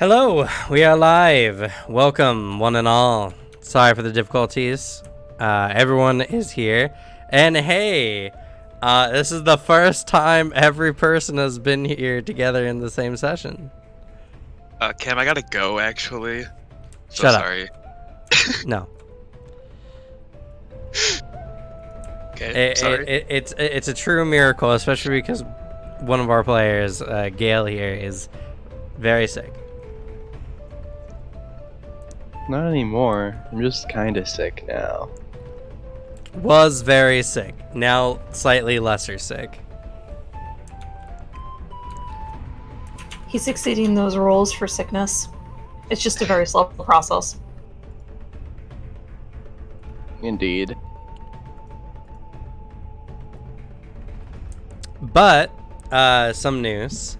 Hello, we are live. Welcome, one and all. Sorry for the difficulties. Everyone is here. And hey, this is the first time every person has been here together in the same session. Cam, I gotta go, actually. Shut up. Sorry. No. Okay, sorry. It's a true miracle, especially because one of our players, Gail here, is very sick. Not anymore. I'm just kind of sick now. Was very sick. Now slightly lesser sick. He's exceeding those rules for sickness. It's just a very slow process. Indeed. But, some news.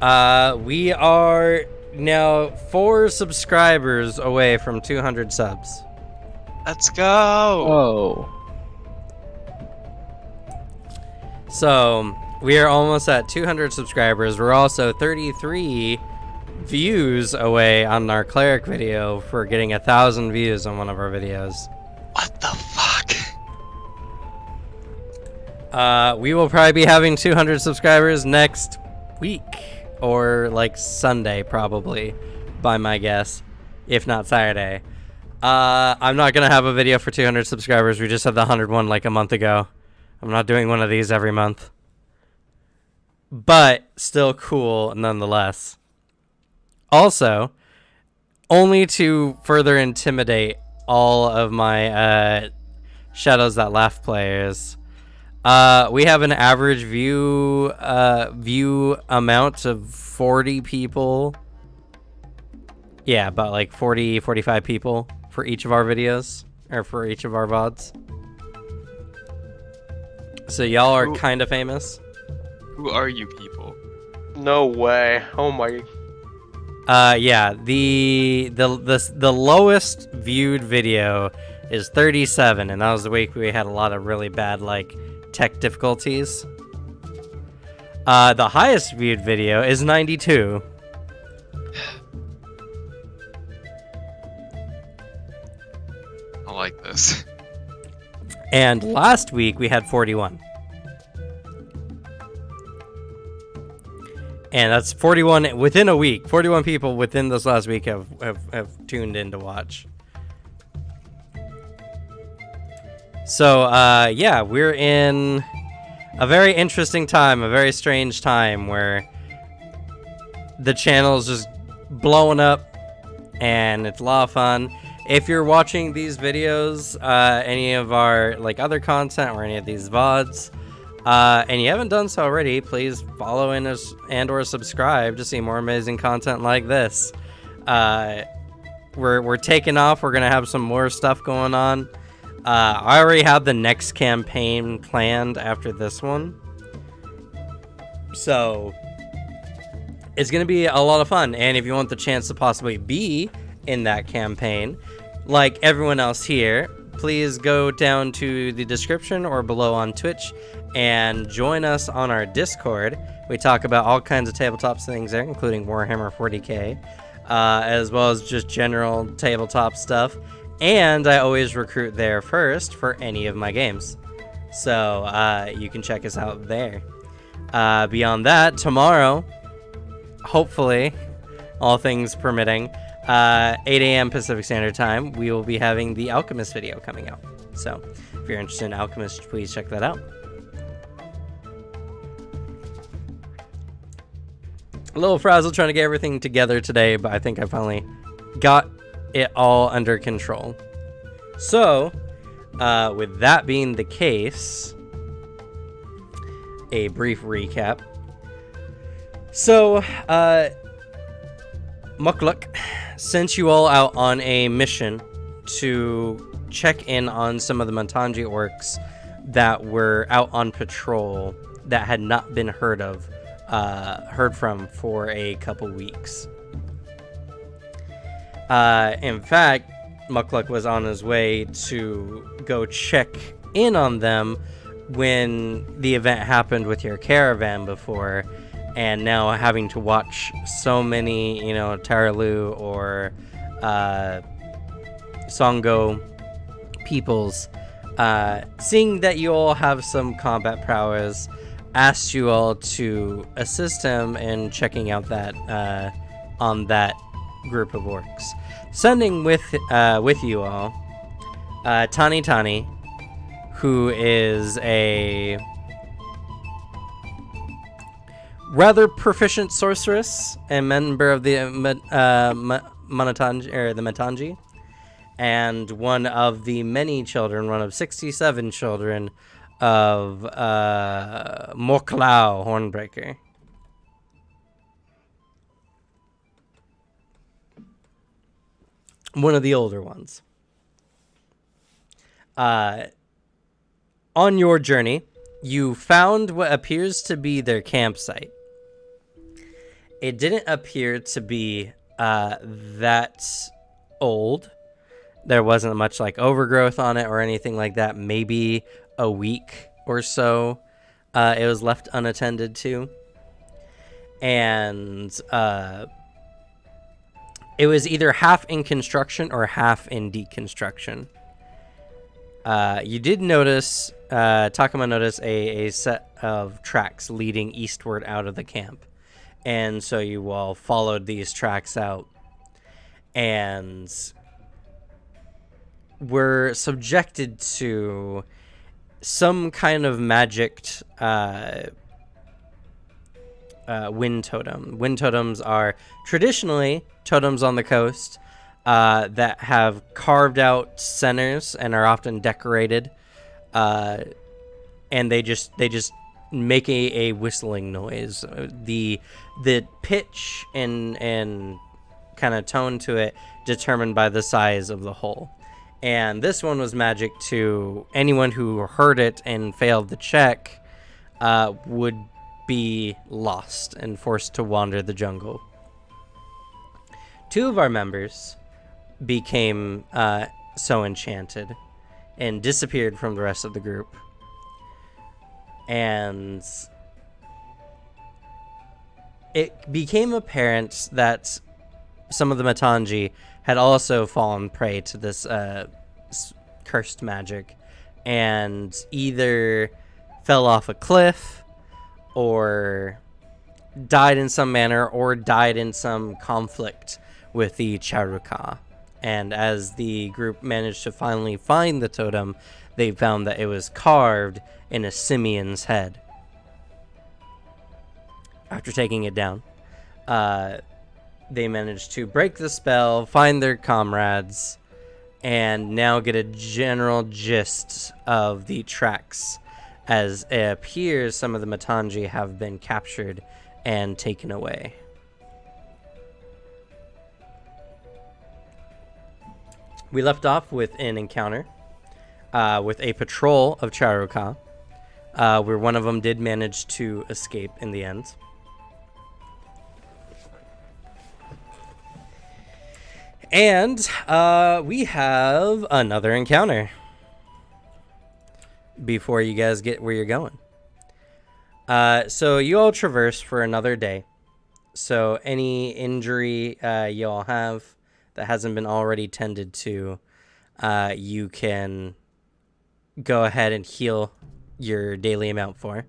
We are now 4 subscribers away from 200 subs. Let's go! Oh. So, we are almost at 200 subscribers. We're also 33 views away on our cleric video for getting 1,000 views on one of our videos. What the fuck? We will probably be having 200 subscribers next week. Or like Sunday, probably, by my guess, if not Saturday. I'm not gonna have a video for 200 subscribers. We just had the 101 like a month ago. I'm not doing one of these every month, but still cool nonetheless. Also, only to further intimidate all of my Shadows That Laugh players. We have an average view amount of 40 people. Yeah, about like 40, 45 people for each of our videos, or for each of our VODs. So y'all are kind of famous. Who are you people? No way. Oh my. Yeah, the lowest viewed video is 37, and that was the week we had a lot of really bad, like, tech difficulties. The highest viewed video is 92. I like this. And last week we had 41. And that's 41 within a week. 41 people within this last week have tuned in to watch. So, yeah, we're in a very interesting time, a very strange time where the channel's just blowing up and it's a lot of fun. If you're watching these videos, any of our like other content or any of these VODs, and you haven't done so already, please follow and or subscribe to see more amazing content like this. We're taking off. We're gonna have some more stuff going on. I already have the next campaign planned after this one. So it's going to be a lot of fun. And if you want the chance to possibly be in that campaign, like everyone else here, please go down to the description or below on Twitch and join us on our Discord. We talk about all kinds of tabletop things there, including Warhammer 40k, as well as just general tabletop stuff. And I always recruit there first for any of my games. So you can check us out there. Beyond that, tomorrow, hopefully, all things permitting, 8 a.m. Pacific Standard Time, we will be having the Alchemist video coming out. So if you're interested in Alchemist, please check that out. A little frazzled trying to get everything together today, but I think I finally got it all under control. So, with that being the case, a brief recap. So, Mukluk sent you all out on a mission to check in on some of the Mantanji orcs that were out on patrol that had not been heard from for a couple weeks. In fact, Mukluk was on his way to go check in on them when the event happened with your caravan before, and now having to watch so many, Taralu or Songo peoples, seeing that you all have some combat prowess, asked you all to assist him in checking out that on that group of orcs, sending with you all Tani, who is a rather proficient sorceress and member of the Manatanji, or the Metanji, and one of the many children, one of 67 children of Moklau Hornbreaker. One of the older ones. On your journey, you found what appears to be their campsite. It didn't appear to be that old. There wasn't much like overgrowth on it or anything like that. Maybe a week or so it was left unattended to. And it was either half in construction or half in deconstruction. You did notice, Takuma noticed a set of tracks leading eastward out of the camp. And so you all followed these tracks out and were subjected to some kind of magicked wind totem. Wind totems are traditionally totems on the coast that have carved out centers and are often decorated, and they just make a whistling noise. The pitch and kind of tone to it determined by the size of the hole. And this one was magic to anyone who heard it and failed the check would be lost and forced to wander the jungle. 2 of our members became so enchanted and disappeared from the rest of the group. And it became apparent that some of the Metanji had also fallen prey to this cursed magic and either fell off a cliff or died in some manner or died in some conflict with the Charuka. And as the group managed to finally find the totem, they found that it was carved in a simian's head. After taking it down, they managed to break the spell, find their comrades, and now get a general gist of the tracks, as it appears some of the Metanji have been captured and taken away. We left off with an encounter with a patrol of Charuka, where one of them did manage to escape in the end. And we have another encounter before you guys get where you're going. So you all traverse for another day. So any injury you all have that hasn't been already tended to, you can go ahead and heal your daily amount for.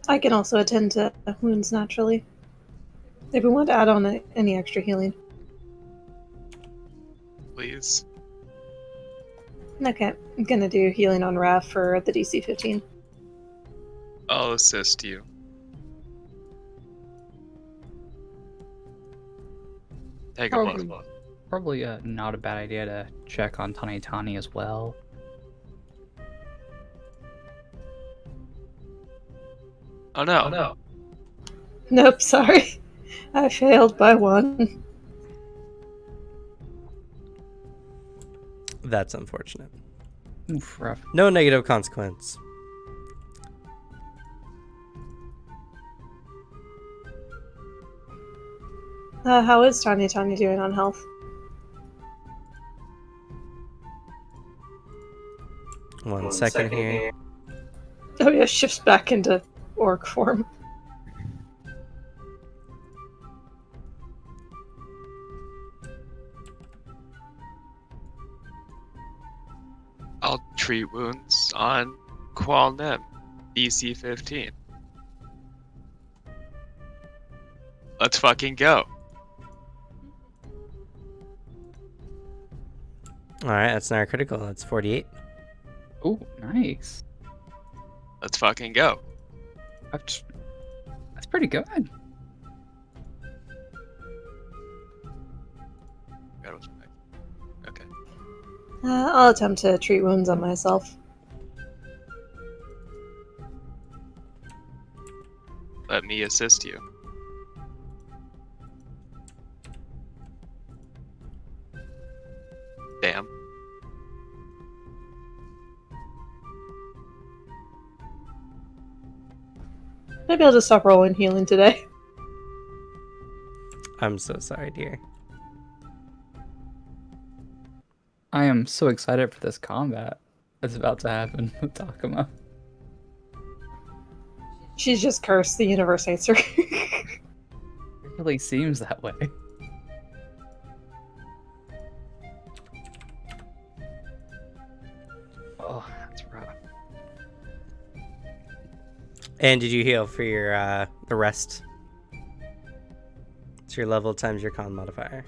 I can also attend to wounds naturally. If we want to add on any extra healing. Please. Okay, I'm gonna do healing on Raph for the DC 15. I'll assist you. Take a look. Probably not a bad idea to check on Tani as well. Oh no. Nope, sorry. I failed by 1. That's unfortunate. Oof, rough. No negative consequence. How is Tani doing on health? One second here. Oh yeah, shifts back into orc form. I'll treat wounds on Qual Nem, DC 15. Let's fucking go. All right, that's not critical. That's 48. Oh, nice. Let's fucking go. That's pretty good. That was nice. Okay. I'll attempt to treat wounds on myself. Let me assist you. Damn. Maybe I'll just stop rolling healing today. I'm so sorry, dear. I am so excited for this combat that's about to happen with Takuma. She's just cursed. The universe hates her. It really seems that way. Oh, that's rough. And did you heal for your the rest? It's your level times your con modifier.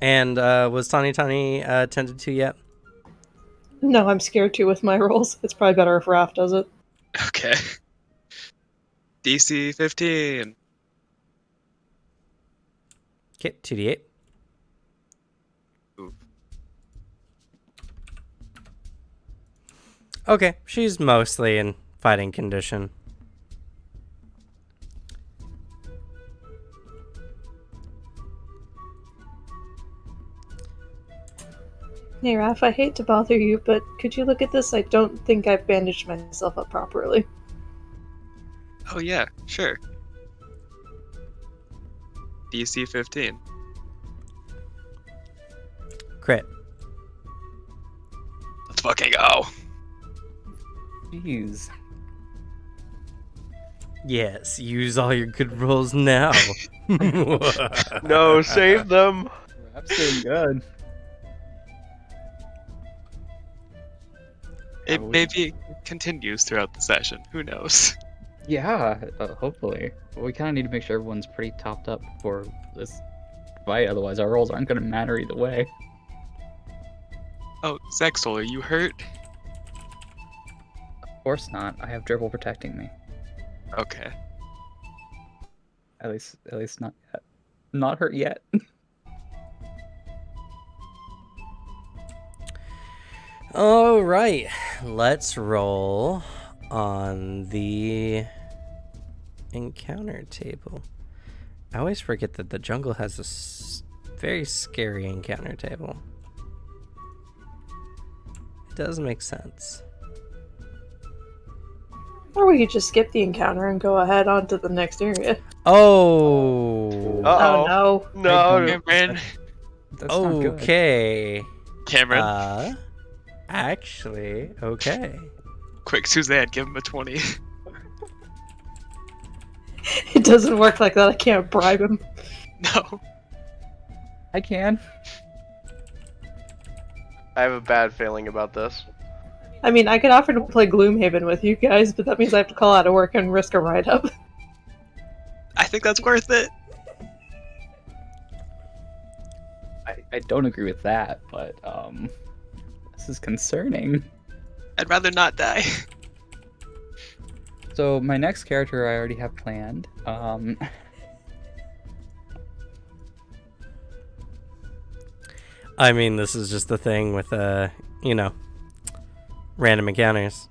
And was Tani tended to yet? No, I'm scared too with my rolls. It's probably better if Raph does it. Okay. DC 15. Okay, 2d8. Ooh. Okay, she's mostly in fighting condition. Hey Raph, I hate to bother you, but could you look at this? I don't think I've bandaged myself up properly. Oh yeah, sure. DC 15. Crit. Let's fucking go. Jeez. Yes, use all your good rolls now. No, save them. That's doing good. It maybe continues throughout the session. Who knows? Yeah, hopefully. We kind of need to make sure everyone's pretty topped up for this fight, otherwise our rolls aren't going to matter either way. Oh, Zexel, are you hurt? Of course not. I have Dribble protecting me. Okay. At least not yet. Not hurt yet. All right, let's roll on the encounter table. I always forget that the jungle has a very scary encounter table. It does make sense. Or we could just skip the encounter and go ahead on to the next area. Oh. Uh-oh. Oh no. No. Cameron. That's not good. Okay. Cameron. Actually, okay. Quick, Suzanne, give him a 20. It doesn't work like that. I can't bribe him. No. I can. I have a bad feeling about this. I mean, I could offer to play Gloomhaven with you guys, but that means I have to call out of work and risk a write-up. I think that's worth it. I don't agree with that, but this is concerning. I'd rather not die. So my next character I already have planned. I mean, this is just the thing with, random encounters.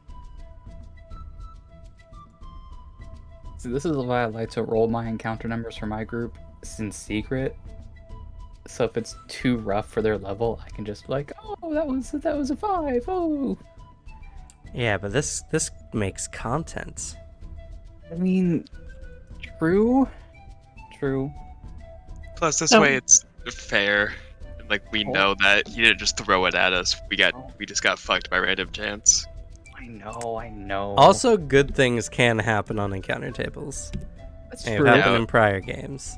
So this is why I like to roll my encounter numbers for my group in secret. So if it's too rough for their level, I can just be like, oh, that was a 5. Oh. Yeah, but this makes content. I mean, true. True. Plus, this No. way it's fair. And, like, we know that he didn't just throw it at us. We just got fucked by random chance. I know. Also, good things can happen on encounter tables. that's They've true. happened in prior games.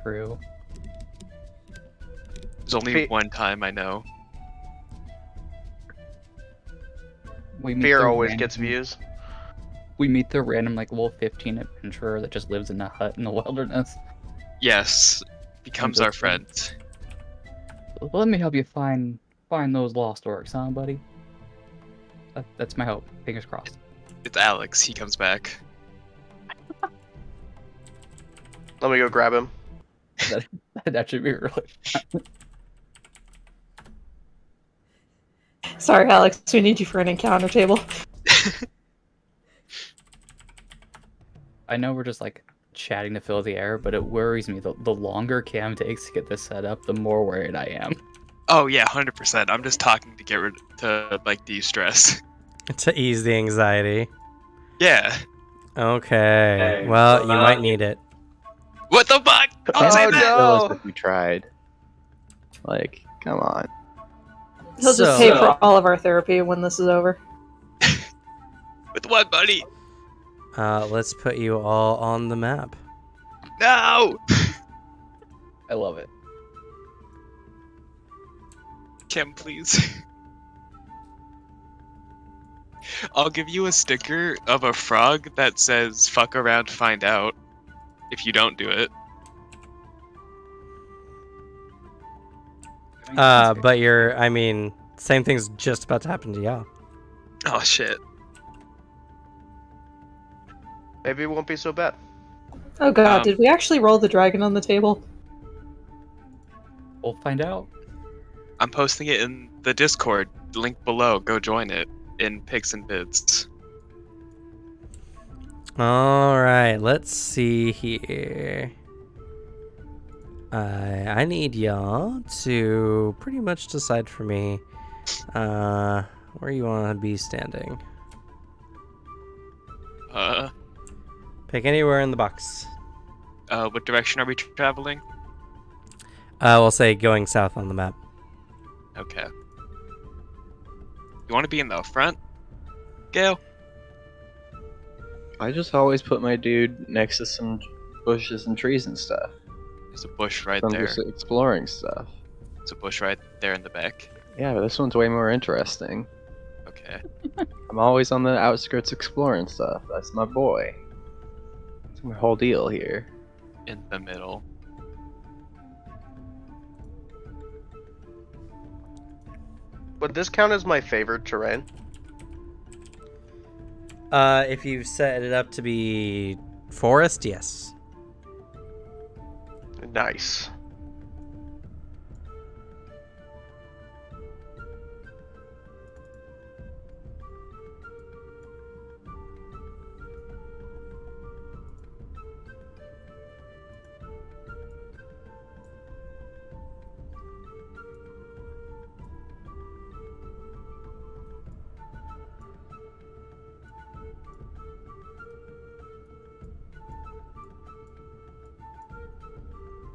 True. There's only Fe- one time I know. We meet Fear the always random- gets views. We meet the random like level 15 adventurer that just lives in a hut in the wilderness. Yes, becomes our Understood. friend. Let me help you find those lost orcs, huh, buddy? That's my hope. Fingers crossed. It's Alex. He comes back. Let me go grab him. That should be really fun. Sorry, Alex. We need you for an encounter table. I know we're just like chatting to fill the air, but it worries me. The longer Cam takes to get this set up, the more worried I am. Oh yeah, 100%. I'm just talking to like de-stress. To ease the anxiety. Yeah. Okay. Well, you might need it. What the fuck? Don't say Oh, that. no. Kill us if you tried. Like, come on. He'll just pay for all of our therapy when this is over. With what, buddy? Let's put you all on the map. No. I love it. Kim, please. I'll give you a sticker of a frog that says "fuck around, find out" if you don't do it. But same thing's just about to happen to y'all. Oh shit. Maybe it won't be so bad. Oh god, Um, did we actually roll the dragon on the table? We'll find out. I'm posting it in the Discord. Link below. Go join it in Pics and Bids. All right, let's see here. I need y'all to pretty much decide for me where you want to be standing. Pick anywhere in the box. What direction are we traveling? We'll say going south on the map. Okay. You want to be in the front, Gale? I just always put my dude next to some bushes and trees and stuff. There's a bush right So I'm there. just exploring stuff. There's a bush right there in the back. Yeah, but this one's way more interesting. Okay. I'm always on the outskirts exploring stuff. That's my boy. That's my whole deal here. In the middle. Would this count as my favorite terrain? If you set it up to be forest, yes. Nice.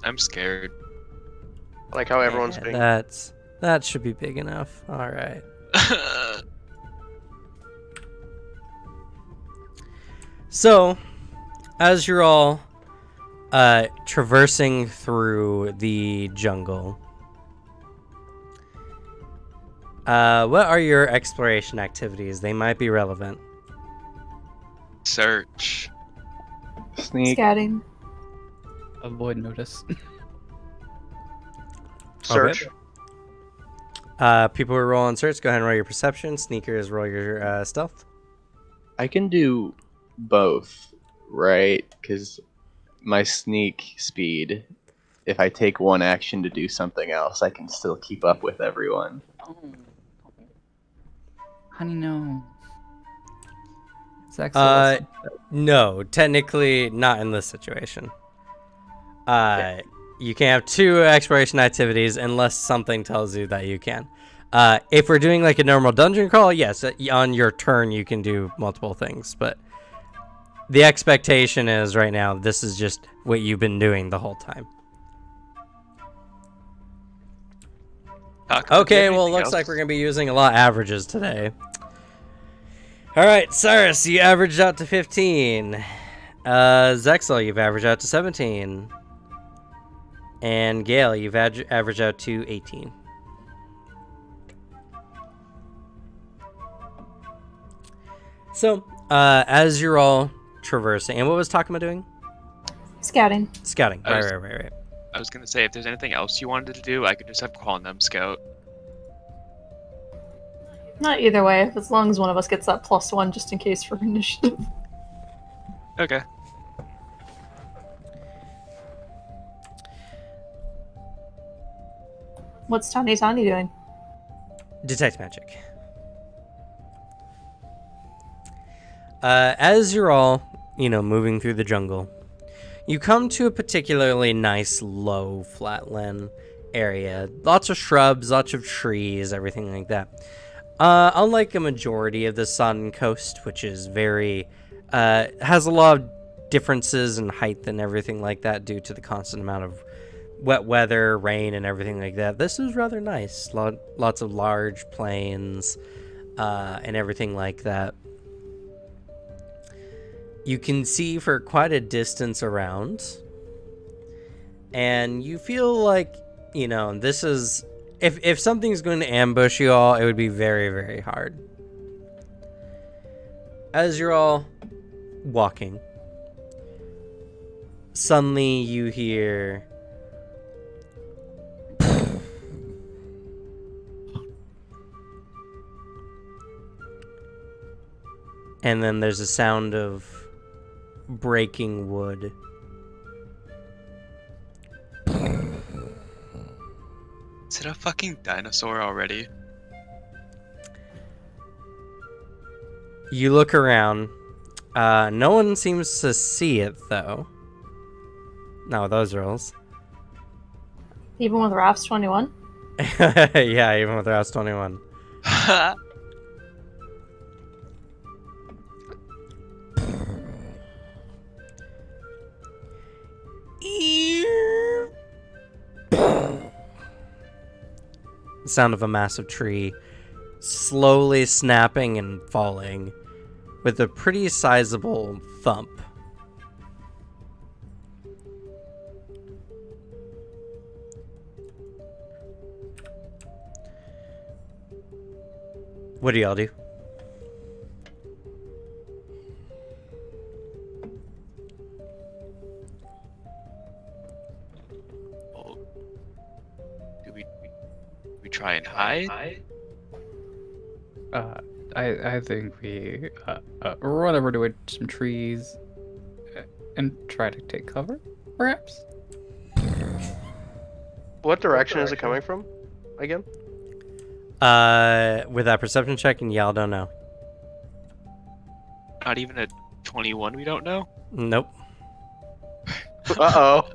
I'm scared. I like how everyone's Yeah, being. that should be big enough. All right. So, as you're all traversing through the jungle, what are your exploration activities? They might be relevant. Search. Sneak. Scatting. Avoid notice. Search. People who roll on search, go ahead and roll your perception. Sneakers, roll your stealth. I can do both, right? Because my sneak speed, if I take one action to do something else, I can still keep up with everyone. Oh. Honey, no. It's excellent. No, technically not in this situation. You can have two exploration activities unless something tells you that you can. If we're doing like a normal dungeon crawl, yes, on your turn you can do multiple things. But The expectation is right now this is just what you've been doing the whole time. Okay, well, looks like we're going to be using a lot of averages today. All right, Cyrus, you averaged out to 15. Zexel, you've averaged out to 17. And Gale, you've averaged out to 18. So, as you're all traversing, and what was Takuma doing? Scouting. Scouting. Right. I was gonna say, if there's anything else you wanted to do, I could just have calling them scout. Not either way, as long as one of us gets that +1 just in case for initiative. Okay. What's Tani doing? Detect magic. As you're all, moving through the jungle, you come to a particularly nice, low, flatland area. Lots of shrubs, lots of trees, everything like that. Unlike a majority of the Sun Coast, which is very, has a lot of differences in height and everything like that due to the constant amount of wet weather, rain, and everything like that. This is rather nice. Lots of large plains, and everything like that. You can see for quite a distance around, and you feel like, this is, if something's going to ambush you all, it would be very, very hard. As you're all walking, suddenly you hear and then there's a sound of breaking wood. Is it a fucking dinosaur already? You look around. No one seems to see it, though. Not with those rolls. Even with Rafts 21? Yeah, even with Rouse 21. The sound of a massive tree slowly snapping and falling with a pretty sizable thump. What do y'all do? We try and hide? I think we run over to some trees and try to take cover, perhaps. What direction is it coming from? Again? With that perception check, and y'all don't know. Not even a 21, we don't know? Nope. Uh-oh.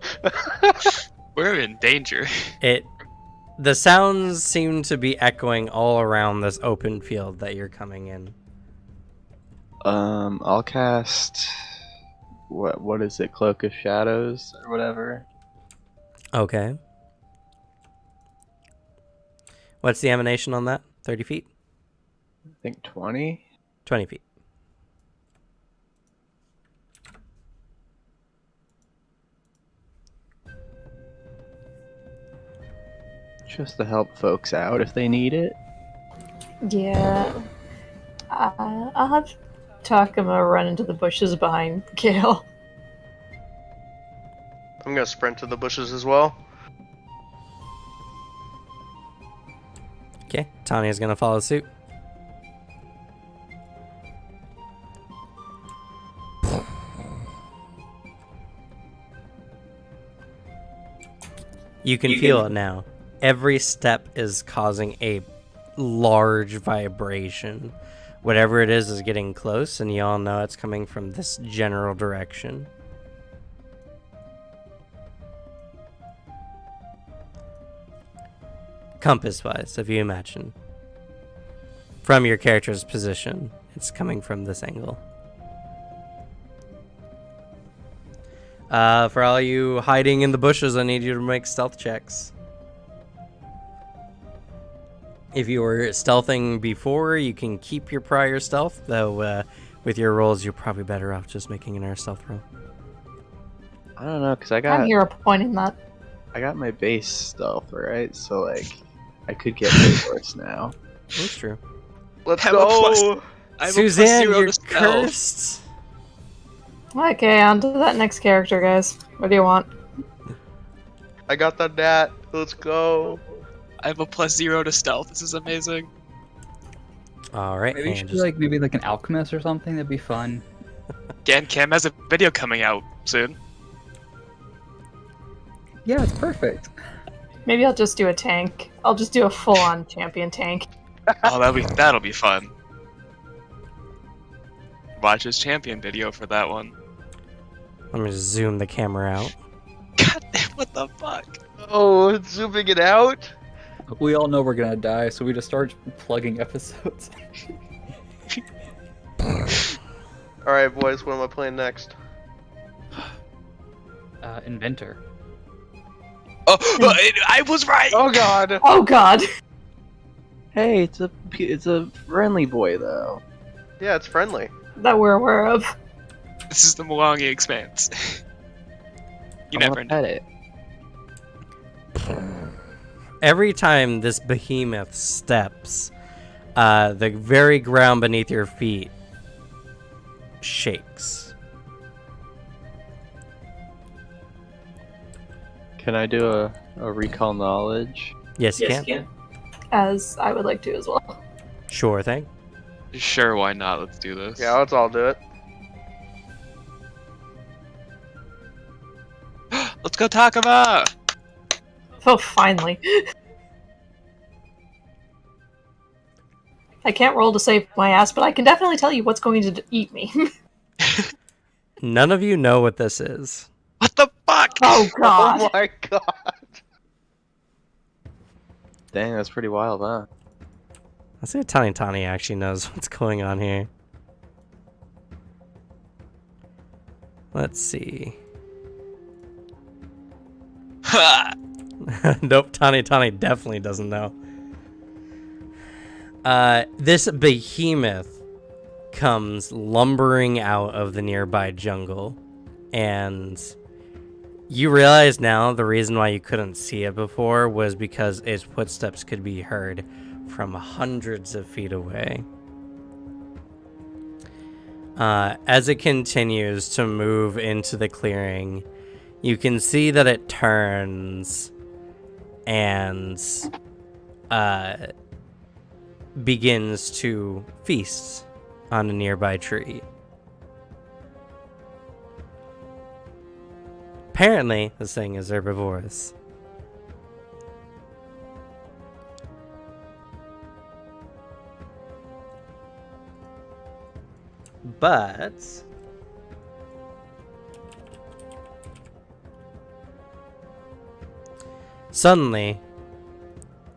We're in danger. The sounds seem to be echoing all around this open field that you're coming in. I'll cast what is it, Cloak of Shadows or whatever. Okay. What's the emanation on that? 30 feet? I think 20. 20 feet. Just to help folks out if they need it. Yeah. I'll have Takuma run into the bushes behind Gale. I'm gonna sprint to the bushes as well. Okay, Tanya's gonna follow suit. You can feel it now. Every step is causing a large vibration. Whatever it is getting close, and you all know it's coming from this general direction. Compass-wise, if you imagine. From your character's position, it's coming from this angle. For all you hiding in the bushes, I need you to make stealth checks. If you were stealthing before, you can keep your prior stealth, though with your rolls, you're probably better off just making an air stealth roll. I don't know, because I'm here pointing that. I got my base stealth, right? So, like, I could get way worse now. That's true. Let's Have a plus- go. I have a Suzanne, +0 you're to stealth. cursed. Okay, on to that next character, guys. What do you want? I got the net. Let's go. I have a +0 to stealth. This is amazing. All right, Maybe you and should just- be maybe like an alchemist or something. That'd be fun. Dan Cam has a video coming out soon. Yeah, it's perfect. Maybe I'll just do a tank. I'll just do a full-on champion tank. Oh, that'll be fun. Watch his champion video for that one. let me just zoom the camera out. God damn, what the fuck? Oh, it's zooming it out. We all know we're gonna die, so we just start plugging episodes. All right, boys. What am I playing next? Inventor. Oh, I was right. Oh God. Oh god! Hey, it's a friendly boy though. Yeah, it's friendly. That we're aware of. This is the Mwangi Expanse. You I never wanna know. pet it. Every time this behemoth steps, the very ground beneath your feet shakes. Can I do a recall knowledge? Yes, you can. As I would like to as well. Sure thing. Sure, why not? Let's do this. Yeah, let's all do it. Let's go Takama! Oh, finally. I can't roll to save my ass, but I can definitely tell you what's going to eat me. None of you know what this is. What the fuck? Oh god. Oh my God. Dang, that's pretty wild, huh? I say Tani actually knows what's going on here. Let's see. Ha! Nope, Tani definitely doesn't know. This behemoth comes lumbering out of the nearby jungle, and you realize now the reason why you couldn't see it before was because its footsteps could be heard from hundreds of feet away. As it continues to move into the clearing, you can see that it turns and begins to feast on a nearby tree. Apparently, this thing is herbivorous. But suddenly,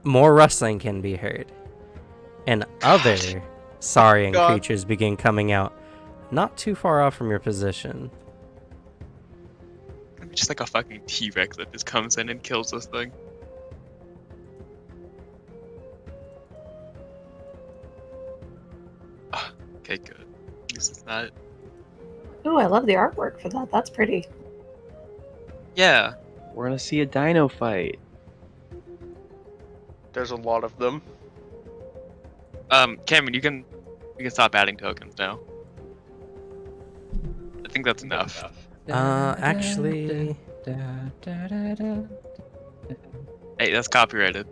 more rustling can be heard, and other saurian God. creatures begin coming out, not too far off from your position. Just like a fucking T-Rex that just comes in and kills this thing. Ah, okay, good. This is not. Ooh, I love the artwork for that. That's pretty. Yeah. We're gonna see a dino fight. There's a lot of them. Cameron, you can stop adding tokens now. I think that's enough. Actually, Hey, that's copyrighted.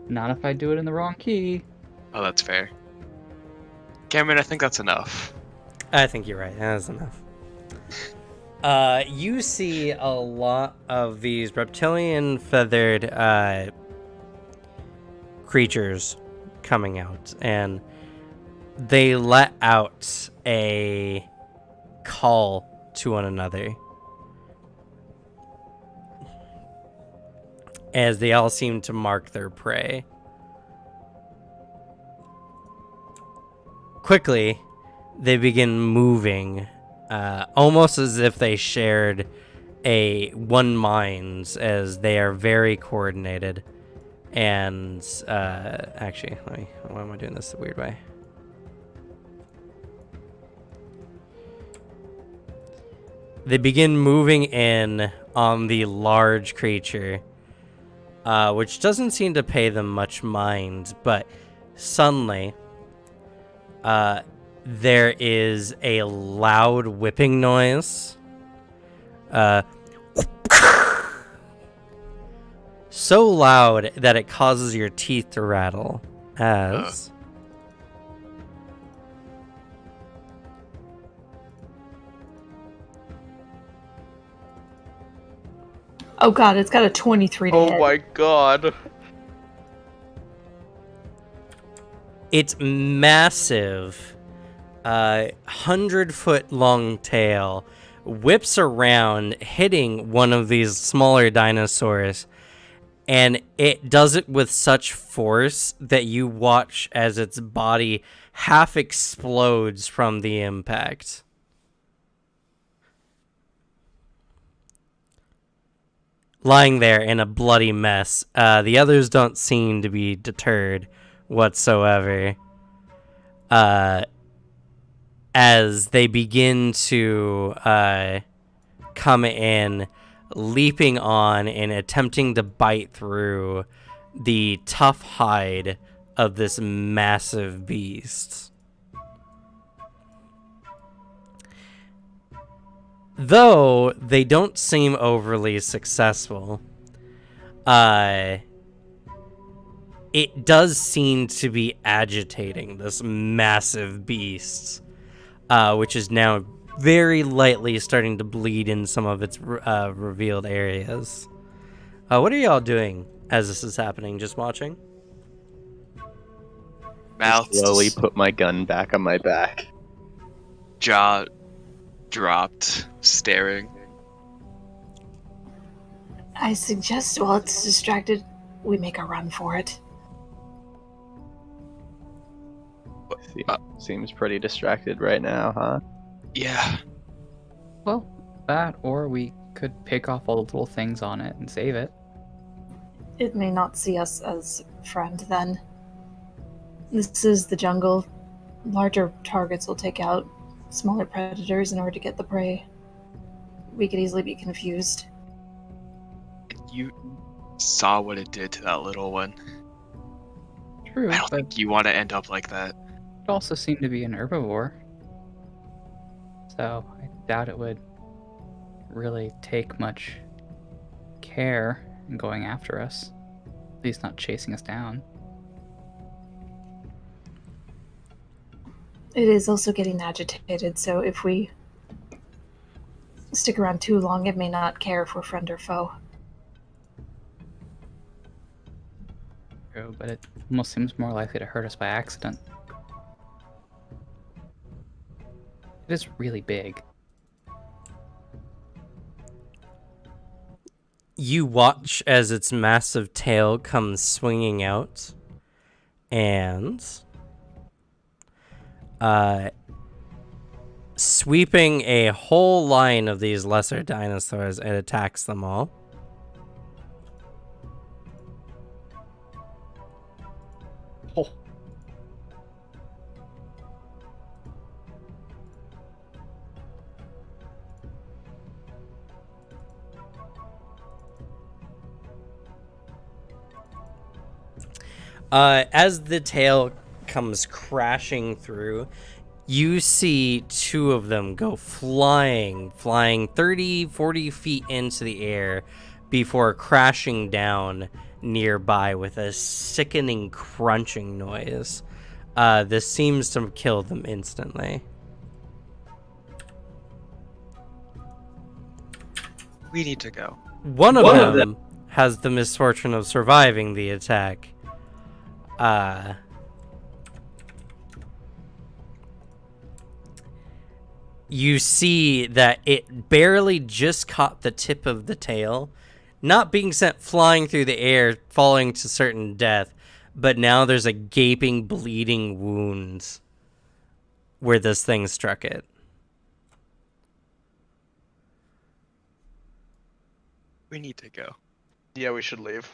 Not if I do it in the wrong key. Oh, that's fair. Cameron, I think that's enough. I think you're right. That's enough. You see a lot of these reptilian feathered creatures coming out, and they let out a call to one another as they all seem to mark their prey. Quickly, they begin moving almost as if they shared a one mind, as they are very coordinated. And actually, why am I doing this the weird way? They begin moving in on the large creature, which doesn't seem to pay them much mind, but suddenly there is a loud whipping noise. So loud that it causes your teeth to rattle. As Oh god, it's got a 23 to Oh hit. my god. its massive 100-foot long tail whips around, hitting one of these smaller dinosaurs, and it does it with such force that you watch as its body half explodes from the impact. Lying there in a bloody mess. The others don't seem to be deterred whatsoever. As they begin to come in, leaping on and attempting to bite through the tough hide of this massive beast. Though they don't seem overly successful, it does seem to be agitating this massive beast, which is now very lightly starting to bleed in some of its revealed areas. What are y'all doing as this is happening? Just watching? Mouth Slowly put my gun back on my back. jaw dropped, staring. I suggest while it's distracted, we make a run for it. Seems pretty distracted right now, huh? Yeah. Well, that, or we could pick off all the little things on it and save it. It may not see us as friend then. This is the jungle. Larger targets will take out smaller predators in order to get the prey. We could easily be confused. You saw what it did to that little one. True, I don't but think you want to end up like that. it also seemed to be an herbivore. So I doubt it would really take much care in going after us. At least not chasing us down. It is also getting agitated, so if we stick around too long, it may not care if we're friend or foe. True, but it almost seems more likely to hurt us by accident. It is really big. You watch as its massive tail comes swinging out, and sweeping a whole line of these lesser dinosaurs, it attacks them all. Oh. As the tail comes crashing through, you see two of them go flying 30, 40 feet into the air before crashing down nearby with a sickening crunching noise. This seems to kill them instantly. We need to go. One of them has the misfortune of surviving the attack. You see that it barely just caught the tip of the tail, not being sent flying through the air, falling to certain death, but now there's a gaping, bleeding wound where this thing struck it. We need to go. Yeah, we should leave.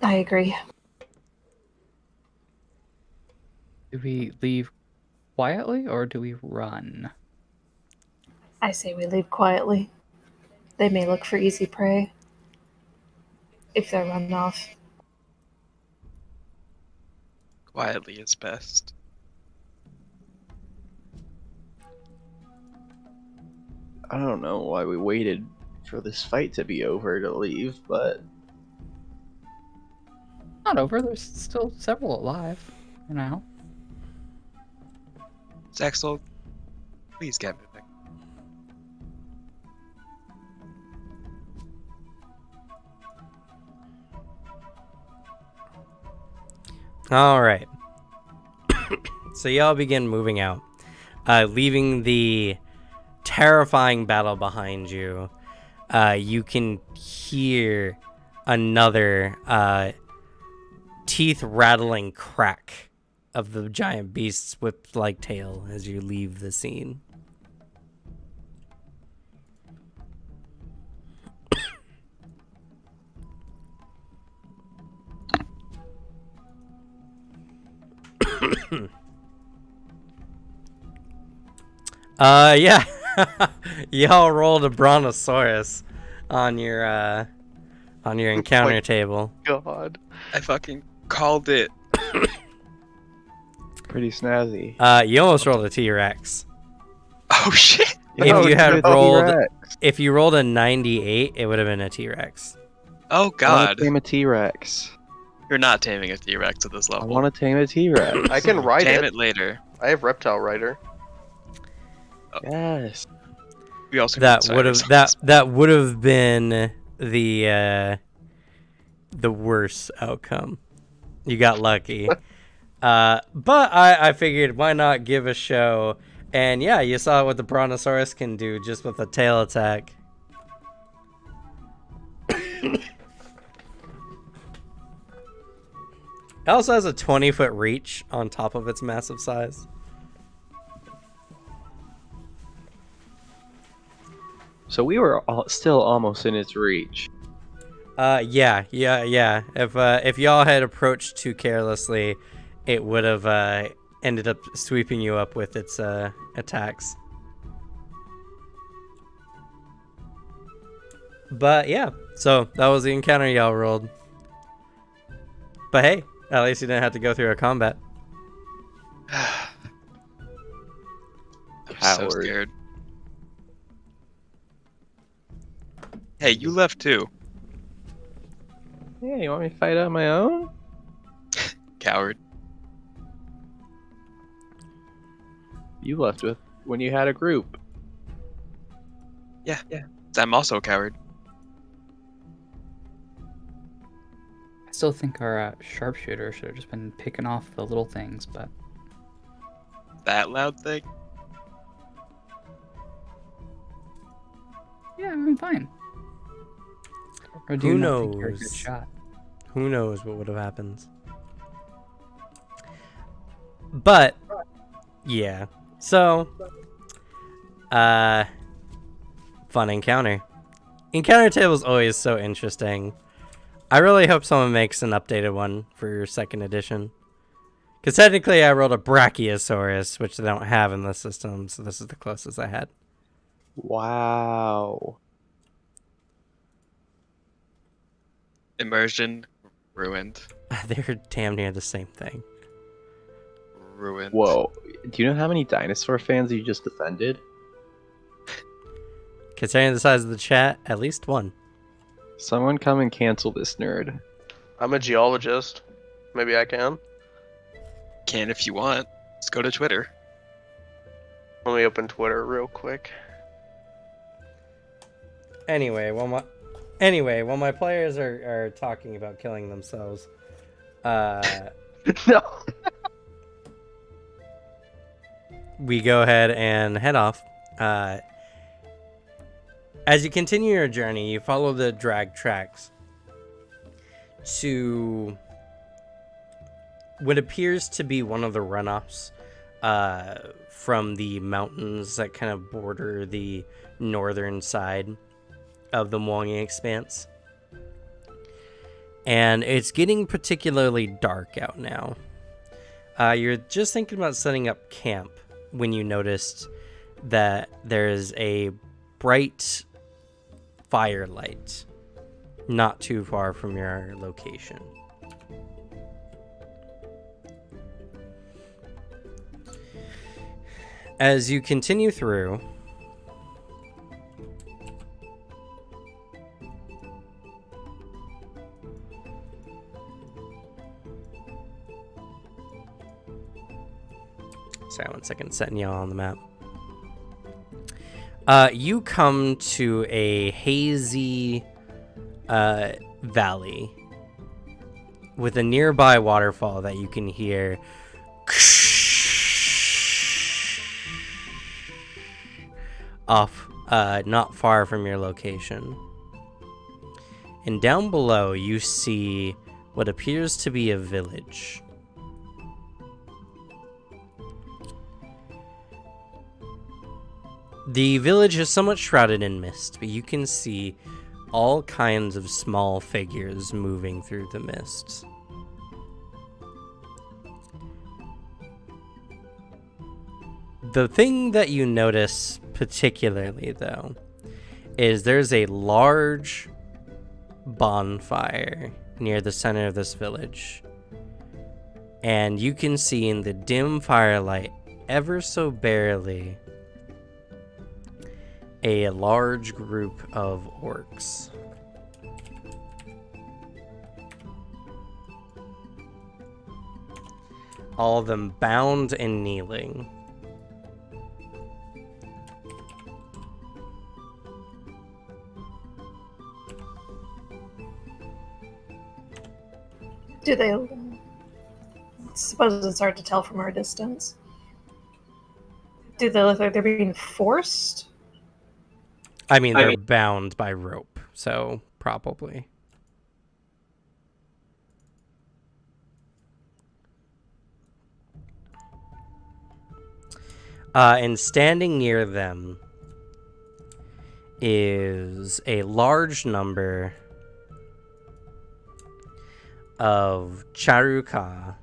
I agree. Do we leave quietly or do we run? I say we leave quietly. They may look for easy prey if they're run off. Quietly is best. I don't know why we waited for this fight to be over to leave, but Not over. There's still several alive. You know. Zexel, please get moving. All right. So y'all begin moving out, leaving the terrifying battle behind you. You can hear another teeth rattling crack of the giant beast's whip-like tail as you leave the scene. Yeah. Y'all rolled a brontosaurus on your encounter table. God. I fucking called it. pretty snazzy. You almost rolled a T-Rex. Oh shit! If you had it's a rolled- T-Rex. If you rolled a 98, it would have been a T-Rex. Oh I want god. to tame a T-Rex. You're not taming a T-Rex at this I level. want to tame a T-Rex. I can ride Tame it. it later. I have Reptile Rider. Yes. We also That need would have Cyrus. that would have been the worst outcome. You got lucky. But I figured why not give a show, and yeah, you saw what the brontosaurus can do just with a tail attack. It also has a 20-foot reach on top of its massive size. So we were still almost in its reach. Yeah. If y'all had approached too carelessly, it would have ended up sweeping you up with its attacks. But yeah, so that was the encounter y'all rolled. But hey, at least you didn't have to go through a combat. I'm so Coward. scared. Hey, you left too. Yeah, you want me to fight on my own? Coward. You left with when you had a group. Yeah. I'm also a coward. I still think our sharpshooter should have just been picking off the little things, but That loud thing? yeah, I'm fine. Or do Who you not think you're a good knows? shot? Who knows what would have happened? But yeah, so fun encounter. Encounter table is always so interesting. I really hope someone makes an updated one for your second edition. Because technically I rolled a Brachiosaurus, which they don't have in the system, so this is the closest I had. Wow. Immersion. Ruined. They're damn near the same thing. Ruined. Whoa. Do you know how many dinosaur fans you just offended? Considering the size of the chat, at least one. Someone come and cancel this nerd. I'm a geologist. Maybe I can. Can if you want. Let's go to Twitter. Let me open Twitter real quick. Anyway, while my players are talking about killing themselves, No. we go ahead and head off. As you continue your journey, you follow the drag tracks to what appears to be one of the runoffs from the mountains that kind of border the northern side of the Mwongi Expanse. And it's getting particularly dark out now. You're just thinking about setting up camp when you noticed that there's a bright firelight not too far from your location. As you continue through, sorry, 1 second, setting y'all on the map. You come to a hazy valley with a nearby waterfall that you can hear off not far from your location. And down below you see what appears to be a village. The village is somewhat shrouded in mist, but you can see all kinds of small figures moving through the mist. The thing that you notice particularly, though, is there's a large bonfire near the center of this village. And you can see in the dim firelight, ever so barely, a large group of orcs. All of them bound and kneeling. Do they? I suppose it's hard to tell from our distance. Do they look like they're being forced? I mean, they're bound by rope, so probably. And standing near them is a large number of Charuka.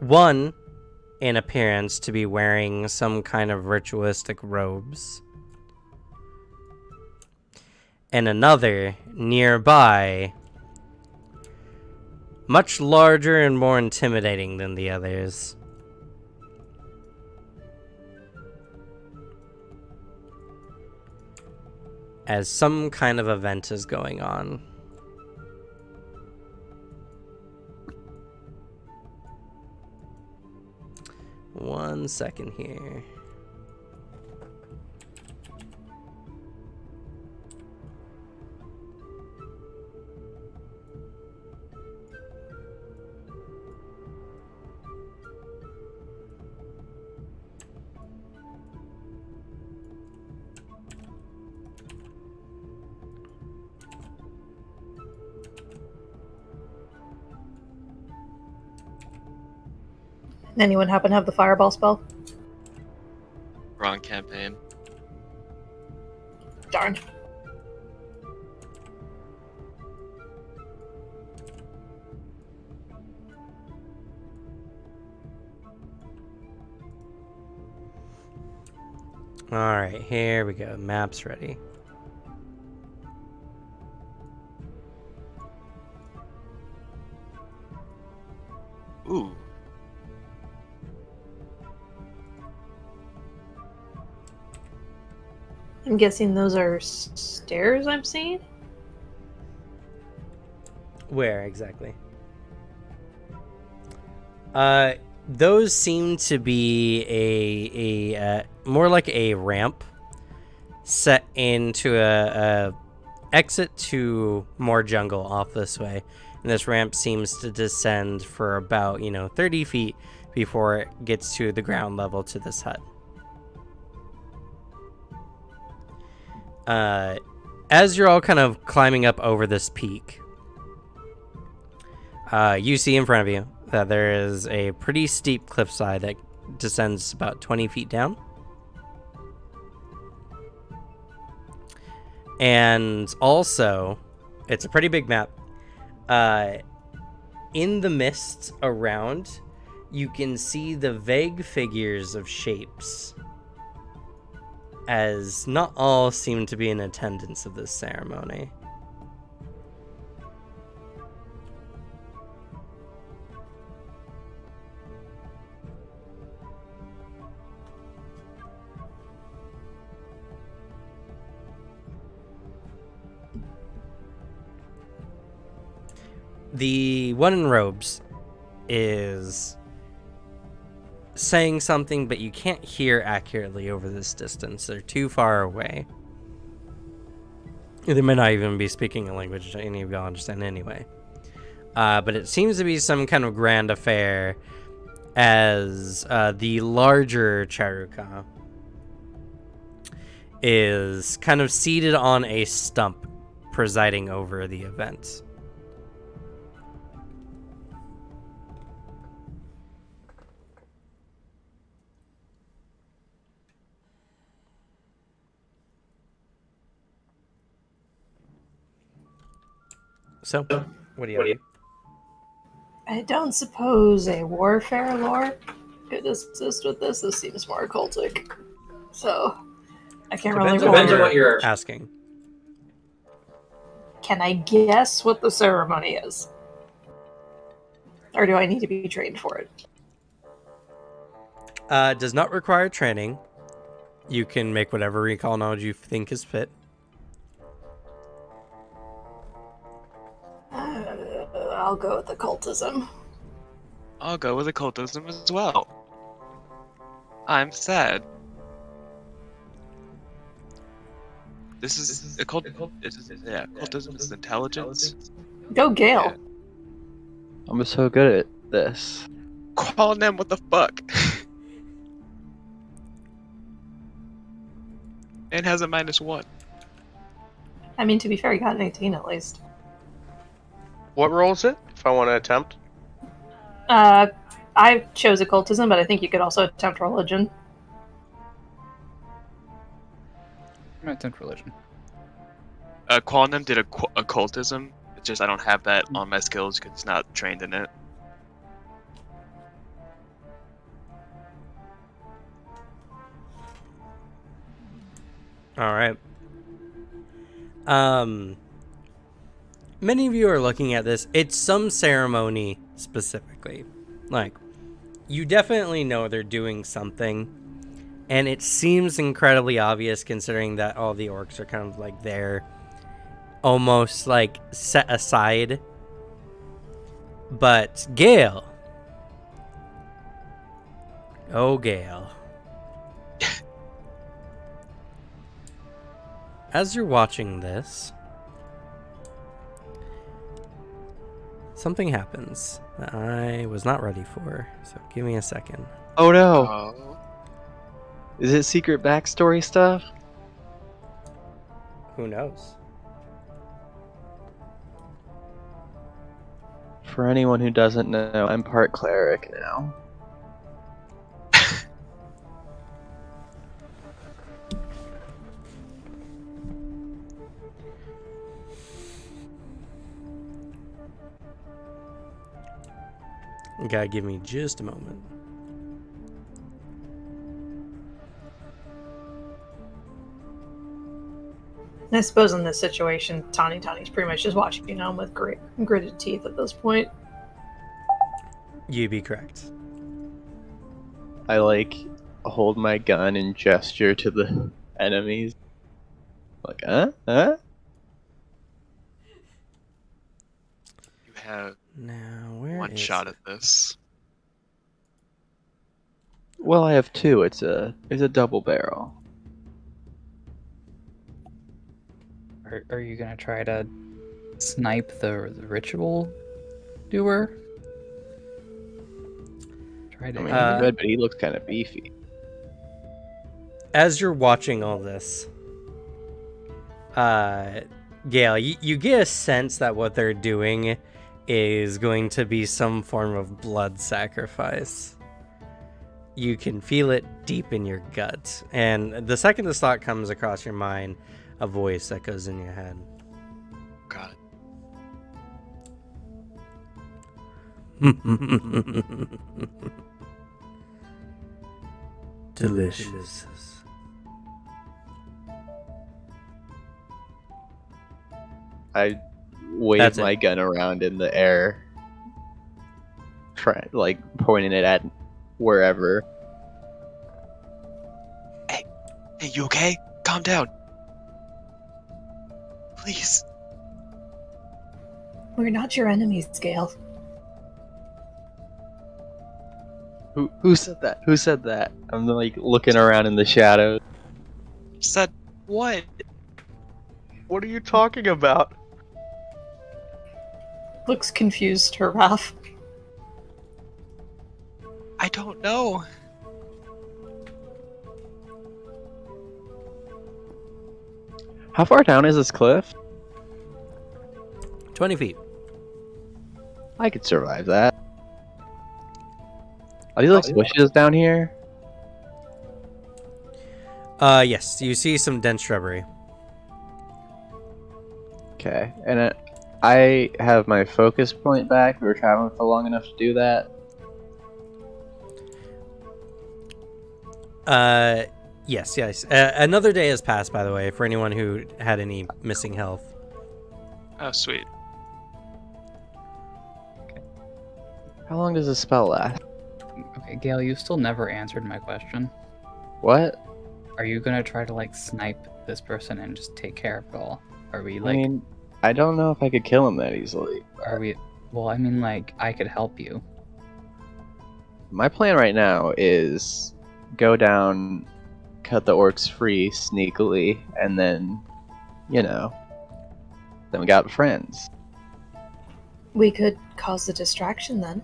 One in appearance to be wearing some kind of ritualistic robes. And another nearby, much larger and more intimidating than the others. As some kind of event is going on. One second here. Anyone happen to have the fireball spell? Wrong campaign. Darn. Alright, here we go. Map's ready. Ooh. I'm guessing those are stairs I'm seeing? Where exactly? Those seem to be a more like a ramp set into a exit to more jungle off this way. And this ramp seems to descend for about, 30 feet before it gets to the ground level to this hut. As you're all kind of climbing up over this peak, you see in front of you that there is a pretty steep cliffside that descends about 20 feet down. And also, it's a pretty big map. In the mist around, you can see the vague figures of shapes, as not all seem to be in attendance of this ceremony. The one in robes is saying something, but you can't hear accurately over this distance. They're too far away. They may not even be speaking a language that any of y'all understand anyway. But it seems to be some kind of grand affair, as the larger Charuka is kind of seated on a stump presiding over the event. So, what do you do? I don't suppose a warfare lore could assist with this. This seems more occultic. So, I can't really Depends on remember. what you're asking. Can I guess what the ceremony is? Or do I need to be trained for it? Does not require training. You can make whatever recall knowledge you think is fit. I'll go with occultism. I'll go with occultism as well. I'm sad. This is occultism is intelligence. Go Gale. Yeah. I'm so good at this. Calling them, what the fuck? And has a -1. I mean, to be fair, he got an 18 at least. What role is it, if I want to attempt? I chose occultism, but I think you could also attempt religion. I'm gonna attempt religion. Qualnem did occultism. It's just I don't have that on my skills because he's not trained in it. All right. Many of you are looking at this. It's some ceremony specifically. Like, you definitely know they're doing something, and it seems incredibly obvious considering that all the orcs are kind of like there, almost like set aside. But Gale. Oh, Gale. As you're watching this, something happens that I was not ready for, so give me a second. Oh no! Oh. Is it secret backstory stuff? Who knows? For anyone who doesn't know, I'm part cleric now. You gotta give me just a moment. I suppose in this situation, Tani's pretty much just watching him with gritted teeth at this point. You'd be correct. I hold my gun and gesture to the enemies. Like, huh? You have Now, where one is shot it? at this. Well, I have two. It's a double barrel. Are you gonna try to snipe the ritual doer? Try to. I mean, Uh, he's red, but he looks kind of beefy. As you're watching all this, Gale, you get a sense that what they're doing is going to be some form of blood sacrifice. You can feel it deep in your gut. And the second this thought comes across your mind, a voice that goes in your head. God. Delicious. I wave That's it. my gun around in the air, like pointing it at wherever. Hey, you okay? Calm down. Please. We're not your enemies, Gale. Who said that? Who said that? I'm like looking around in the shadows. Said what? What are you talking about? Looks confused, Haraf. I don't know. How far down is this cliff? 20 feet. I could survive that. Are these like bushes down here? Yes, you see some dense shrubbery. Okay, and I have my focus point back. We were traveling for long enough to do that. Yes. Another day has passed, by the way, for anyone who had any missing health. Oh, sweet. How long does this spell last? Okay, Gale, you still never answered my question. What? Are you gonna try to like snipe this person and just take care of it all? Are we I like? mean, I don't know if I could kill him that easily. Are we? Well, I mean, like, I could help you. My plan right now is go down, cut the orcs free sneakily, and then, then we got friends. We could cause a distraction then.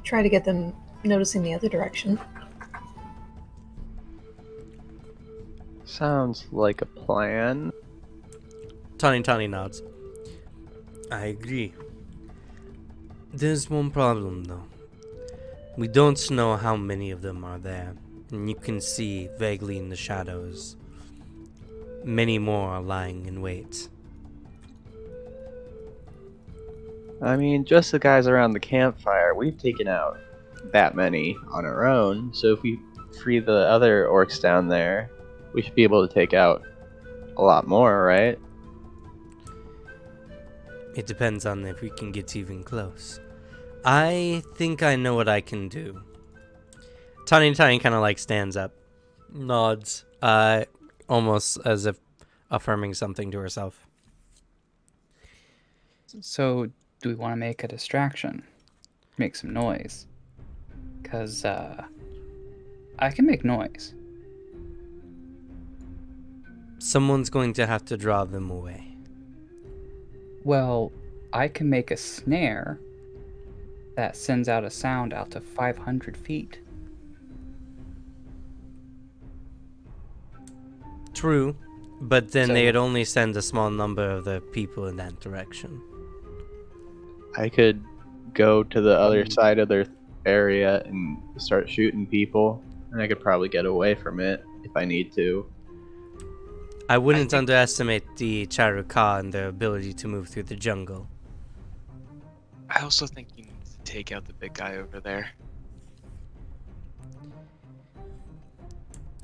Try to get them noticing the other direction. Sounds like a plan. Tani nods. I agree. There's one problem, though. We don't know how many of them are there, and you can see vaguely in the shadows. Many more are lying in wait. I mean, just the guys around the campfire, we've taken out that many on our own, so if we free the other orcs down there, we should be able to take out a lot more, right? It depends on if we can get even close. I think I know what I can do. Tani kind of like stands up, nods, almost as if affirming something to herself. So, do we want to make a distraction? Make some noise? Because, I can make noise. Someone's going to have to draw them away. Well, I can make a snare that sends out a sound out to 500 feet. True, but then So- they'd only send a small number of the people in that direction. I could go to the other side of their area and start shooting people, and I could probably get away from it if I need to. I wouldn't underestimate the Charuka and their ability to move through the jungle. I also think you need to take out the big guy over there.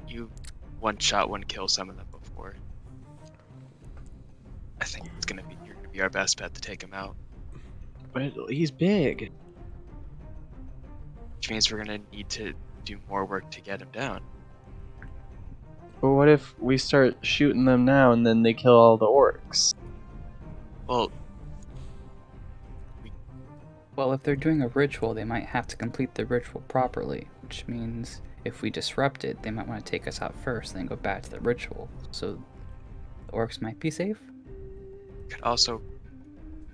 You one-shot, one-kill some of them before. I think you're gonna be our best bet to take him out. But he's big. Which means we're gonna need to do more work to get him down. But what if we start shooting them now and then they kill all the orcs? Well, Well, if they're doing a ritual, they might have to complete the ritual properly, which means if we disrupt it, they might want to take us out first, then go back to the ritual. So the orcs might be safe? we could also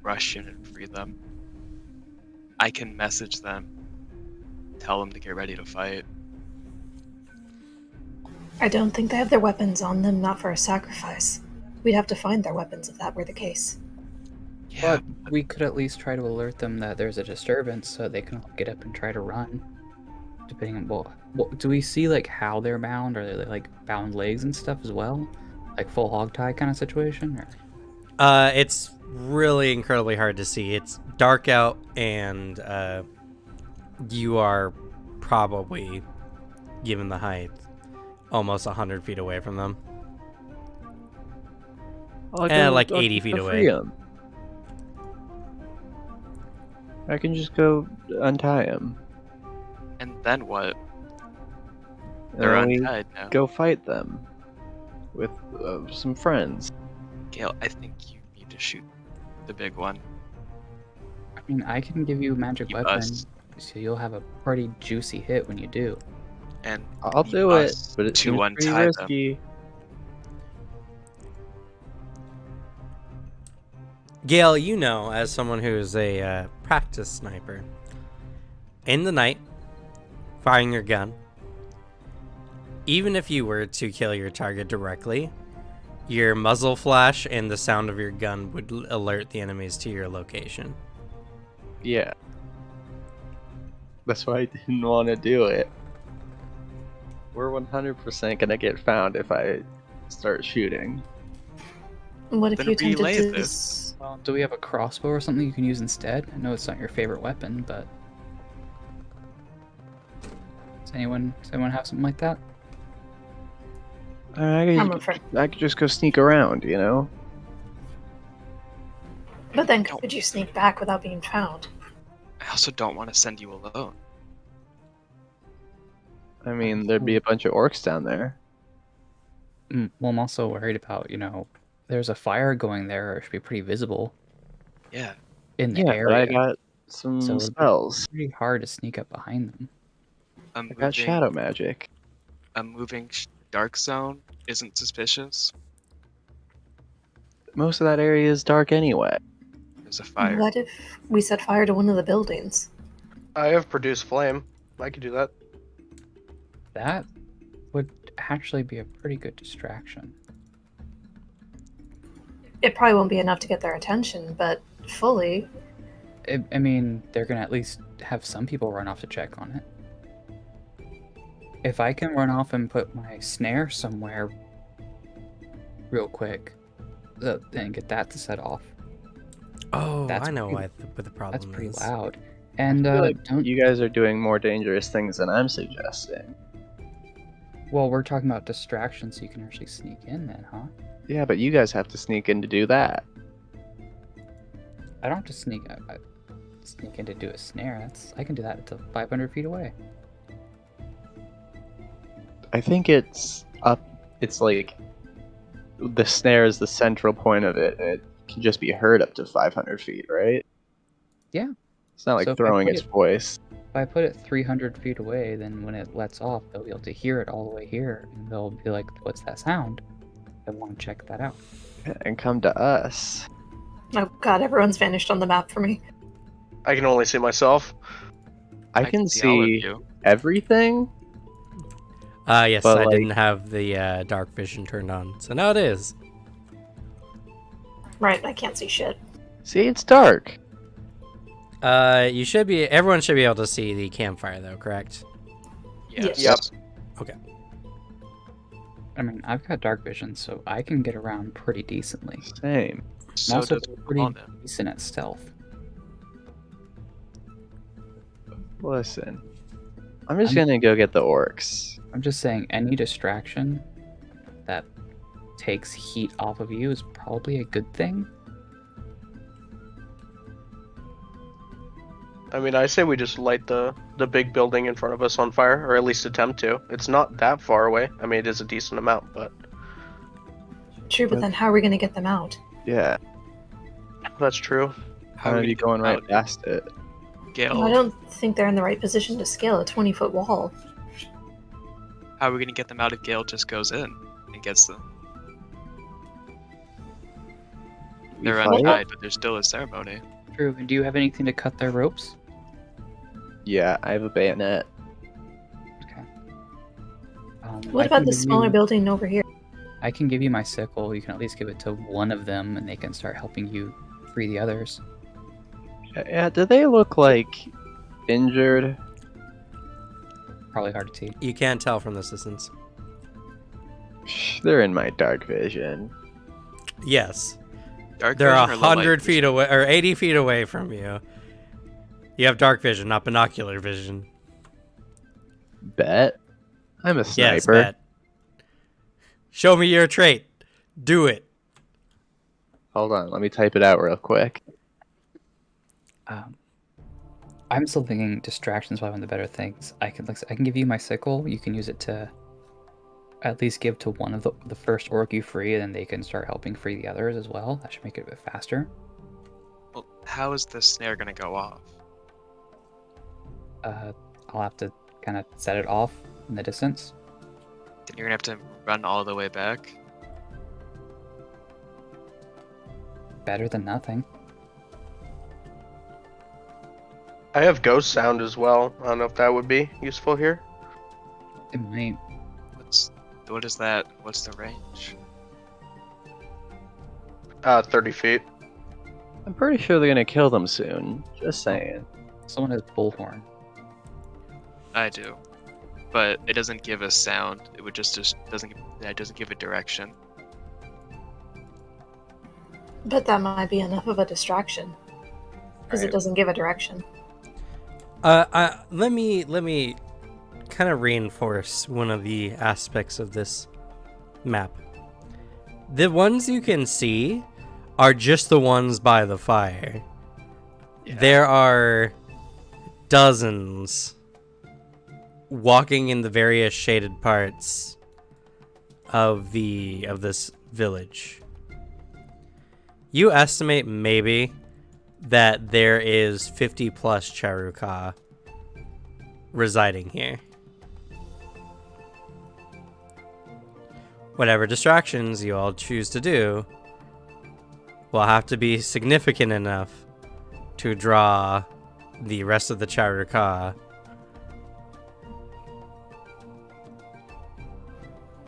rush in and free them. I can message them, tell them to get ready to fight. I don't think they have their weapons on them, not for a sacrifice. We'd have to find their weapons if that were the case. Yeah, But we could at least try to alert them that there's a disturbance so they can all get up and try to run. Depending on what do we see, like how they're bound? Are they like bound legs and stuff as well? Like full hog tie kind of situation? Or? It's really incredibly hard to see. It's dark out, and you are probably, given the height, almost 100 feet away from them. Like 80 feet away. I can just go untie him. And then what? They're untied now. Go fight them with some friends. Gale, I think you need to shoot the big one. I mean, I can give you a magic You weapon, us. so you'll have a pretty juicy hit when you do. And I'll you do it, us but it to seems pretty untie them. risky. Gale, you know, as someone who's a practice sniper, in the night, firing your gun, even if you were to kill your target directly, your muzzle flash and the sound of your gun would alert the enemies to your location. Yeah. That's why I didn't want to do it. We're 100% gonna get found if I start shooting. What if Then you attempted relay to... this. Well, do we have a crossbow or something you can use instead? I know it's not your favorite weapon, but does anyone have something like that? I'm afraid. I could just go sneak around, you know? But then could you sneak back without being found? I also don't want to send you alone. I mean, there'd be a bunch of orcs down there. Well, I'm also worried about, there's a fire going there, or it should be pretty visible Yeah. in the Yeah, area. but I got some So it'd be spells. pretty hard to sneak up behind them. A I got moving, shadow magic. a moving dark zone isn't suspicious. Most of that area is dark anyway. There's a fire. What if we set fire to one of the buildings? I have produced flame. I could do that. That would actually be a pretty good distraction. It probably won't be enough to get their attention, but fully. I mean, they're going to at least have some people run off to check on it. If I can run off and put my snare somewhere real quick, and get that to set off, Oh, That's I know pretty- what the that's problem pretty is. loud. And I feel like don't. you guys are doing more dangerous things than I'm suggesting. Well, we're talking about distractions, so you can actually sneak in then, huh? Yeah, but you guys have to sneak in to do that. I don't have to sneak. I sneak in to do a snare. I can do that until 500 feet away. I think it's up. It's like the snare is the central point of it, and it can just be heard up to 500 feet, right? Yeah. It's not like So if I throwing put its it- voice. If I put it 300 feet away, then when it lets off, they'll be able to hear it all the way here, and they'll be like, "What's that sound?" I want to check that out. And come to us. Oh god, everyone's vanished on the map for me. I can only see myself. I can all of see you. everything. Yes, But, I like- didn't have the dark vision turned on, so now it is. Right, I can't see shit. See, it's dark. Everyone should be able to see the campfire though, correct? Yes. Yep. I mean, I've got dark vision, so I can get around pretty decently. Same. So also does pretty Mona. decent at stealth. Listen, I'm just gonna go get the orcs. I'm just saying, any distraction that takes heat off of you is probably a good thing. I mean, I say we just light the big building in front of us on fire, or at least attempt to. It's not that far away. I mean, it is a decent amount, but True, but then how are we going to get them out? Yeah, that's true. How I'm are gonna we be gonna going get right out? past it. Gale, I don't think they're in the right position to scale a 20-foot wall. how are we gonna get them out if Gale just goes in and gets them? They're fight? untied, but there's still a ceremony. True. And do you have anything to cut their ropes? Yeah, I have a bayonet. Okay. What I about can the give smaller you- building over here? I can give you my sickle. You can at least give it to one of them, and they can start helping you free the others. Yeah, do they look like injured? Probably hard to see. You can't tell from this distance. They're in my dark vision. Yes. Dark They're vision or low light 100 feet vision? away, or 80 feet away from you. You have dark vision, not binocular vision. Bet. I'm a Yes, sniper. bet. Show me your trait. Do it. Hold on, let me type it out real quick. I'm still thinking distractions is one of the better things. I can give you my sickle. You can use it to at least give to one of the first orc you free, and then they can start helping free the others as well. That should make it a bit faster. Well, how is the snare gonna go off? I'll have to kind of set it off in the distance. Then you're gonna have to run all the way back. Better than nothing. I have ghost sound as well. I don't know if that would be useful here. It might. What is that? What's the range? 30 feet. I'm pretty sure they're gonna kill them soon. Just saying. Someone has bullhorn. I do, but it doesn't give a sound. It would just doesn't give a direction. But that might be enough of a distraction. Because Right. it doesn't give a direction. Let me kind of reinforce one of the aspects of this map. The ones you can see are just the ones by the fire. Yeah. There are dozens walking in the various shaded parts of this village. You estimate maybe that there is 50 plus Charuka residing here. Whatever distractions you all choose to do will have to be significant enough to draw the rest of the Charuka.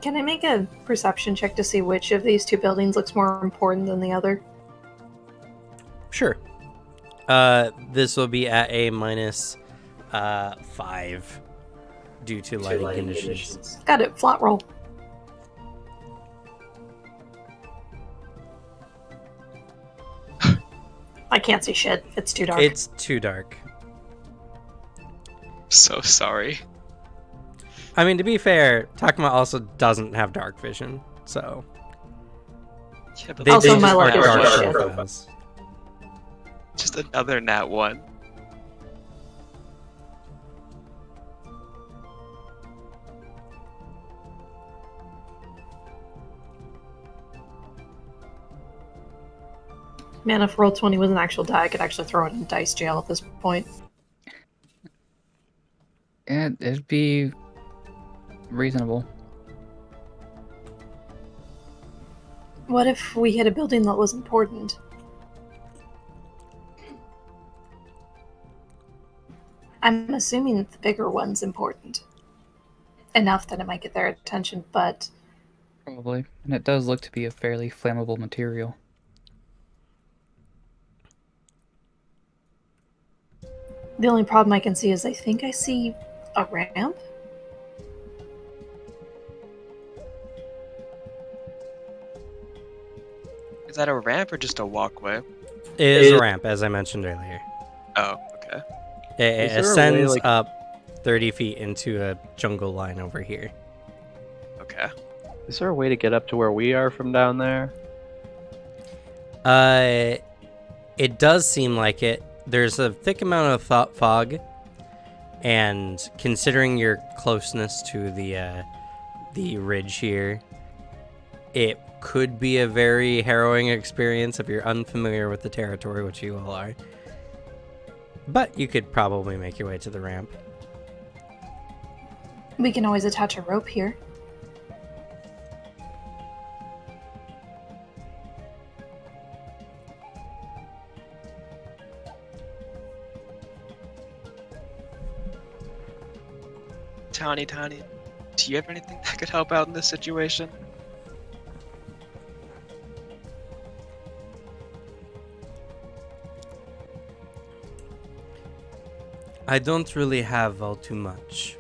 Can I make a perception check to see which of these two buildings looks more important than the other? Sure. This will be at a minus 5 due to lighting conditions. Got it, flat roll. I can't see shit. It's too dark. It's too dark. So sorry. I mean, to be fair, Takuma also doesn't have dark vision, so Yeah, but Also, just my luck aren't is dark shit. profiles. just another nat 1. Man, if roll 20 was an actual die, I could actually throw it in dice jail at this point. Yeah, it'd be reasonable. What if we hit a building that was important? I'm assuming the bigger one's important. Enough that it might get their attention, but Probably. And it does look to be a fairly flammable material. the only problem I can see is I think I see a ramp. Is that a ramp or just a walkway? It is a ramp, as I mentioned earlier. Oh, okay. It Is there a way, ascends like- up 30 feet into a jungle line over here. Okay. Is there a way to get up to where we are from down there? It does seem like it. There's a thick amount of fog, and considering your closeness to the ridge here, it could be a very harrowing experience if you're unfamiliar with the territory, which you all are. But you could probably make your way to the ramp. We can always attach a rope here. Tawny, do you have anything that could help out in this situation? I don't really have all too much.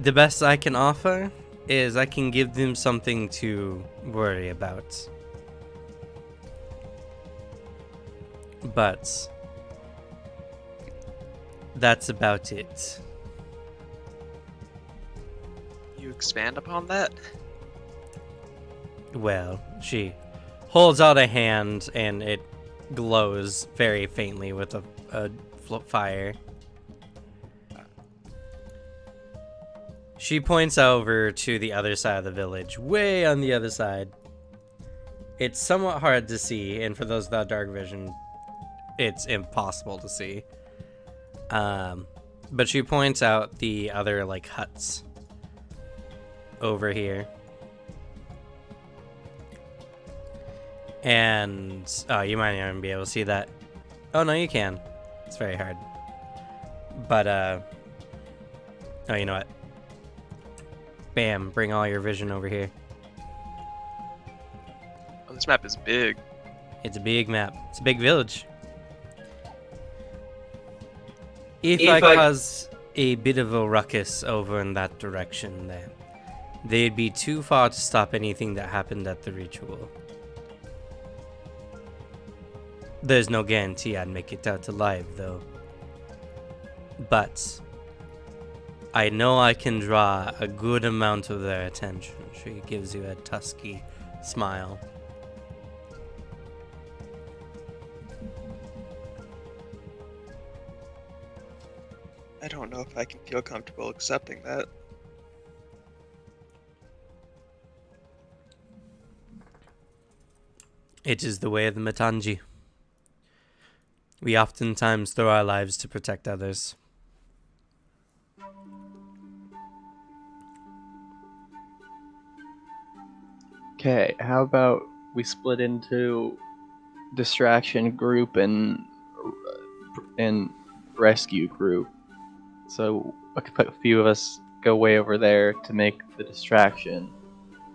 The best I can offer is I can give them something to worry about. But that's about it. You expand upon that? Well, she holds out a hand and it glows very faintly with a fire. She points over to the other side of the village, way on the other side. It's somewhat hard to see, and for those without dark vision, it's impossible to see. But she points out the other, like, huts over here. And, oh, you might not even be able to see that. Oh, no, you can. It's very hard. But, oh, you know what? Bam, bring all your vision over here. Oh, this map is big. It's a big map. It's a big village. If I cause a bit of a ruckus over in that direction, then they'd be too far to stop anything that happened at the ritual. There's no guarantee I'd make it out alive, though. But I know I can draw a good amount of their attention. She gives you a tusky smile. I don't know if I can feel comfortable accepting that. It is the way of the Matangi. We oftentimes throw our lives to protect others. Okay, how about we split into distraction group and rescue group? So a few of us go way over there to make the distraction,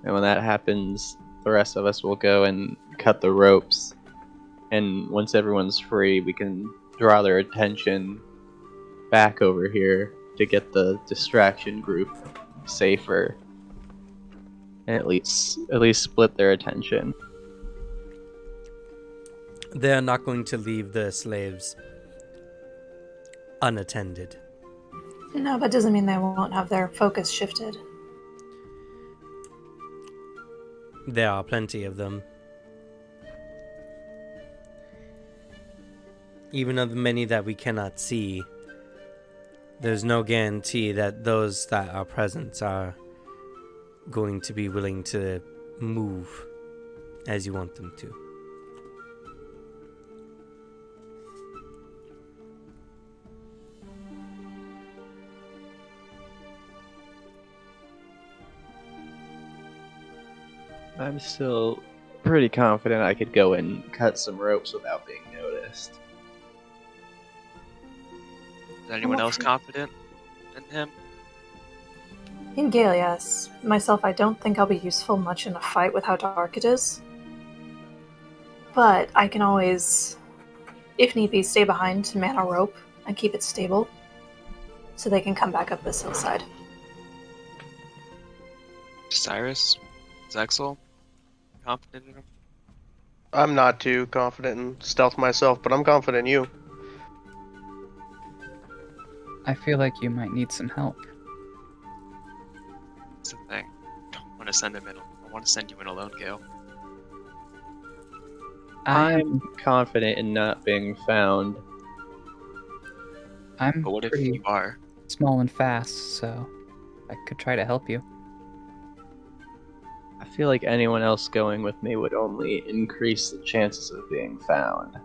and when that happens, the rest of us will go and cut the ropes. And once everyone's free, we can draw their attention back over here to get the distraction group safer. And at least split their attention. They're not going to leave the slaves unattended. No, that doesn't mean they won't have their focus shifted. There are plenty of them. Even of the many that we cannot see, there's no guarantee that those that are present are going to be willing to move as you want them to. I'm still pretty confident I could go and cut some ropes without being noticed. Is anyone else confident in him? In Gale, yes. Myself, I don't think I'll be useful much in a fight with how dark it is. But I can always, if need be, stay behind to man a rope and keep it stable so they can come back up this hillside. Cyrus? Zexel? Confident in him? I'm not too confident in stealth myself, but I'm confident in you. I feel like you might need some help. That's the thing. I don't want to send him in. I want to send you in alone, Gale. I'm confident in not being found. I'm But what if pretty you are? small and fast, so I could try to help you. I feel like anyone else going with me would only increase the chances of being found.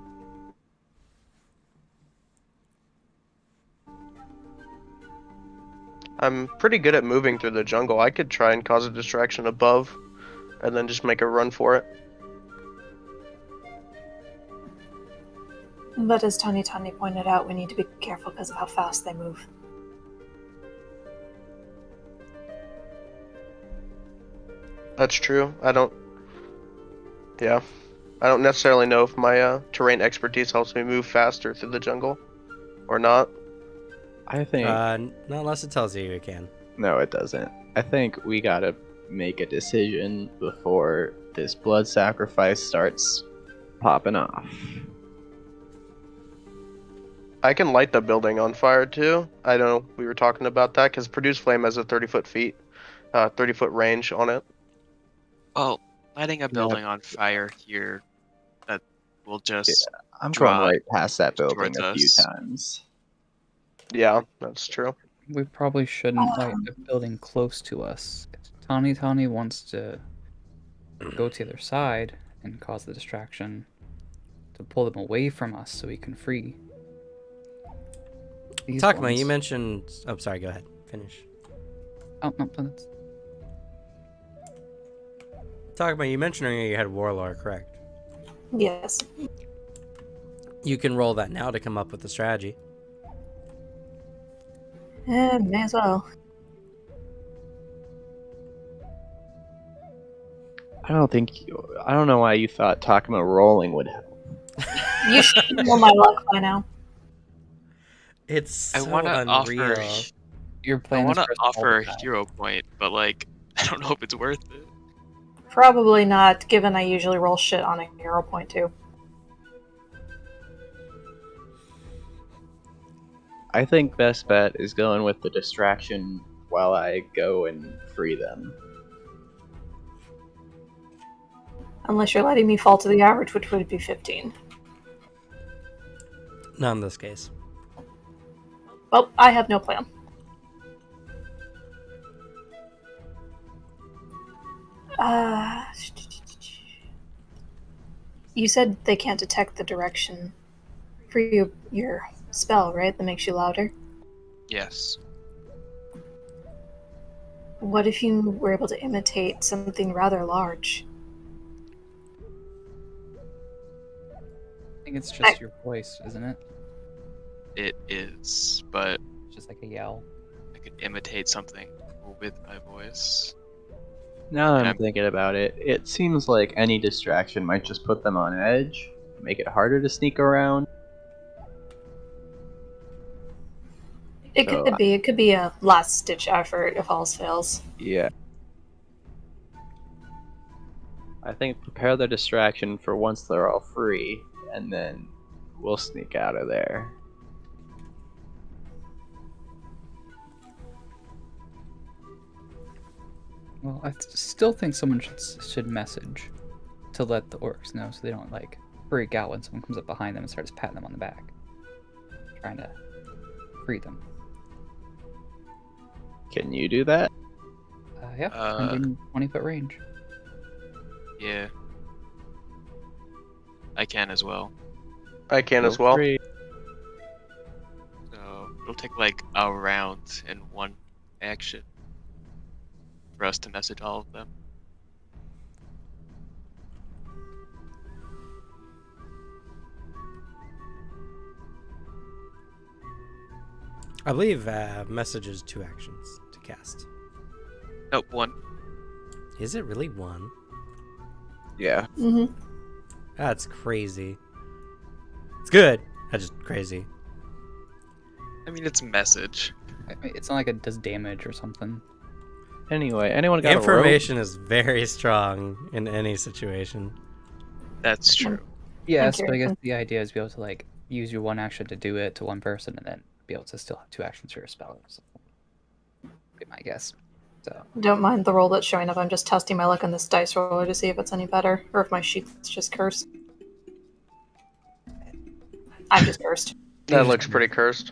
I'm pretty good at moving through the jungle. I could try and cause a distraction above, and then just make a run for it. But as Tani pointed out, we need to be careful because of how fast they move. That's true. I don't necessarily know if my terrain expertise helps me move faster through the jungle or not. I think Not unless it tells you you can. No, it doesn't. I think we gotta make a decision before this blood sacrifice starts popping off. I can light the building on fire too. I know we were talking about that because Produce Flame has a 30-foot range on it. Well, lighting a building on fire here, that will just I'm draw going right past that building towards a few us. times. Yeah, that's true. We probably shouldn't light a building close to us. Tani wants to go to the other side and cause the distraction to pull them away from us so we can free these Takuma, ones. you mentioned. Oh, sorry. Go ahead. Finish. Oh, no, that's... Takuma, you mentioned earlier you had Warlord, correct? Yes. You can roll that now to come up with a strategy. May as well. I don't know why you thought Takuma rolling would help. You should know my luck by now. It's so I want to unreal. offer. Your I plan want is to for us all offer a die. hero point, but like, I don't know if it's worth it. Probably not, given I usually roll shit on a hero point too. I think best bet is going with the distraction while I go and free them. Unless you're letting me fall to the average, which would be 15. Not in this case. Well, I have no plan. You said they can't detect the direction for your spell, right? That makes you louder. Yes. What if you were able to imitate something rather large? I think it's just your voice, isn't it? It is, but It's just like a yell. I could imitate something with my voice. Now that And I'm I'm- thinking about it, it seems like any distraction might just put them on edge, make it harder to sneak around. It So, could be. It could be a last-ditch effort if all fails. Yeah. I think prepare the distraction for once they're all free, and then we'll sneak out of there. Well, I still think someone should message to let the orcs know so they don't like freak out when someone comes up behind them and starts patting them on the back, trying to free them. Can you do that? Yeah, I'm in 20-foot range. Yeah. I can as well. I can Feel as well. free. So it'll take like a round in one action for us to message all of them. I believe message is 2 actions to cast. Nope, one. Is it really 1? Yeah. Mm-hmm. That's crazy. It's good. That's just crazy. I mean, it's message. It's not like it does damage or something. Anyway, anyone got Information is very strong in any situation. That's true. Yes, Thank but I you. guess the idea is be able to like use your one action to do it to one person and then be able to still have 2 actions for your spell. So, be my guess. So Don't mind the roll that's showing up. I'm just testing my luck on this dice roller to see if it's any better, or if my sheet's just cursed. I'm just cursed. That looks pretty cursed.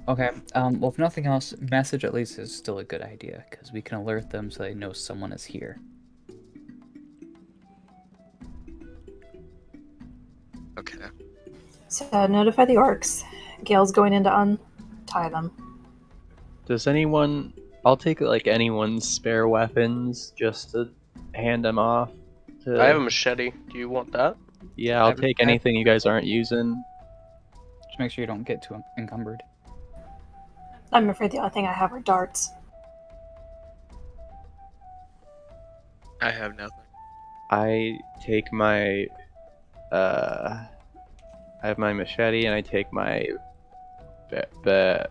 okay. Well, if nothing else, message at least is still a good idea because we can alert them so they know someone is here. Okay. So notify the orcs. Gale's going in to untie them. Does anyone... I'll take like anyone's spare weapons just to hand them off. I have a machete. Do you want that? Yeah, I'll I have- take I have- anything you guys aren't using. Just make sure you don't get too encumbered. I'm afraid the only thing I have are darts. I have nothing. I take my... I have my machete and I take my... the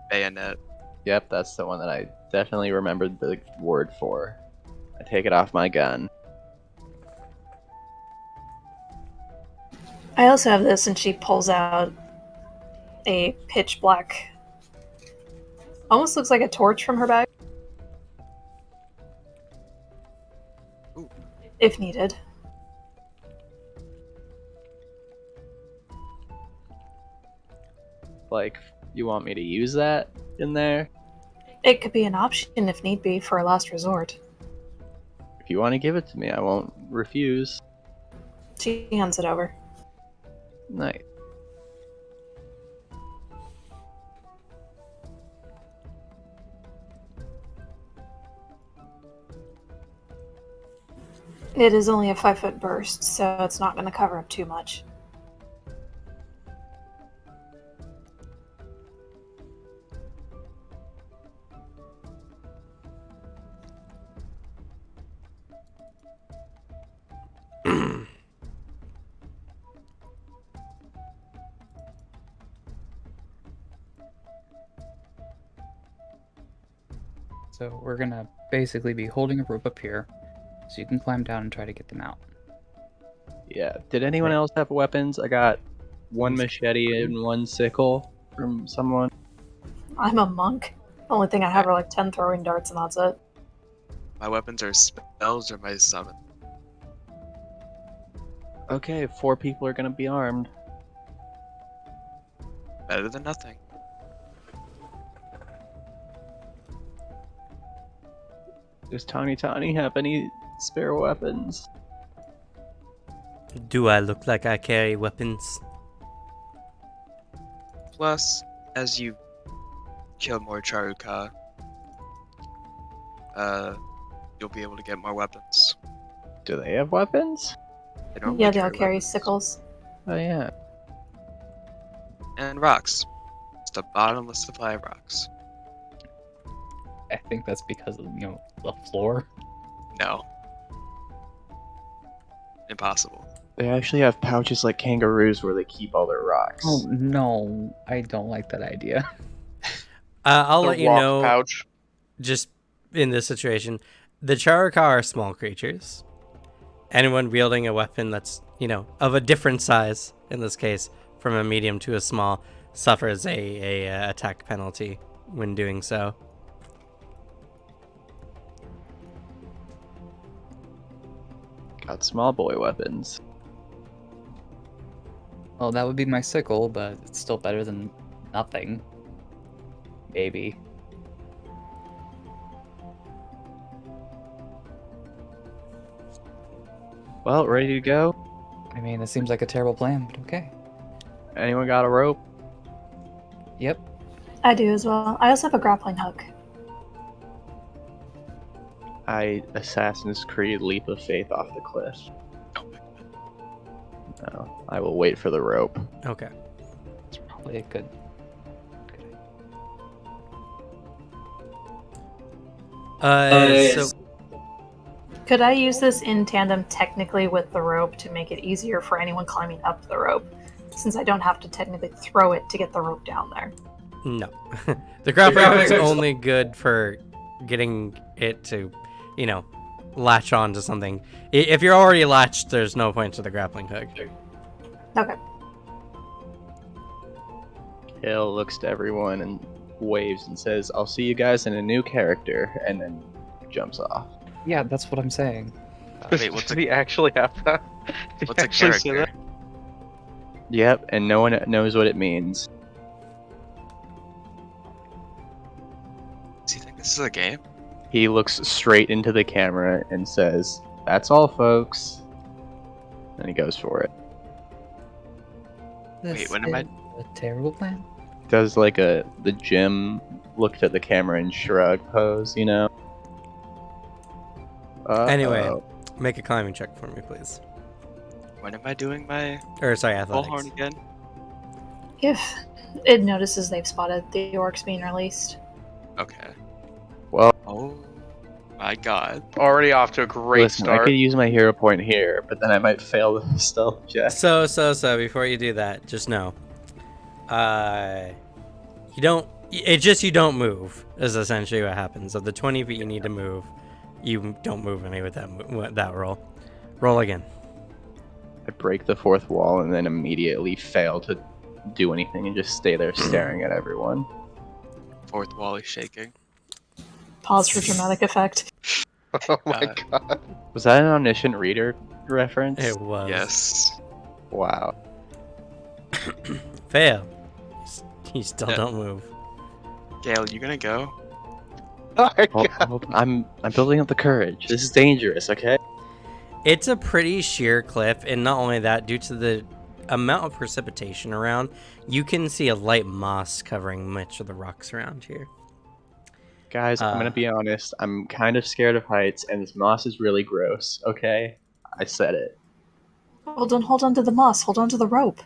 Bayonet. Yep, that's the one that I definitely remembered the word for. I take it off my gun. I also have this, and she pulls out a pitch black, almost looks like a torch from her bag. Ooh. If needed. Like, you want me to use that in there? It could be an option if need be for a last resort. If you want to give it to me, I won't refuse. She hands it over. Nice. It is only a 5-foot burst, so it's not going to cover up too much. So we're gonna basically be holding a rope up here, so you can climb down and try to get them out. Yeah. Did anyone Right. else have weapons? I got one machete and one sickle from someone. I'm a monk. The only thing I have are like 10 throwing darts, and that's it. My weapons are spells or my summon. Okay, 4 people are gonna be armed. Better than nothing. Does Tawny have any spare weapons? Do I look like I carry weapons? Plus, as you kill more Charuka, you'll be able to get more weapons. Do they have weapons? They normally Yeah, they all carry weapons. sickles. Oh yeah. And rocks. Just a bottomless supply of rocks. I think that's because of, the floor. No. Impossible. They actually have pouches like kangaroos where they keep all their rocks. Oh no, I don't like that idea. I'll The let you rock know, pouch. just in this situation, the Charaka are small creatures. Anyone wielding a weapon that's, of a different size, in this case, from a medium to a small, suffers a attack penalty when doing so. Got small boy weapons. Well, that would be my sickle, but it's still better than nothing. Maybe. Well, ready to go? I mean, it seems like a terrible plan, but okay. Anyone got a rope? Yep. I do as well. I also have a grappling hook. I Assassin's Creed leap of faith off the cliff. Oh my god. No, I will wait for the rope. Okay. It's probably a good. So Could I use this in tandem technically with the rope to make it easier for anyone climbing up the rope? Since I don't have to technically throw it to get the rope down there. no, the grappling hook's only good for getting it to, latch on to something. If you're already latched, there's no point to the grappling hook. Okay. Hill looks to everyone and waves and says, "I'll see you guys in a new character," and then jumps off. Yeah, that's what I'm saying. Wait, what's Did a, he actually have that? Did he what's a actually say character? Yep, and no one knows what it means. Does he think this is a game? He looks straight into the camera and says, "That's all, folks." And he goes for it. Wait, when am I- A terrible plan? Does like the Jim looked at the camera and shrug pose, Anyway. Uh-oh. Make a climbing check for me, please. When am I doing my Or sorry, bullhorn athletics. again? If it notices they've spotted the orcs being released. Okay. Well, Oh my god. Already off to a great listen, I start. could use my hero point here, but then I might fail the stealth check. So before you do that, just know, you don't It's just you don't move, is essentially what happens. Of the 20 feet you need to move, you don't move any with that roll. Roll again. I break the fourth wall and then immediately fail to do anything and just stay there staring at everyone. Fourth wall is shaking. Pause for dramatic effect. Oh my Uh, god. Was that an omniscient reader reference? It was. Yes. Wow. Fail. You still Yeah. don't move. Gale, you gonna go? Oh my Hold- god. hold- I'm building up the courage. This is dangerous, okay? It's a pretty sheer cliff, and not only that, due to the amount of precipitation around, you can see a light moss covering much of the rocks around here. Guys, I'm gonna be honest. I'm kind of scared of heights, and this moss is really gross, okay? I said it. Hold on to the moss. Hold on to the rope.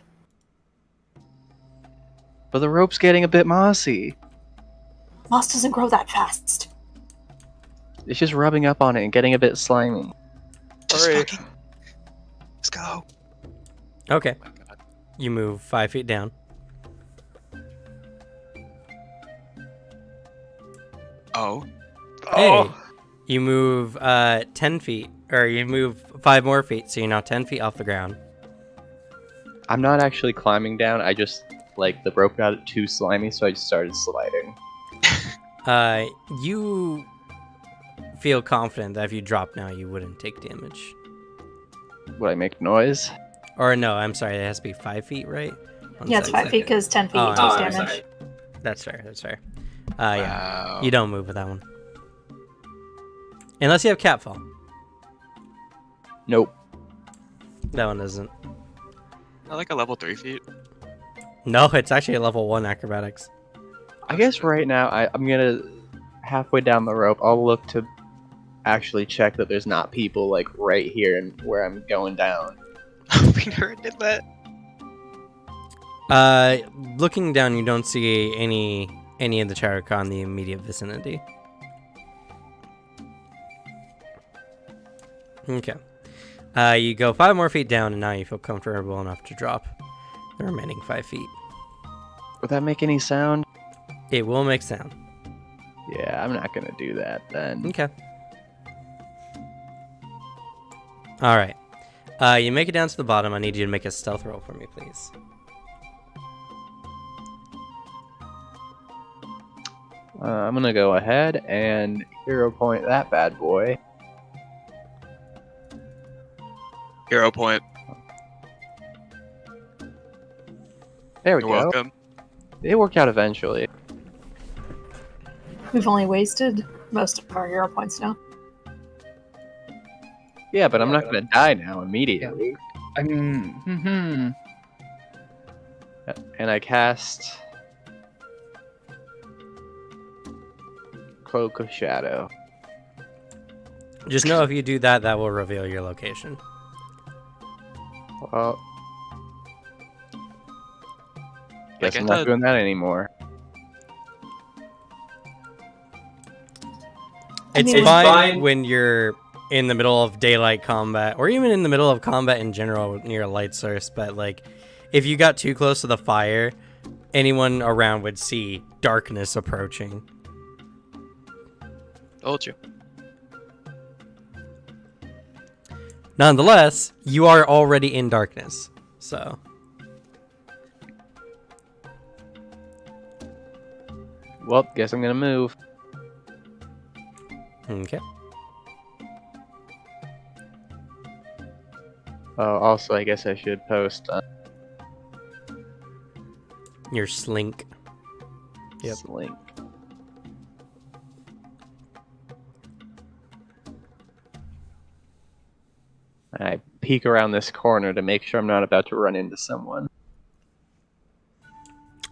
But the rope's getting a bit mossy. Moss doesn't grow that fast. It's just rubbing up on it and getting a bit slimy. Just Hurry. fucking. Let's go. Okay, Oh my god. you move 5 feet down. Oh. Hey, Oh. you move 10 feet, or you move 5 more feet, so you're now 10 feet off the ground. I'm not actually climbing down. I just, like, the rope got too slimy, so I just started sliding. You feel confident that if you drop now, you wouldn't take damage. Would I make noise? Or no, I'm sorry, it has to be 5 feet, right? One Yeah, it's second. 5 feet because 10 feet Oh, takes I'm damage. sorry. That's fair, that's fair. Yeah, Wow. you don't move with that one. Unless you have catfall. Nope. That one doesn't. Not like a level 3 feet. No, it's actually a level 1 acrobatics. I guess right now I'm gonna halfway down the rope. I'll look to actually check that there's not people like right here and where I'm going down. We never did that. Looking down, you don't see any of the Charaka in the immediate vicinity. Okay. You go 5 more feet down, and now you feel comfortable enough to drop the remaining 5 feet. Would that make any sound? It will make sound. Yeah, I'm not gonna do that then. Okay. All right. You make it down to the bottom. I need you to make a stealth roll for me, please. I'm gonna go ahead and hero point that bad boy. Hero point. There we You're go. welcome. It worked out eventually. We've only wasted most of our hero points now. Yeah, but I'm not gonna die now immediately. I mean, And I cast Cloak of Shadow. Just know if you do that, that will reveal your location. Well, Like, guess I I'm not thought- doing that anymore. It's mean, fine when you're in the middle of daylight combat, or even in the middle of combat in general near a light source, but like, if you got too close to the fire, anyone around would see darkness approaching. Told you. Nonetheless, you are already in darkness, so... Well, guess I'm gonna move. Okay. Oh, also, I guess I should post Your slink. Yep. Slink. I peek around this corner to make sure I'm not about to run into someone.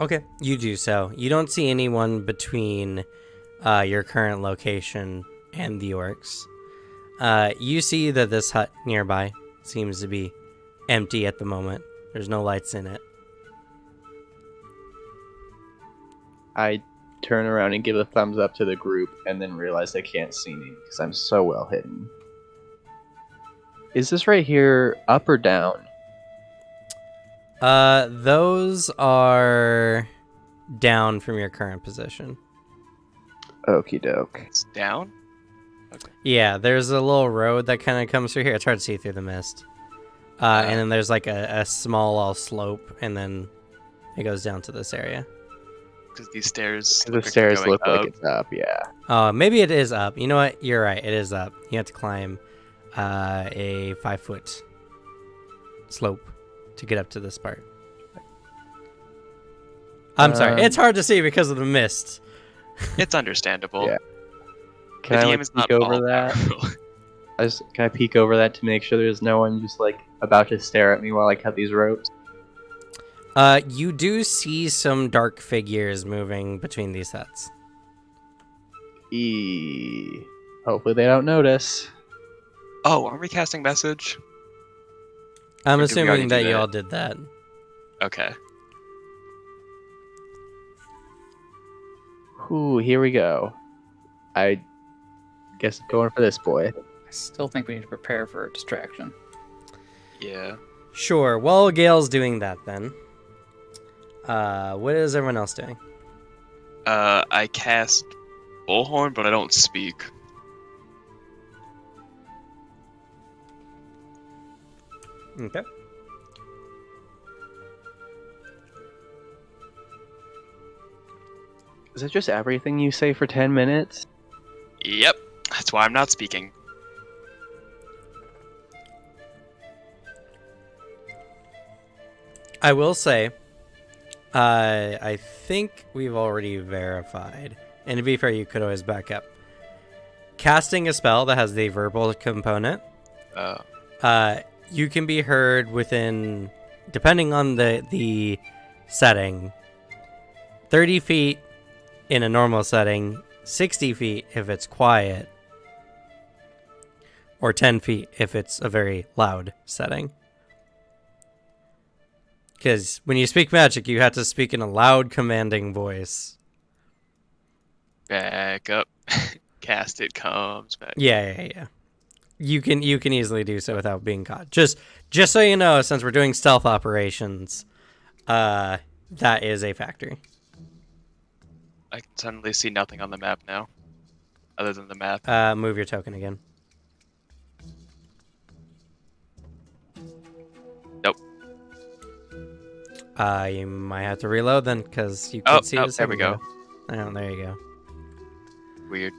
Okay, you do so. You don't see anyone between your current location and the orcs. You see that this hut nearby seems to be empty at the moment. There's no lights in it. I turn around and give a thumbs up to the group and then realize they can't see me because I'm so well hidden. Is this right here up or down? Those are down from your current position. Okie doke. It's down. Yeah, there's a little road that kind of comes through here. It's hard to see through the mist. And then there's like a small slope, and then it goes down to this area. Because these stairs. The stairs look like it's up, yeah. Maybe it is up. You know what? You're right. It is up. You have to climb a 5-foot slope to get up to this part. I'm sorry. It's hard to see because of the mist. It's understandable. Yeah. The Can I game is peek not over all that? powerful. Can I peek over that to make sure there's no one just like about to stare at me while I cut these ropes? You do see some dark figures moving between these sets. Hopefully they don't notice. Oh, aren't we casting message? I'm Or did we already assuming do that you that? all did that. Okay. Ooh, here we go. I guess I'm going for this boy. I still think we need to prepare for a distraction. Yeah. Sure. While Gale's doing that, then, what is everyone else doing? I cast Bullhorn, but I don't speak. Okay. Is it just everything you say for 10 minutes? Yep. That's why I'm not speaking. I will say, I think we've already verified, and to be fair, you could always back up. Casting a spell that has the verbal component, you can be heard within, depending on the setting, 30 feet in a normal setting, 60 feet if it's quiet, or 10 feet if it's a very loud setting. Because when you speak magic, you have to speak in a loud, commanding voice. Back up. Cast it comes back. Yeah. You can easily do so without being caught. Just so you know, since we're doing stealth operations, that is a factor. I can suddenly see nothing on the map now, other than the map. Move your token again. Nope. You might have to reload then, because you can see it. There we go. Oh, there you go. Weird.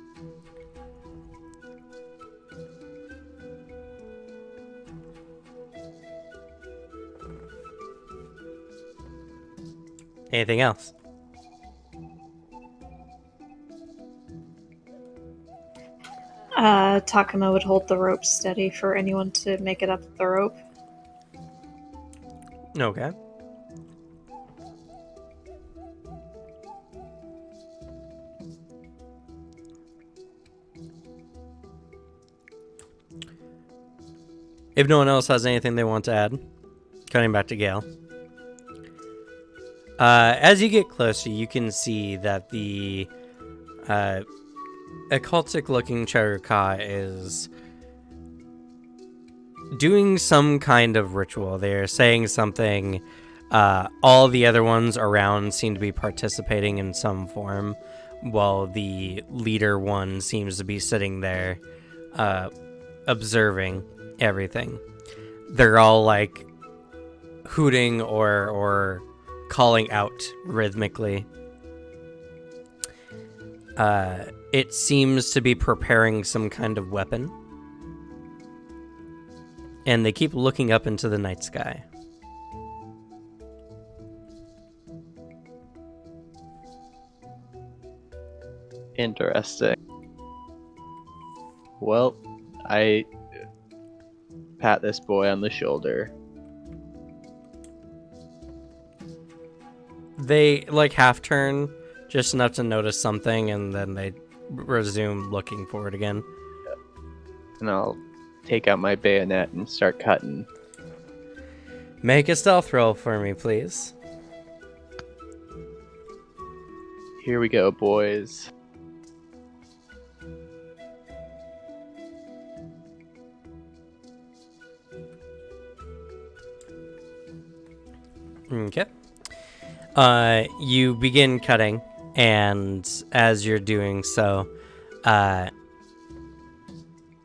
Anything else? Takuma would hold the rope steady for anyone to make it up the rope. Okay. If no one else has anything they want to add, cutting back to Gale. As you get closer, you can see that the occultic-looking Cheruka is doing some kind of ritual. They're saying something. All the other ones around seem to be participating in some form, while the leader one seems to be sitting there observing everything. They're all like hooting or calling out rhythmically. It seems to be preparing some kind of weapon. And they keep looking up into the night sky. Interesting. Well, I pat this boy on the shoulder. They like half turn just enough to notice something, and then they resume looking for it again. And I'll take out my bayonet and start cutting. Make a stealth roll for me, please. Here we go, boys. Okay. You begin cutting, and as you're doing so,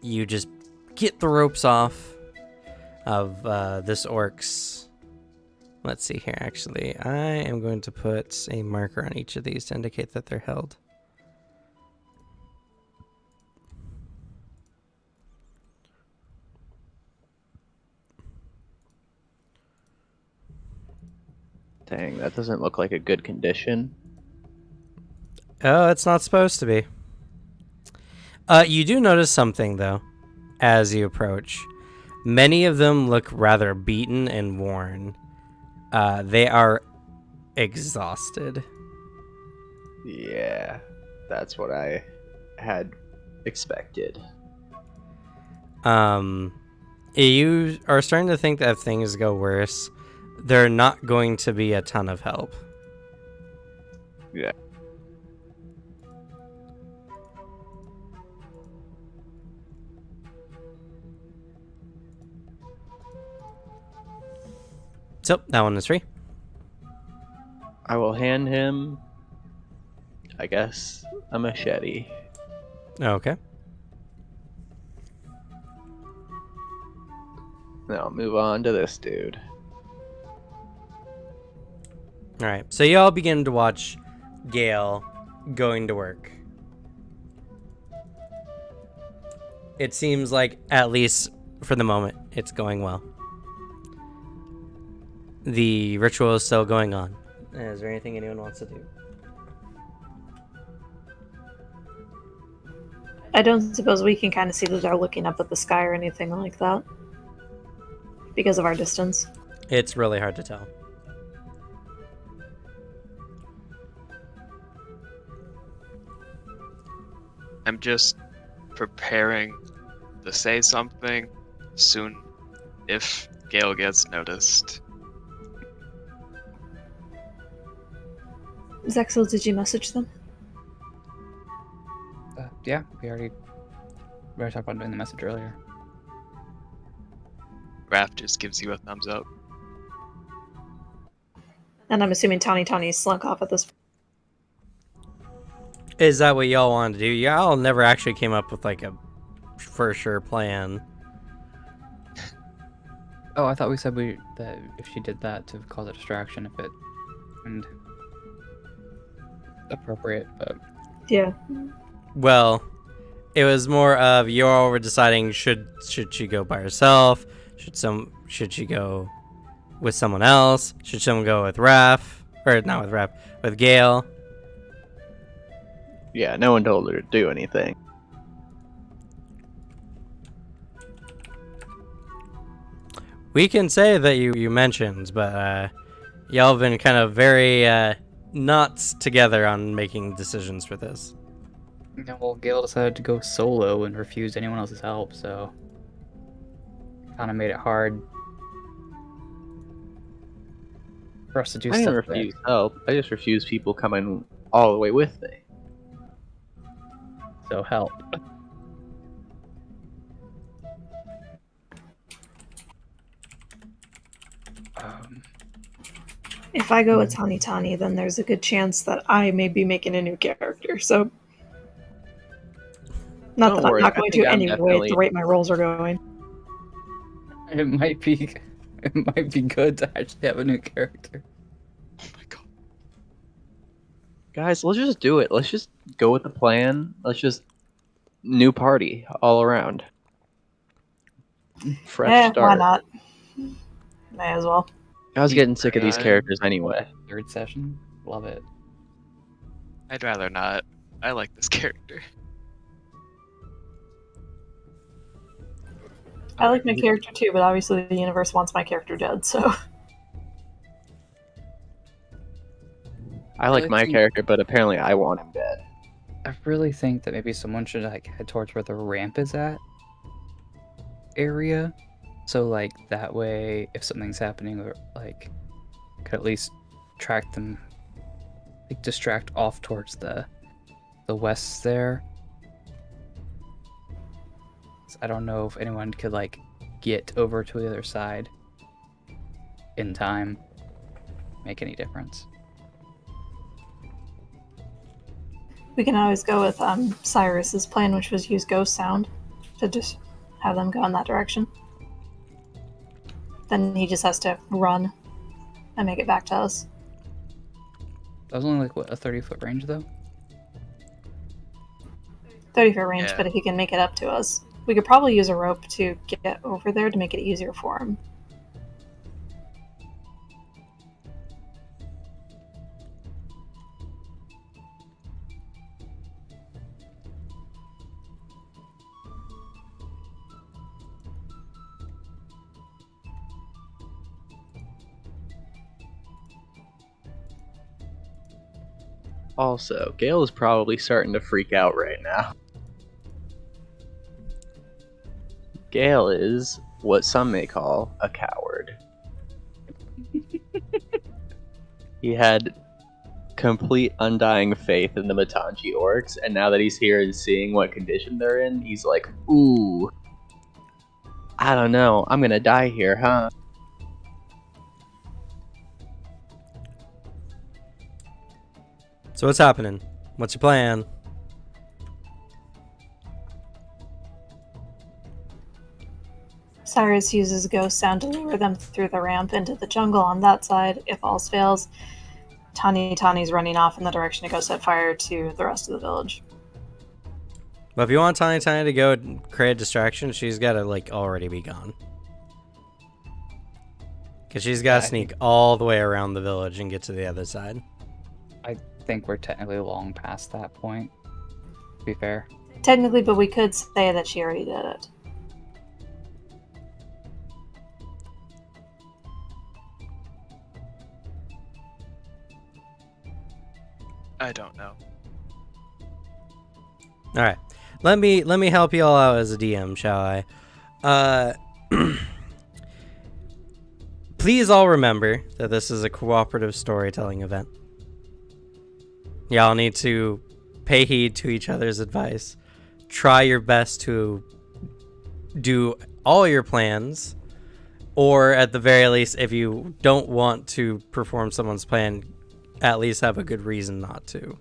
you just get the ropes off of this orc's. Let's see here, actually. I am going to put a marker on each of these to indicate that they're held. Dang, that doesn't look like a good condition. Oh, it's not supposed to be. You do notice something, though, as you approach. Many of them look rather beaten and worn. They are exhausted. Yeah, that's what I had expected. You are starting to think that if things go worse, they're not going to be a ton of help. Yeah. So, that one is free. I will hand him, I guess, a machete. Okay. Now I'll move on to this dude. All right. So, y'all begin to watch Gale going to work. It seems like, at least for the moment, it's going well. The ritual is still going on. Is there anything anyone wants to do? I don't suppose we can kind of see that they're looking up at the sky or anything like that because of our distance. It's really hard to tell. I'm just preparing to say something soon if Gale gets noticed. Zexel, did you message them? Yeah, we already talked about doing the message earlier. Raph just gives you a thumbs up. And I'm assuming Tawny slunk off at this point. Is that what y'all wanted to do? Y'all never actually came up with like a for sure plan. Oh, I thought we said that if she did that to cause a distraction, if it and appropriate, but Yeah. Well, it was more of you all were deciding should she go by herself? Should she go with someone else? Should someone go with Raph? Or not with Raph, with Gale? Yeah, no one told her to do anything. We can say that you mentioned, but y'all have been kind of very not together on making decisions for this. yeah, well, Gale decided to go solo and refused anyone else's help, so kind of made it hard for us to do I didn't stuff. refuse help. I just refuse people coming all the way with me. So help. If I go with Tawny, then there's a good chance that I may be making a new character. So, not Don't that worry, I'm not I going think to I'm anyway. At definitely- the rate my rolls are going. It might be good to actually have a new character. Oh my god. Guys, let's just do it. Let's just go with the plan. Let's just new party all around. Fresh start. Why not? May as well. I was getting sick of these Yeah. characters anyway. Third session, love it. I'd rather not. I like this character. I like my character too, but obviously the universe wants my character dead, so. I like I my think- character, but apparently I want him dead. I really think that maybe someone should like head towards where the ramp is at area. So like that way if something's happening or like could at least track them like distract off towards the west there. So I don't know if anyone could like get over to the other side in time make any difference. We can always go with Cyrus's plan, which was use ghost sound to just have them go in that direction. Then he just has to run and make it back to us. That was only like what, a 30-foot range though? 30-foot range, Yeah. but if he can make it up to us, we could probably use a rope to get over there to make it easier for him. Also, Gale is probably starting to freak out right now. Gale is what some may call a coward. He had complete undying faith in the Matangi orcs, and now that he's here and seeing what condition they're in, he's like, ooh, I don't know, I'm gonna die here, huh? So what's happening? What's your plan? Cyrus uses ghost sound to lure them through the ramp into the jungle on that side. If all fails, Tani's running off in the direction to go set fire to the rest of the village. But if you want Tiny to go and create a distraction, she's got to like already be gone. Because she's got to sneak all the way around the village and get to the other side. I think we're technically long past that point, to be fair. Technically, but we could say that she already did it. I don't know. All right, let me help you all out as a DM, shall I? Please all remember that this is a cooperative storytelling event. Y'all need to pay heed to each other's advice. Try your best to do all your plans, or at the very least, if you don't want to perform someone's plan, at least have a good reason not to.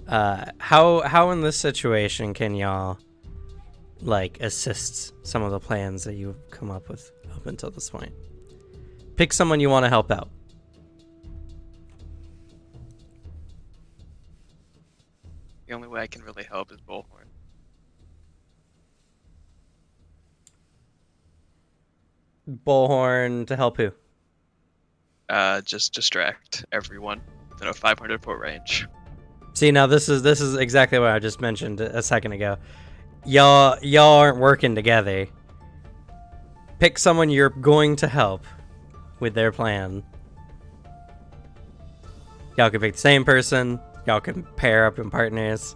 How in this situation can y'all like assist some of the plans that you've come up with up until this point? Pick someone you want to help out. The only way I can really help is Bullhorn. Bullhorn to help who? Just distract everyone within a 500-foot range. See, now this is exactly what I just mentioned a second ago. Y'all aren't working together. Pick someone you're going to help with their plan. Y'all can pick the same person. Y'all can pair up in partners.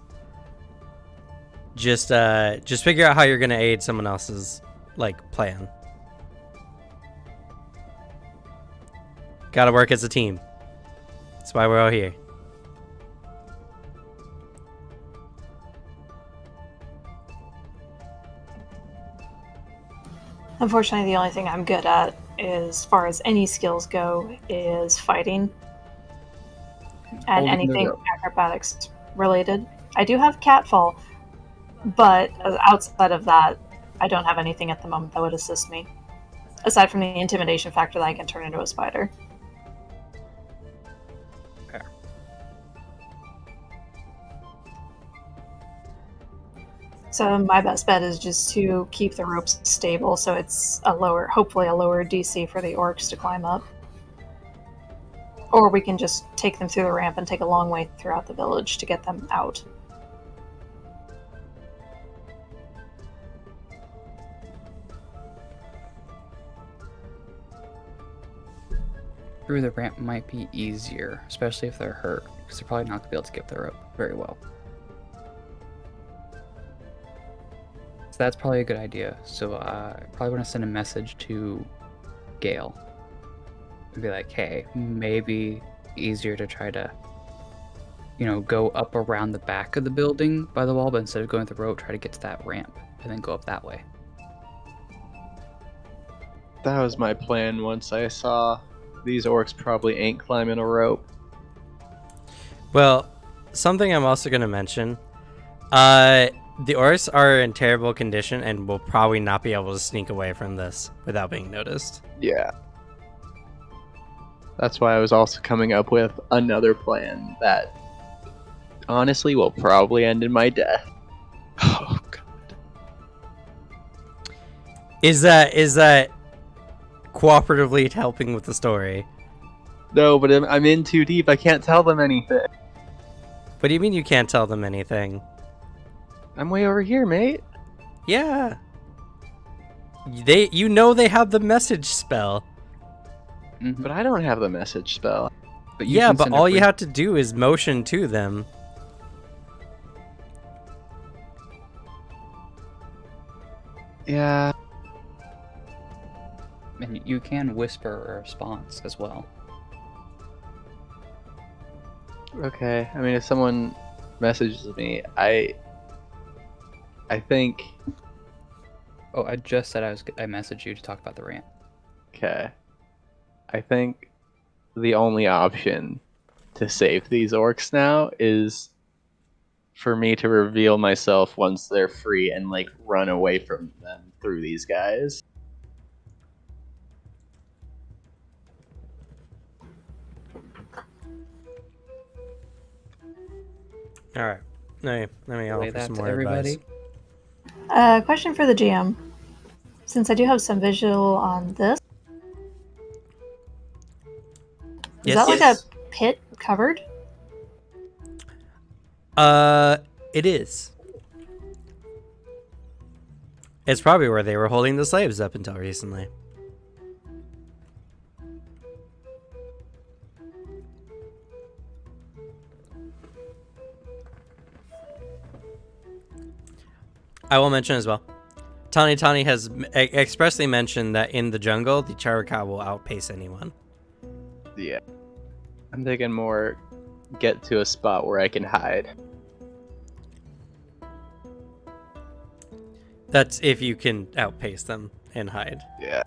Just figure out how you're gonna aid someone else's like plan. Gotta work as a team. That's why we're all here. Unfortunately, the only thing I'm good at, as far as any skills go, is fighting. And Holding the anything rope. acrobatics related. I do have catfall, but outside of that, I don't have anything at the moment that would assist me. Aside from the intimidation factor that I can turn into a spider. Fair. So my best bet is just to keep the ropes stable so it's hopefully a lower DC for the orcs to climb up. Or we can just take them through the ramp and take a long way throughout the village to get them out. Through the ramp might be easier, especially if they're hurt, because they're probably not going to be able to get up the rope very well. So that's probably a good idea. So I probably want to send a message to Gale and be like, hey, maybe easier to try to, go up around the back of the building by the wall, but instead of going with the rope, try to get to that ramp and then go up that way. That was my plan once I saw these orcs probably ain't climbing a rope. Well, something I'm also going to mention. The orcs are in terrible condition and will probably not be able to sneak away from this without being noticed. Yeah. That's why I was also coming up with another plan that honestly will probably end in my death. Oh god. Is that cooperatively helping with the story? No, but I'm in too deep. I can't tell them anything. What do you mean you can't tell them anything? I'm way over here, mate. Yeah. They have the message spell. Mhm. But I don't have the message spell. But you Yeah, can but send a all you brief- have to do is motion to them. Yeah. And you can whisper a response as well. Okay. I mean, if someone messages me, I think. Oh, I just said I messaged you to talk about the rant. Okay. I think the only option to save these orcs now is for me to reveal myself once they're free and like run away from them through these guys. All right. Let me Relay offer that some to more everybody. advice. Question for the GM. Since I do have some visual on this, is that like a pit covered? It is. It's probably where they were holding the slaves up until recently. I will mention as well. Tani has expressly mentioned that in the jungle, the Charaka will outpace anyone. Yeah. I'm thinking more get to a spot where I can hide. That's if you can outpace them and hide. Yeah.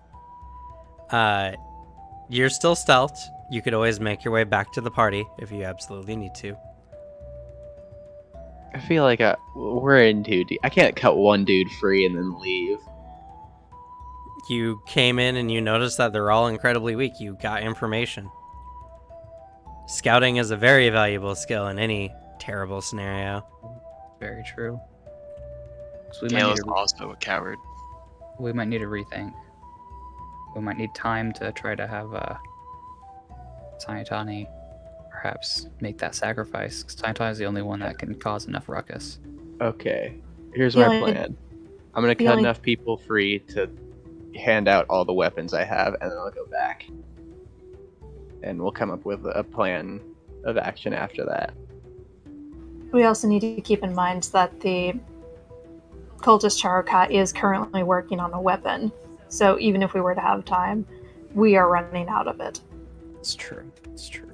You're still stealth. You could always make your way back to the party if you absolutely need to. I feel like we're in too deep. I can't cut one dude free and then leave. You came in and you noticed that they're all incredibly weak. You got information. Scouting is a very valuable skill in any terrible scenario. Very true. So Gale is also a coward. we might need to rethink. We might need time to try to have Sayatani perhaps make that sacrifice. Because Sayatani is the only one that can cause enough ruckus. Okay. Here's The my only- plan. I'm gonna the cut only- enough people free to hand out all the weapons I have, and then I'll go back. And we'll come up with a plan of action after that. We also need to keep in mind that the cultist Charaka is currently working on a weapon. So even if we were to have time, we are running out of it. It's true. It's true.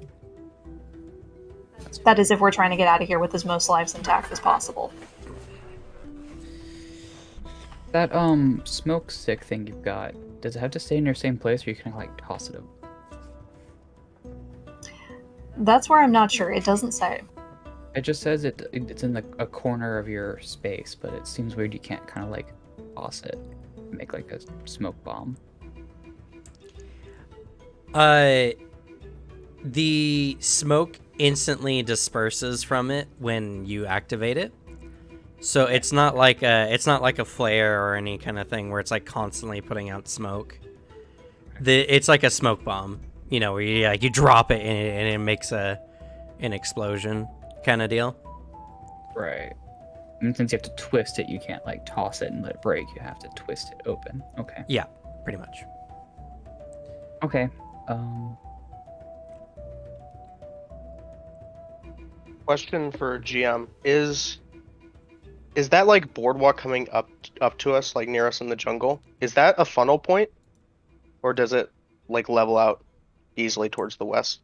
That is if we're trying to get out of here with as most lives intact as possible. That smoke stick thing you've got, does it have to stay in your same place, or you can like toss it over? That's where I'm not sure. It doesn't say. It just says it's in a corner of your space, but it seems weird you can't kind of like toss it, make like a smoke bomb. The smoke instantly disperses from it when you activate it. So it's not like a flare or any kind of thing where it's like constantly putting out smoke. It's like a smoke bomb, where you drop it and it makes an explosion kind of deal. Right. And since you have to twist it, you can't like toss it and let it break. You have to twist it open. Okay. Yeah, pretty much. Okay. Question for GM is that like boardwalk coming up to us, like near us in the jungle? Is that a funnel point, or does it like level out easily towards the west?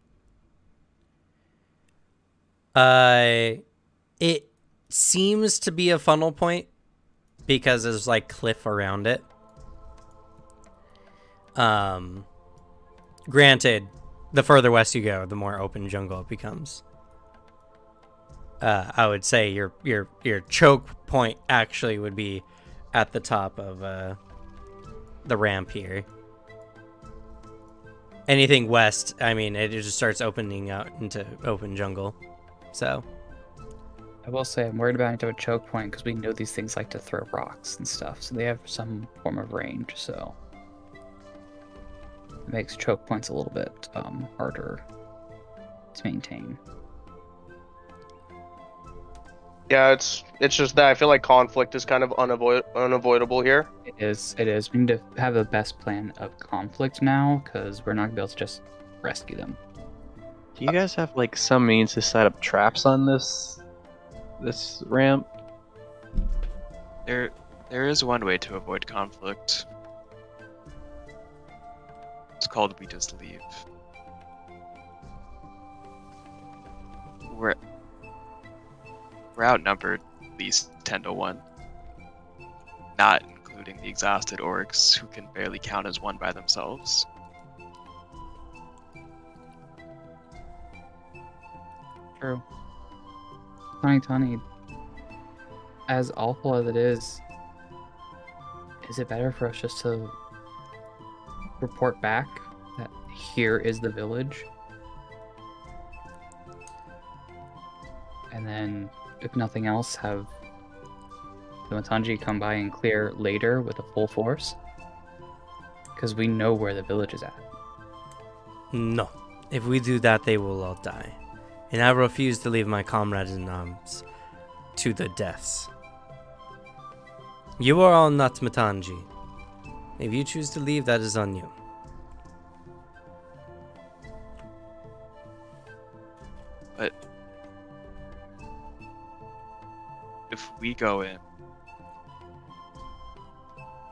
It seems to be a funnel point because there's like cliff around it. Granted, the further west you go, the more open jungle it becomes. I would say your choke point actually would be at the top of the ramp here. Anything west, I mean, it just starts opening out into open jungle. So I will say I'm worried about any type of choke point because we know these things like to throw rocks and stuff, so they have some form of range. So it makes choke points a little bit harder to maintain. Yeah, it's just that I feel like conflict is kind of unavoidable here. It is. It is. We need to have the best plan of conflict now because we're not gonna be able to just rescue them. Do you guys have like some means to set up traps on this ramp? There is one way to avoid conflict. It's called we just leave. We're outnumbered at least 10-1. Not including the exhausted orcs who can barely count as one by themselves. True. Tiny, as awful as it is it better for us just to report back that here is the village? And then, if nothing else, have the Matangi come by and clear later with a full force? Because we know where the village is at. no, if we do that, they will all die, and I refuse to leave my comrades in arms to the deaths. You are all not Matangi. If you choose to leave, that is on you. But if we go in,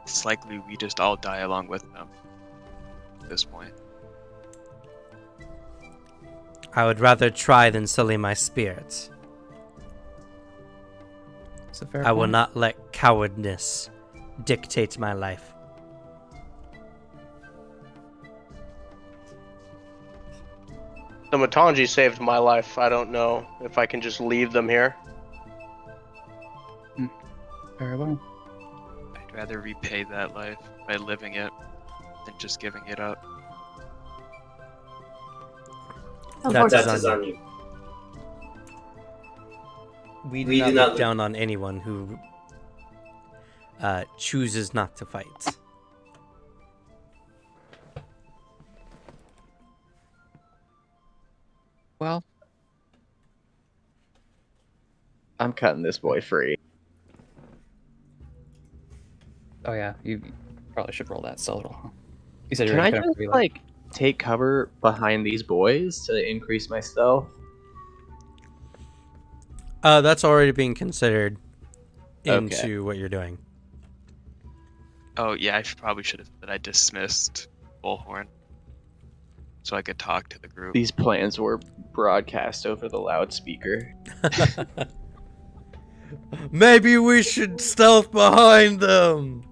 it's likely we just all die along with them at this point. I would rather try than sully my spirit. It's a fair I will point. not let cowardness dictate my life. The Matangi saved my life. I don't know if I can just leave them here. Very well. I'd rather repay that life by living it than just giving it up. That's on you. We do not look down on anyone who chooses not to fight. Well, I'm cutting this boy free. oh yeah, you probably should roll that subtle. Huh? You said Can you're I gonna just like take cover behind these boys to increase my stealth? That's already being considered into Okay. what you're doing. Oh yeah, probably should have said I dismissed Bullhorn, so I could talk to the group. These plans were broadcast over the loudspeaker. Maybe we should stealth behind them.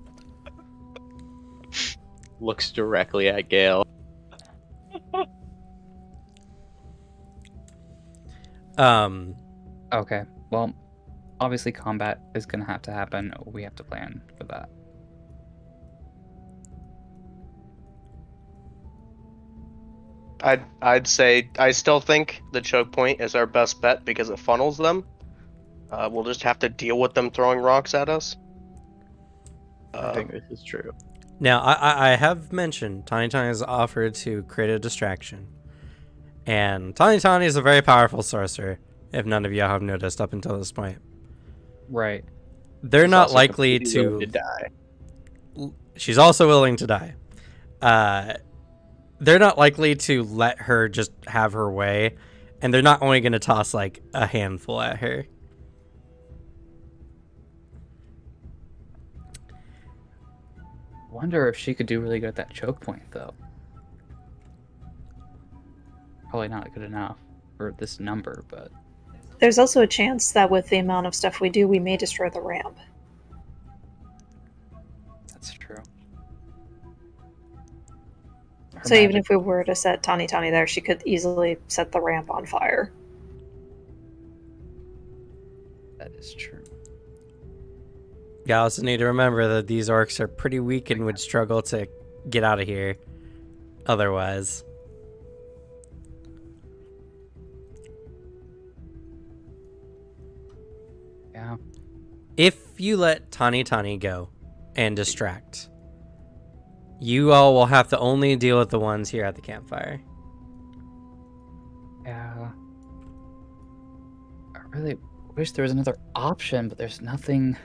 Looks directly at Gale. Okay, well, obviously combat is gonna have to happen. We have to plan for that. I'd say I still think the choke point is our best bet because it funnels them. We'll just have to deal with them throwing rocks at us. I think this is true. Now, I have mentioned Tiny Tiny has offered to create a distraction. And Tiny Tiny is a very powerful sorcerer, if none of you have noticed up until this point. Right. They're She's not also likely completely willing to... to die. She's also willing to die. They're not likely to let her just have her way, and they're not only going to toss like a handful at her. Wonder if she could do really good at that choke point, though. Probably not good enough for this number, but There's also a chance that with the amount of stuff we do, we may destroy the ramp. that's true. Her So even magic- if we were to set Tani Tani there, she could easily set the ramp on fire. It's true. You also need to remember that these orcs are pretty weak and would struggle to get out of here otherwise. Yeah. If you let Tani Tani go and distract, you all will have to only deal with the ones here at the campfire. Yeah. I really wish there was another option, but there's nothing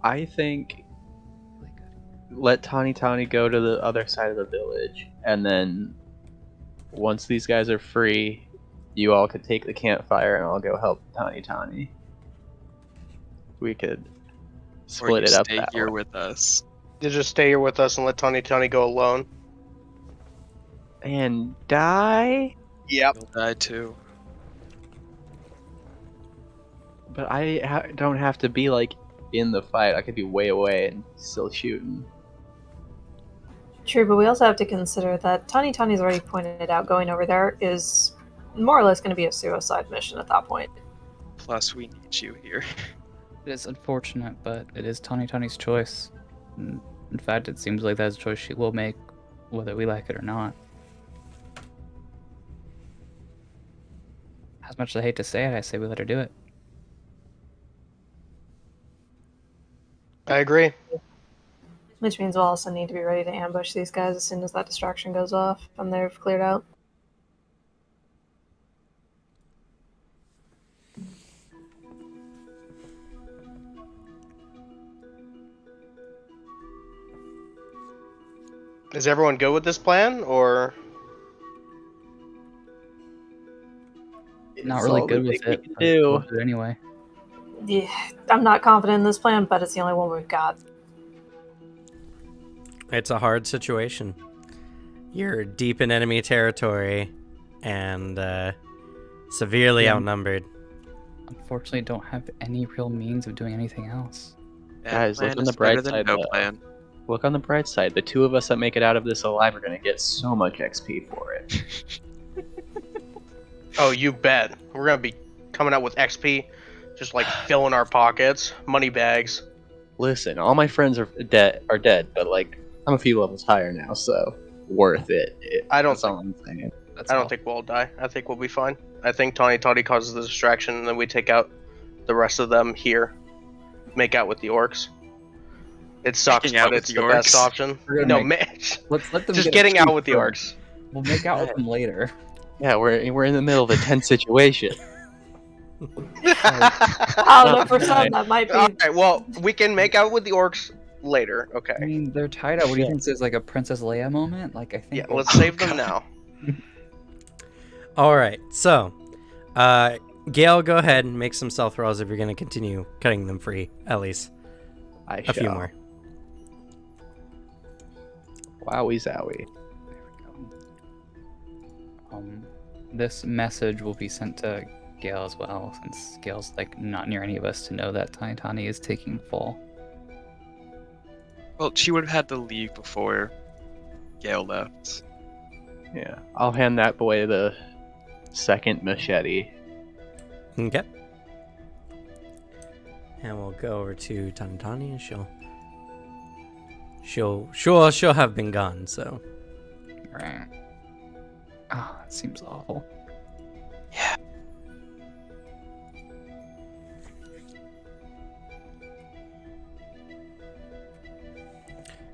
I think really good. let Tani Tani go to the other side of the village, and then once these guys are free, you all could take the campfire, and I'll go help Tani Tani. We could Or split you it up stay that here way. with us. You just stay here with us and let Tani Tani go alone. And die? Yep. You'll die too. But I don't have to be like in the fight. I could be way away and still shooting. True, but we also have to consider that Tani Tani's already pointed out going over there is more or less going to be a suicide mission at that point. Plus, we need you here. It is unfortunate, but it is Tani Tani's choice. In fact, it seems like that's a choice she will make, whether we like it or not. As much as I hate to say it, I say we let her do it. I agree. Which means we'll also need to be ready to ambush these guys as soon as that distraction goes off and they've cleared out. Is everyone good with this plan, or Not It's really all good we with think we it. can but do. we'll do it anyway. Yeah, I'm not confident in this plan, but it's the only one we've got. It's a hard situation. You're deep in enemy territory and severely Yeah. outnumbered. Unfortunately, don't have any real means of doing anything else. That Guys, look plan on is the bright better than side, no though. plan. Look on the bright side. The two of us that make it out of this alive are gonna get so much XP for it. oh, you bet. We're gonna be coming out with XP, just like filling our pockets, money bags. Listen, all my friends are dead, but like I'm a few levels higher now, so worth it. I don't That's all I'm saying. That's I don't all. think we'll die. I think we'll be fine. I think Tani Tani causes the distraction, and then we take out the rest of them here. Make out with the orcs. It sucks, Making out but with it's the the best orcs? option. We're gonna No, make- Let's let them just get getting a out with the first. orcs. We'll make out with them later. Yeah, we're in the middle of a tense situation. I don't know, for some that might be. Alright, well, we can make out with the orcs later, I okay? mean, they're tied up. What do you Yeah. think? This is like a Princess Leia moment? Like, I think. Yeah, we'll- let's save them now. All right, so Gale, go ahead and make some stealth rolls if you're going to continue cutting them free, at least I a few more. Wowie zowie. This message will be sent to Gale as well, since Gale's like not near any of us to know that Tani Tani is taking the fall. Well, she would have had to leave before Gale left. Yeah, I'll hand that boy the second machete. Okay. And we'll go over to Tani and she'll have been gone, so. Right. Oh, that seems awful.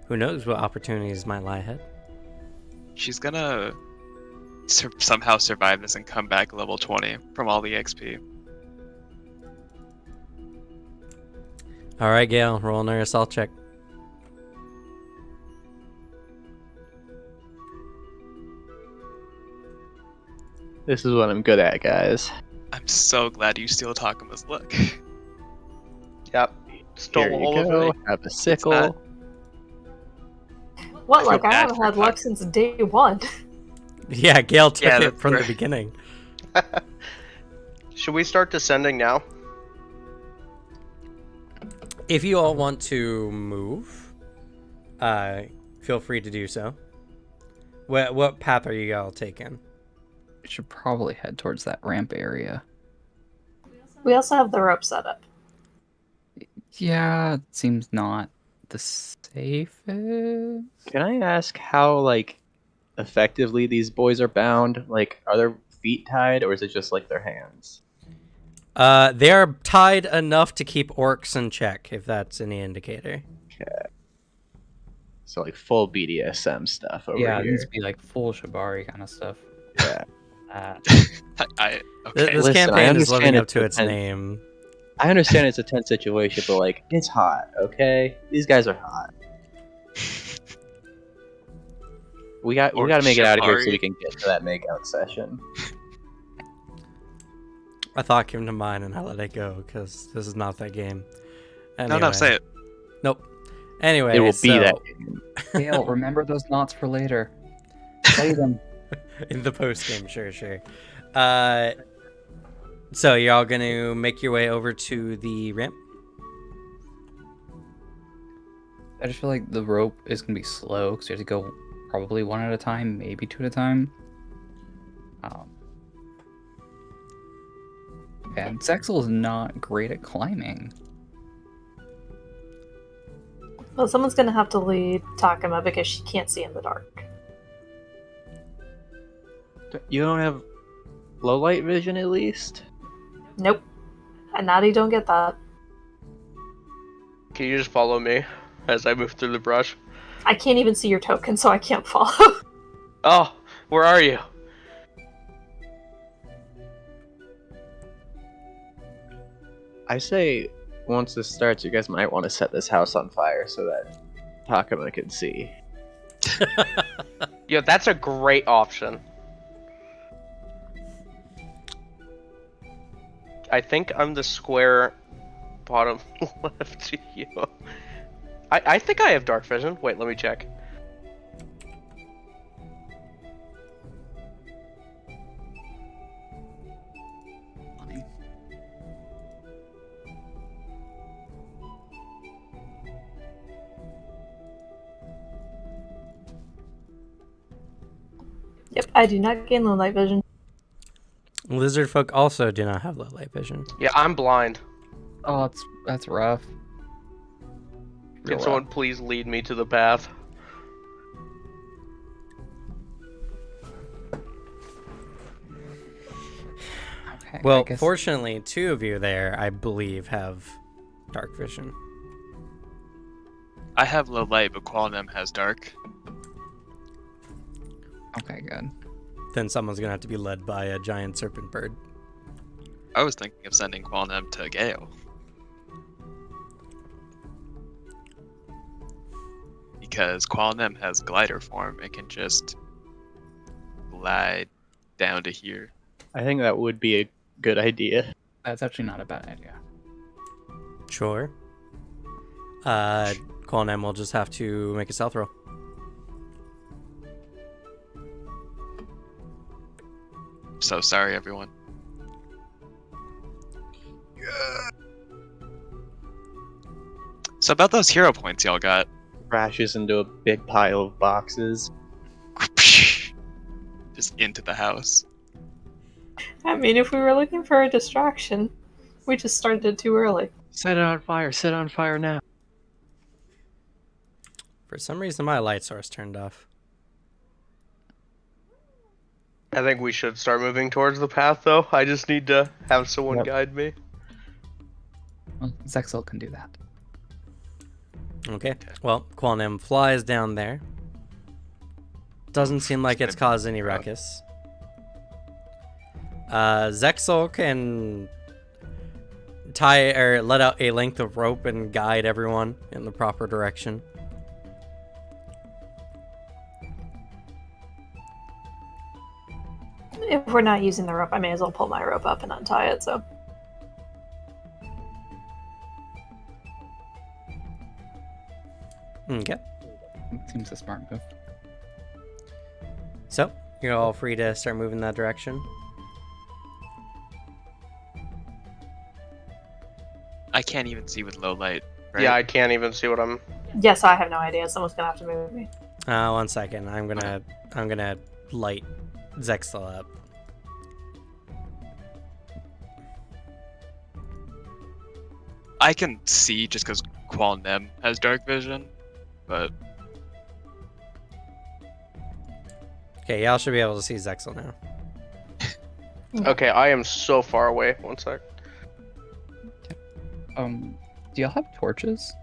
Who knows what opportunities might lie ahead. She's gonna somehow survive this and come back level 20 from all the XP. All right, Gale, roll another assault check. This is what I'm good at, guys. I'm so glad you steal Takama's look. Yep. Stole Here all you of go. it. Have a sickle. not- What, I like, feel I bad haven't for had luck since day one. Yeah, Gale took Yeah, it that's from the right. beginning. Should we start descending now? If you all want to move, feel free to do so. What path are you all taking? We should probably head towards that ramp area. We also have the rope set up. Yeah, it seems not the safest. Can I ask how like effectively these boys are bound? Like, are their feet tied, or is it just like their hands? They are tied enough to keep orcs in check, if that's any indicator. So like full BDSM stuff over Yeah, it here. needs to be like full shibari kind of stuff. Yeah. Okay. This Listen, I campaign is living understand up it's to a its tense- name. I understand it's a tense situation, but like it's hot, okay? These guys are hot. We got Or to make it out of here so shibari. we can get to that makeout session. A thought came to mind and I let it go because this is not that game. Anyway. No, say it. Nope. Anyway, It will be so, that game. Dale, remember those knots for later. Play them. in the post game, sure. So you're all gonna make your way over to the ramp. I just feel like the rope is gonna be slow because you have to go probably one at a time, maybe two at a time. And Zexel is not great at climbing. Well, someone's gonna have to lead Takuma because she can't see in the dark. You don't have low light vision at least? Nope. And Natty don't get that. Can you just follow me as I move through the brush? I can't even see your token, so I can't follow. Oh, where are you? I say once this starts, you guys might want to set this house on fire so that Takuma can see. Yeah, that's a great option. I think I'm the square bottom left to you. I think I have dark vision. Wait, let me check. Yep, I do not gain low light vision. Lizard folk also do not have low light vision. Yeah, I'm blind. Oh, that's rough. Can someone please lead me to the path? Okay, I Well, guess- fortunately, two of you there, I believe, have dark vision. I have low light, but Qualnem has dark. Okay, good. Then someone's gonna have to be led by a giant serpent bird. I was thinking of sending Qualnem to Gale. Because Qualnem has glider form, it can just glide down to here. I think that would be a good idea. That's actually not a bad idea. Sure. Qualnem will just have to make a stealth roll. So sorry, everyone. So about those hero points y'all got. Crashes into a big pile of boxes. Just into the house. I mean, if we were looking for a distraction, we just started it too early. Set it on fire! Set it on fire now! For some reason, my light source turned off. I think we should start moving towards the path, though. I just need to have someone Yep. guide me. Well, Zexel can do that. Okay. Well, Qualnem flies down there. Doesn't seem like it's caused any ruckus. Zexel can tie or let out a length of rope and guide everyone in the proper direction. If we're not using the rope, I may as well pull my rope up and untie it, so. Okay. Seems a smart move. So, you're all free to start moving that direction. I can't even see with low light. Right? Yeah, I can't even see what I'm. Yes, I have no idea. Someone's gonna have to move me. 1 second. I'm gonna light Zexel up. I can see just because Qual Nem has dark vision, but Okay, y'all should be able to see Zexel now. Okay, I am so far away. One sec. Do y'all have torches?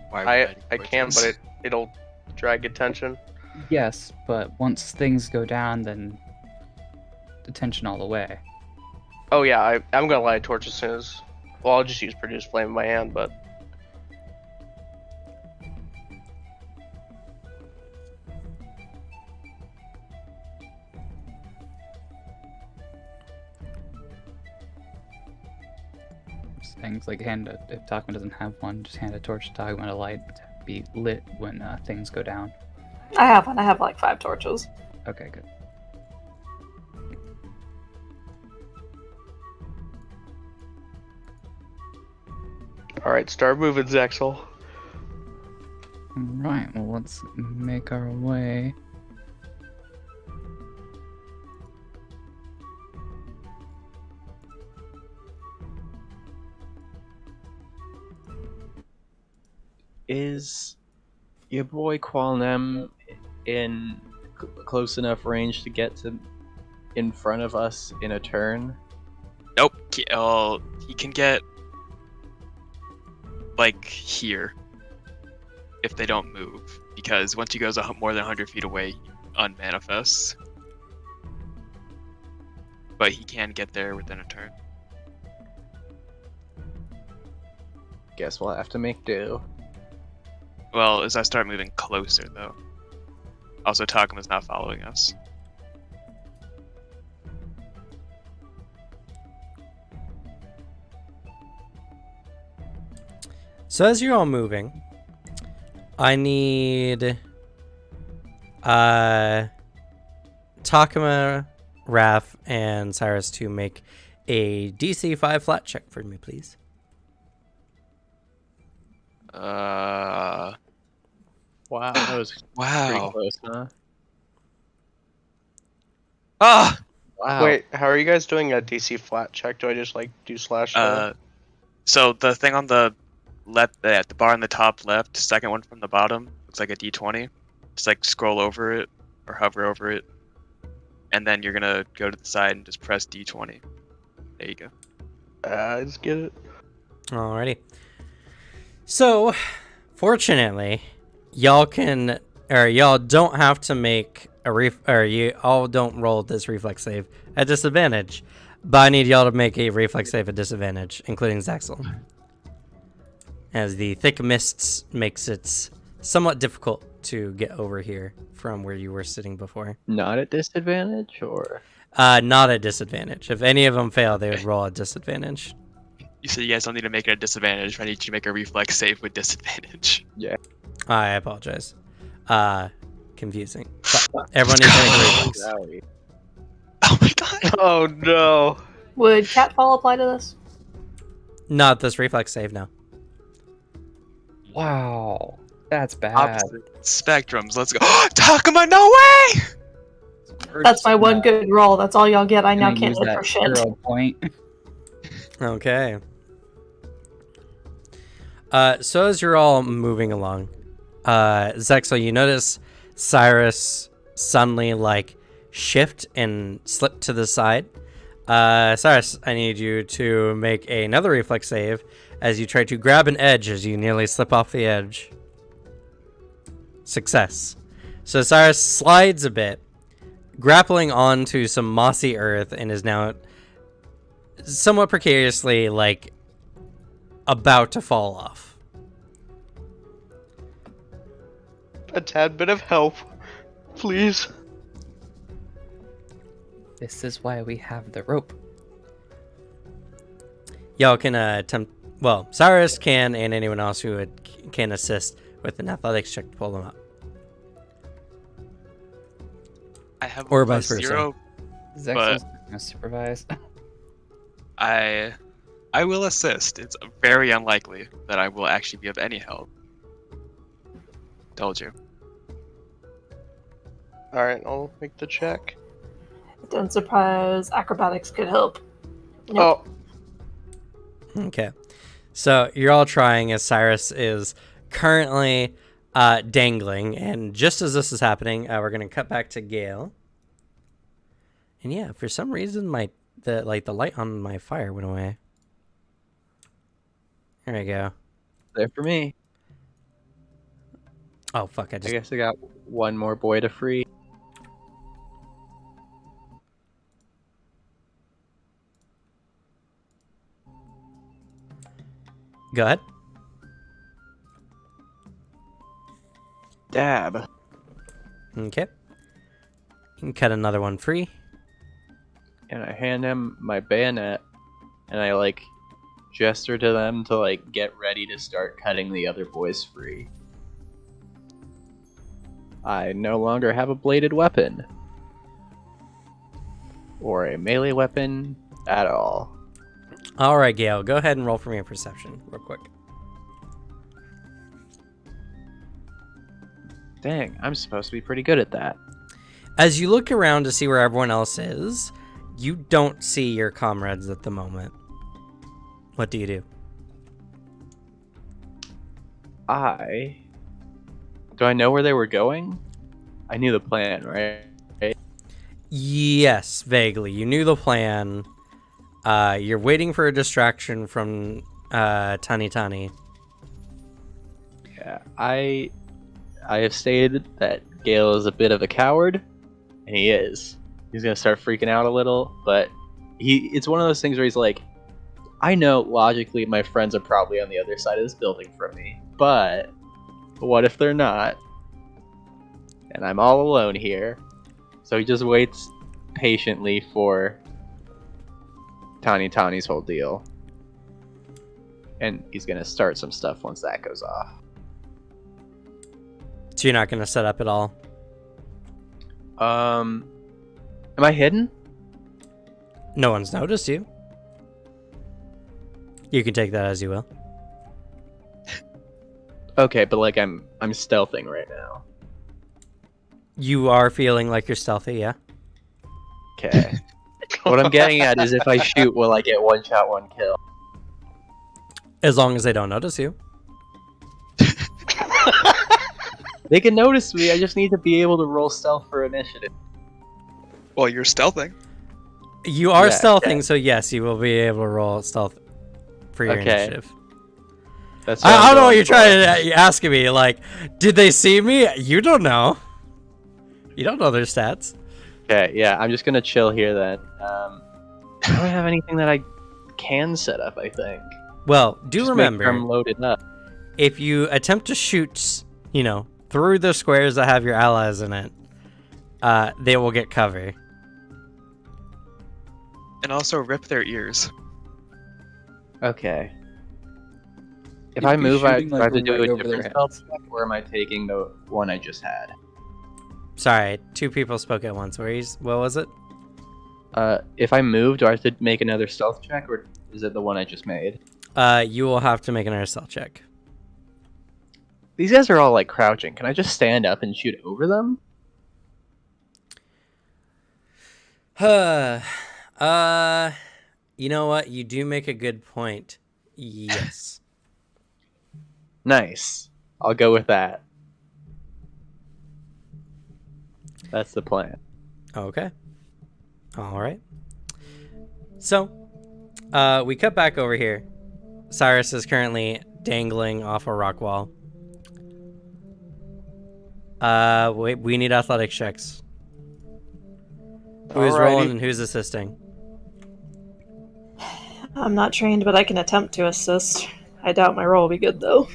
why would I can, but it'll drag attention. Yes, but once things go down, then attention all the way. Oh yeah, I'm gonna light a torch as soon as. Well, I'll just use produce flame in my hand, but Things like if Takuma doesn't have one, just hand a torch to Takuma to light to be lit when things go down. I have one. I have like 5 torches. Okay, good. all right, start moving, Zexel. Right, well, let's make our way. Is your boy Qualnem in close enough range to get to in front of us in a turn? Nope. He can get like here if they don't move, because once he goes more than 100 feet away, he unmanifests. But he can get there within a turn. Guess we'll have to make do. Well, as I start moving closer, though. Also, Takuma's not following us. So as you're all moving, I need Takuma, Raph, and Cyrus to make a DC 5 flat check for me, please. Wow, that was pretty Wow. close, huh? Ah! Wow. Wait, how are you guys doing a DC flat check? Do I just like do slash? So the thing on the left, the bar on the top left, second one from the bottom, looks like a D20. Just like scroll over it or hover over it, and then you're gonna go to the side and just press D20. There you go. I just get it. Alrighty. So, fortunately, y'all don't have to make you all don't roll this reflex save at disadvantage, but I need y'all to make a reflex save at disadvantage, including Zaxel, as the thick mists makes it somewhat difficult to get over here from where you were sitting before. Not at disadvantage, or Not at disadvantage. If any of them fail, they would roll at disadvantage. You said you guys don't need to make it a disadvantage. I need you to make a reflex save with disadvantage. I apologize. Confusing. But everyone needs to make a reflex. Zowie. Oh my god. Oh no. Would Catfall apply to this? Not this reflex save, no. Wow, that's bad. Opposite spectrums. Let's go. Takuma, no way! That's my one good roll. That's all y'all get. I now Gonna can't use hit that for shit. hero point. Okay. So as you're all moving along, Zexel, you notice Cyrus suddenly shift and slip to the side. Cyrus, I need you to make another reflex save as you try to grab an edge as you nearly slip off the edge. Success. So Cyrus slides a bit, grappling onto some mossy earth, and is now somewhat precariously about to fall off. A tad bit of help, please. This is why we have the rope. Y'all can attempt. Well, Cyrus can, and anyone else who can assist with an athletics check to pull them up. I have Or a vice plus versa. 0. Zexel's gonna supervise. I will assist. It's very unlikely that I will actually be of any help. Told you. All right, I'll make the check. Don't suppose acrobatics could help. Nope. Oh, Okay. So you're all trying as Cyrus is currently dangling, and just as this is happening, we're gonna cut back to Gale. And yeah, for some reason, the light on my fire went away. There we go. There for me. Oh fuck! I guess I got one more boy to free. Go ahead. Dab. Okay. You can cut another one free. And I hand him my bayonet, and I like gesture to them to like get ready to start cutting the other boys free. I no longer have a bladed weapon. Or a melee weapon at all. All right, Gale, go ahead and roll for me a perception real quick. Dang, I'm supposed to be pretty good at that. As you look around to see where everyone else is, you don't see your comrades at the moment. What do you do? Do I know where they were going? I knew the plan, right? Yes, vaguely. You knew the plan. You're waiting for a distraction from Tani Tani. Yeah, I have stated that Gale is a bit of a coward, and he is. He's gonna start freaking out a little, but it's one of those things where he's like, I know logically my friends are probably on the other side of this building from me, but what if they're not? And I'm all alone here. So he just waits patiently for Tani's whole deal. And he's gonna start some stuff once that goes off. So you're not going to set up at all? Am I hidden? No one's noticed you. You can take that as you will. Okay, but like I'm stealthing right now. You are feeling like you're stealthy, yeah? Okay. What I'm getting at is if I shoot, will I get one shot, one kill? As long as they don't notice you. They can notice me, I just need to be able to roll stealth for initiative. Well, you're stealthing. You are Yeah, stealthing, yeah. so yes, you will be able to roll stealth for your Okay. initiative. That's I I'm don't know what going you're for. trying to asking me. Like, did they see me? You don't know. You don't know their stats. Okay, yeah, I'm just gonna chill here then. I don't have anything that I can set up, I think. Well, do Just make sure remember, I'm loaded up. if you attempt to shoot, through the squares that have your allies in it, they will get cover. And also rip their ears. Okay. If You'd I be move, I shooting, like, have to do right a over their different stealth check, or am I taking the one I just had? Sorry, two people spoke at once. What was it? If I move, do I have to make another stealth check, or is it the one I just made? You will have to make another stealth check. These guys are all like crouching. Can I just stand up and shoot over them? You know what? You do make a good point. Yes. Nice. I'll go with that. That's the plan. Okay. All right. So, we cut back over here. Cyrus is currently dangling off a rock wall. We need athletic checks. Who's Alrighty. rolling and who's assisting? I'm not trained, but I can attempt to assist. I doubt my roll will be good, though.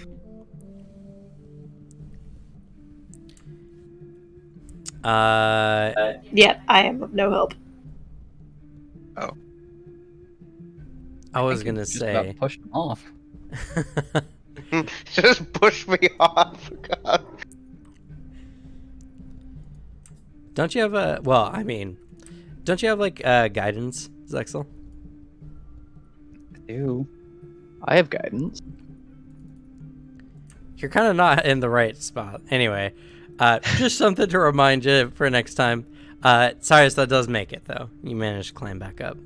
Yeah, I am of no help. I was think you gonna just say. about pushed them off. Just push me off. God. Don't you have a? Well, I mean, don't you have like guidance, Zexel? Ew. I have guidance. You're kind of not in the right spot. Anyway, just something to remind you for next time. Cyrus, that does make it though. You managed to climb back up.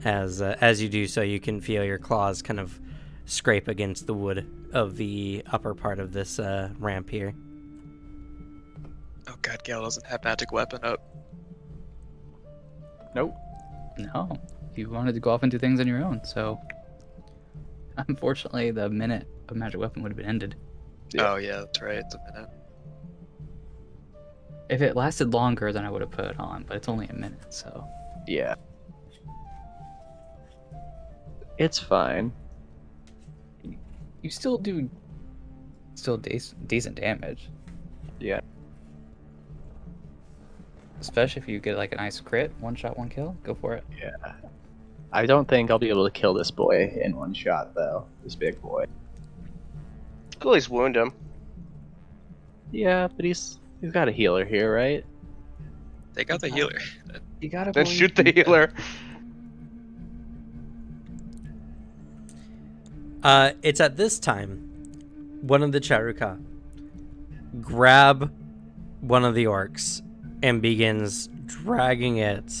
As you do so, you can feel your claws kind of scrape against the wood of the upper part of this ramp here. Oh god, Gale doesn't have magic weapon up. Nope. No, you wanted to go off and do things on your own, so unfortunately the minute of magic weapon would have been ended. Yeah. Oh yeah, that's right. It's a minute. If it lasted longer, then I would have put it on, but it's only a minute, so. Yeah. It's fine. You still do decent damage. Yeah. Especially if you get like a nice crit, one shot, one kill, go for it. Yeah. I don't think I'll be able to kill this boy in one shot, though. This big boy. At least wound him. Yeah, but he's got a healer here, right? Take out the healer. You gotta Then believe shoot the healer. It's at this time one of the Charuka grab one of the orcs and begins dragging it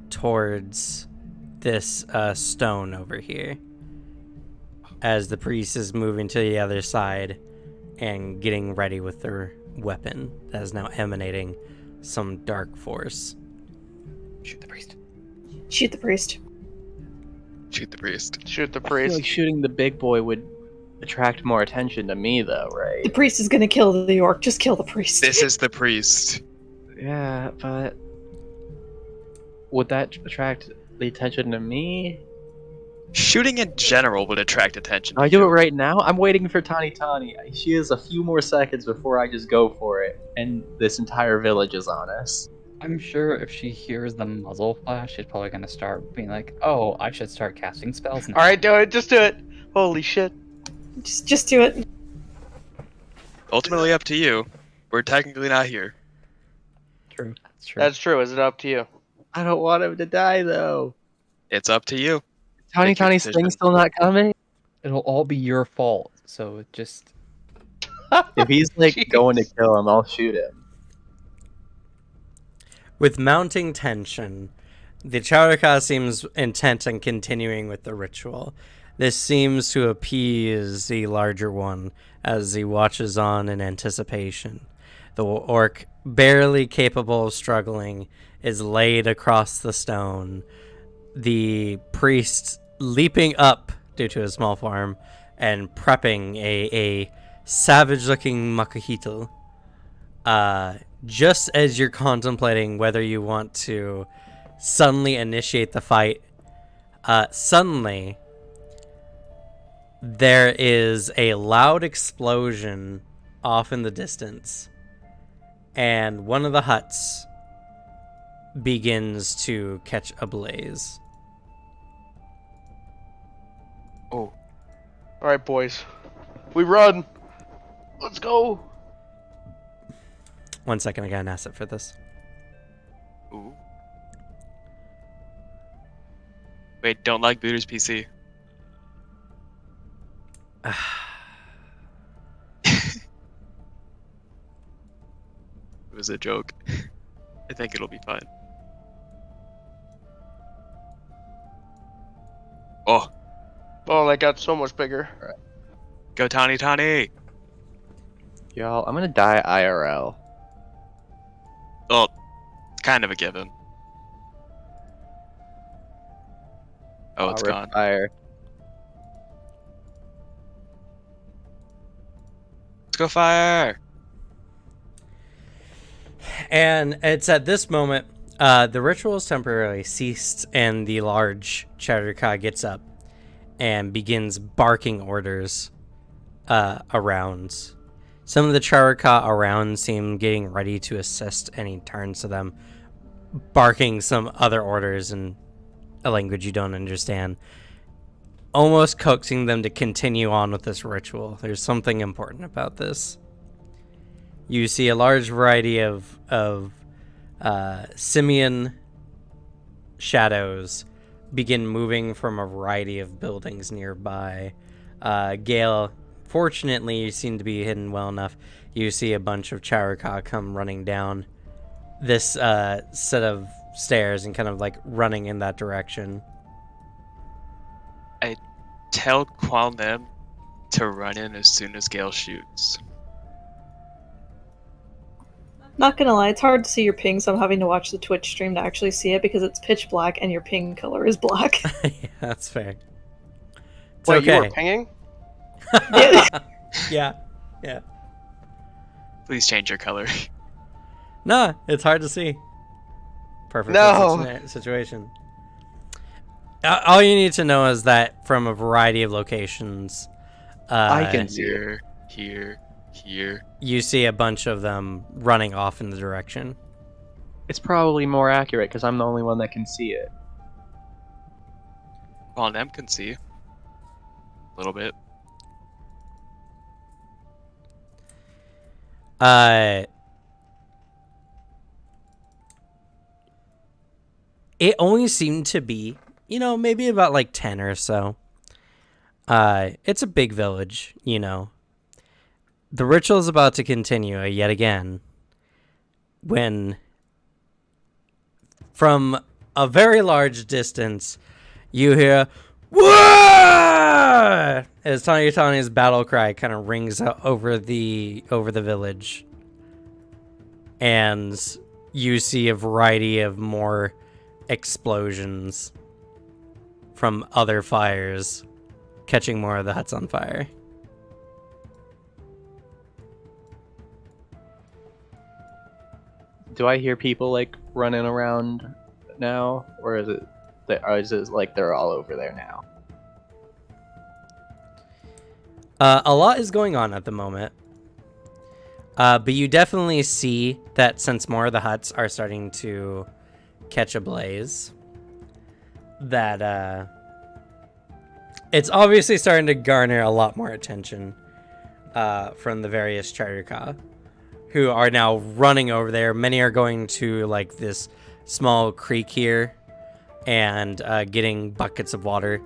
towards this stone over here as the priest is moving to the other side and getting ready with their weapon that is now emanating some dark force. shoot the priest. Shoot the priest. Shoot the priest. Shoot the I feel priest. like shooting the big boy would attract more attention to me, though, The right? priest is gonna kill the orc. Just kill the priest. This is the priest. Yeah, but would that attract the attention to me? Shooting in general would attract attention. I do it right now. I'm waiting for Tani Tani. She has a few more seconds before I just go for it, and this entire village is on us. I'm sure if she hears the muzzle flash, she's probably gonna start being like, "Oh, I should start casting spells now." All right, do it. Just do it. Holy shit. Just do it. Ultimately up to you. We're technically not here. True. That's true. That's true. Is it up to you? I don't want him to die, though. It's up to you. Tani Make your Tani's decision. thing still not coming? It'll all be your fault. So it just If he's like Jeez. going to kill him, I'll shoot him. With mounting tension, the Chaurika seems intent on continuing with the ritual. This seems to appease the larger one as he watches on in anticipation. The orc, barely capable of struggling, is laid across the stone. The priest leaping up due to his small form and prepping a savage-looking makahito. Just as you're contemplating whether you want to suddenly initiate the fight, suddenly there is a loud explosion off in the distance, and one of the huts begins to catch ablaze. Oh, All right, boys. We run. Let's go. 1 second, I got an asset for this. ooh. Wait, don't like Booter's PC. It was a joke. I think it'll be fine. Oh, Oh, that got so much bigger. go Tani Tani! Y'all, I'm gonna die IRL. Well, it's kind of a given. Oh, it's gone. Fire. Let's go fire! And it's at this moment, the ritual is temporarily ceased, and the large Chaturka gets up and begins barking orders around. Some of the Chaturka around seem getting ready to assist, and he turns to them, barking some other orders in a language you don't understand, almost coaxing them to continue on with this ritual. There's something important about this. You see a large variety of simian shadows begin moving from a variety of buildings nearby. Gale, fortunately, you seem to be hidden well enough. You see a bunch of Chaurika come running down this set of stairs and kind of like running in that direction. Tell Qualnem to run in as soon as Gale shoots. Not gonna lie, it's hard to see your ping, so I'm having to watch the Twitch stream to actually see it because it's pitch black and your ping color is black. Yeah, that's fair. It's Wait, you were okay. pinging? Yeah. Please change your color. No, it's hard to see. Perfect No. for such a situation. All you need to know is that from a variety of locations, I can see it. Here. you see a bunch of them running off in the direction. It's probably more accurate because I'm the only one that can see it. Qualnem can see. A little bit. It only seemed to be, maybe about like 10 or so. It's a big village, The ritual is about to continue yet again when, from a very large distance, you hear, "Whoa!" as Tany's battle cry kind of rings out over the village. And you see a variety of more explosions from other fires catching more of the huts on fire. Do I hear people like running around now, or is it like they're all over there now? A lot is going on at the moment. But you definitely see that since more of the huts are starting to catch a blaze, that it's obviously starting to garner a lot more attention from the various Charterka, who are now running over there. Many are going to like this small creek here and getting buckets of water.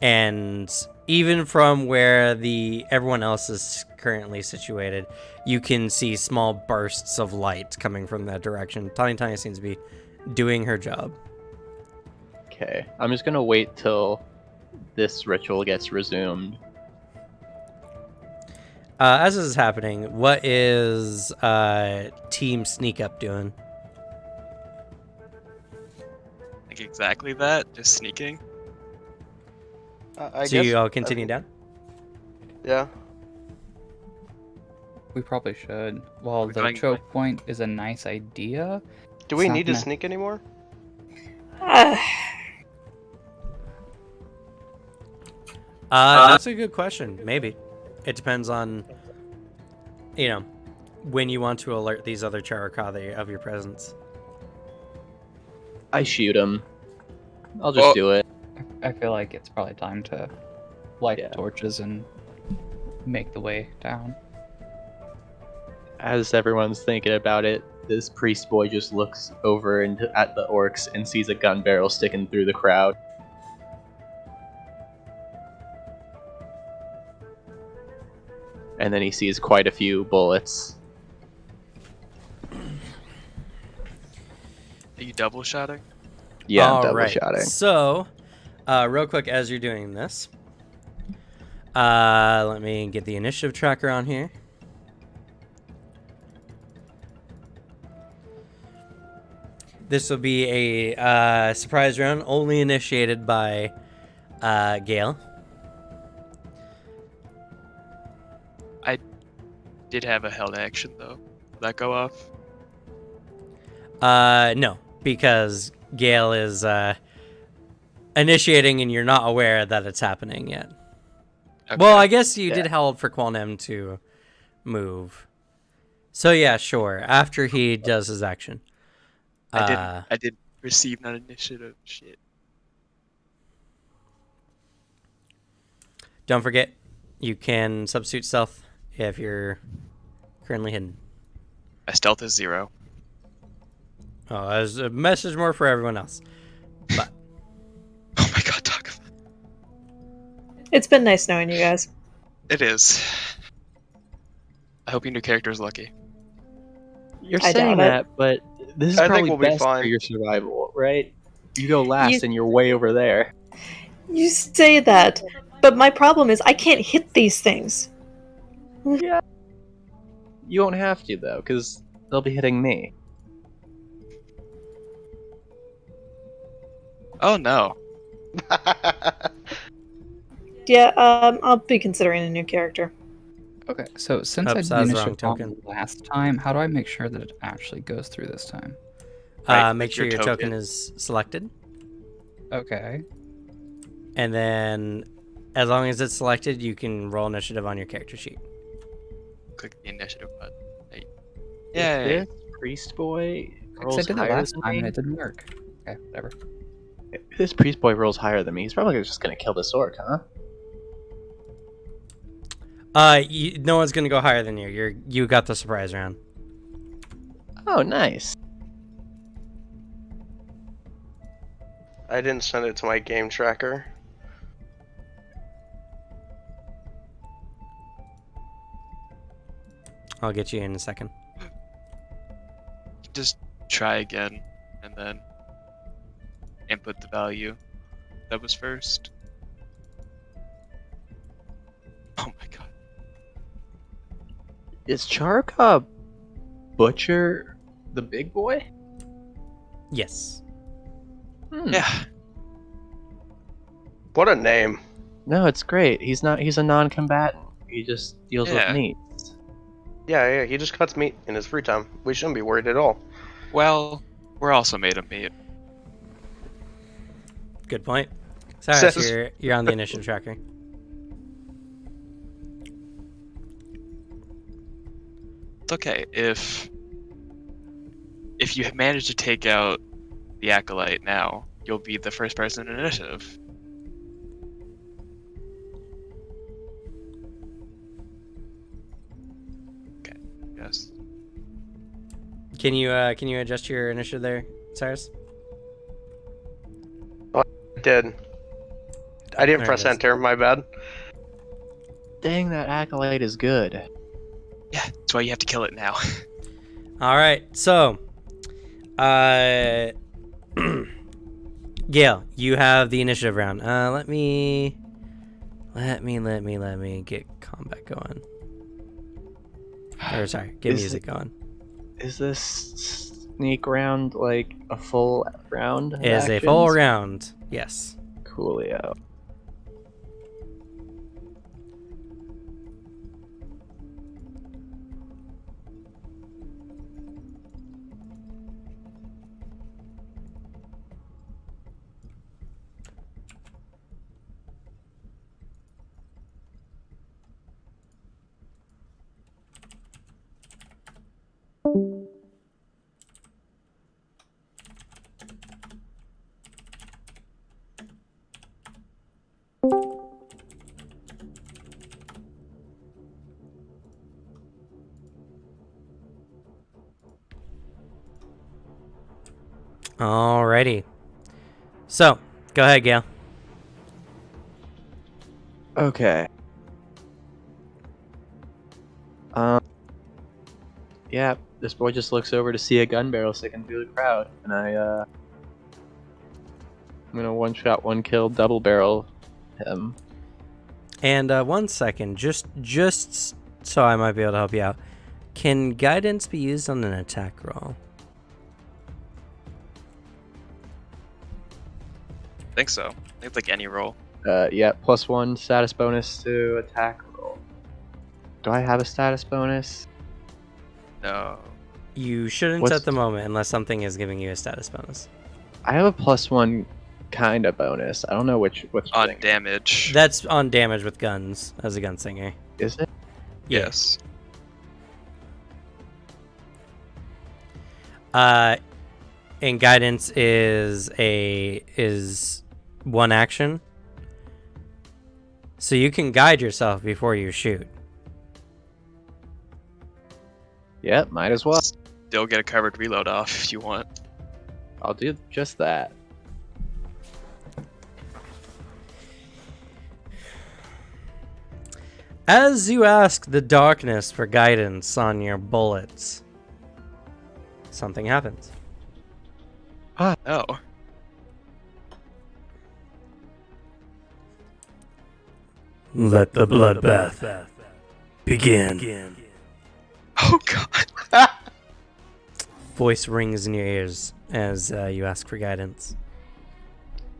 And even from where everyone else is currently situated, you can see small bursts of light coming from that direction. Tiny seems to be doing her job. Okay, I'm just gonna wait till this ritual gets resumed. As this is happening, what is Team Sneak Up doing? Like exactly that. Just sneaking. I So guess. you all continue down? Yeah. We probably should. While We're the going- choke point is a nice idea, Do we It's not need to gonna- sneak anymore? That's a good question. Maybe. It depends on, when you want to alert these other Charaka of your presence. I shoot him. I'll just Well- do it. I feel like it's probably time to light Yeah. the torches and make the way down. As everyone's thinking about it, this priest boy just looks over at the orcs and sees a gun barrel sticking through the crowd. And then he sees quite a few bullets. Are you double shotting? Yeah, I'm All double right. shotting. So, real quick, as you're doing this, let me get the initiative tracker on here. This will be a surprise round, only initiated by Gale. Did have a held action though. Did that go off? No, because Gale is initiating and you're not aware that it's happening yet. Okay. Well, I guess you Yeah. did hold for Qualnem to move. So yeah, sure. After he does his action. I did receive that initiative. Shit. Don't forget, you can substitute stealth if you're currently hidden. My stealth is 0. Oh, there's a message more for everyone else. But Oh my god, Doc. It's been nice knowing you guys. It is. I hope your new character is lucky. You're I saying doubt it. that, but this is I think probably we'll be best fine. for your survival, right? You go last You- and you're way over there. You say that, but my problem is I can't hit these things. Yeah. You won't have to though, because they'll be hitting me. Oh no. Yeah, I'll be considering a new character. Okay, so since I Oops, did that the was the initiative wrong token. last time, how do I make sure that it actually goes through this time? Make Click sure your your token token. is selected, Okay. and then as long as it's selected, you can roll initiative on your character sheet. Click the initiative button. Hey. If Yay. this priest boy Because I rolls did it higher last than time and me, it didn't work. Okay, whatever. if this priest boy rolls higher than me, he's probably just gonna kill this orc, huh? No one's gonna go higher than you. You got the surprise round. Oh, nice. I didn't send it to my game tracker. I'll get you in a second. Just try again and then input the value that was first. Oh my god. Is Charka Butcher the big boy? Yes. Yeah. What a name. No, it's great. He's a non-combatant. He just deals Yeah. with meat. Yeah, he just cuts meat in his free time. We shouldn't be worried at all. Well, we're also made of meat. Good point. Sorry, Says- you're on the initiative tracker. It's okay if you manage to take out the acolyte now, you'll be the first person in initiative. Okay, yes. Can you adjust your initiative there, Cyrus? I did. I didn't There it press is. enter, my bad. Dang, that acolyte is good. Yeah, that's why you have to kill it now. All right, so, Gail, you have the initiative round. Let me get combat going. Or sorry, get Is music going. Is this sneak round like a full round? of It is a full actions? round. Yes. Coolio. Alrighty. So, go ahead, Gail. Okay. Yeah, this boy just looks over to see a gun barrel sticking through the crowd, and I'm gonna one shot, one kill, double barrel him. And 1 second, just so I might be able to help you out. Can guidance be used on an attack roll? I think so. I think it's like any roll. Yeah, +1 status bonus to attack roll. Do I have a status bonus? No. You shouldn't What's- at the moment unless something is giving you a status bonus. I have a +1 kind of bonus. I don't know which On thing. damage. That's on damage with guns as a gunslinger. Is it? Yeah. Yes. And guidance is one action. So you can guide yourself before you shoot. Yep, might as well. Still get a covered reload off if you want. I'll do just that. As you ask the darkness for guidance on your bullets, something happens. Oh. Let the bloodbath begin. Oh god. Voice rings in your ears as you ask for guidance.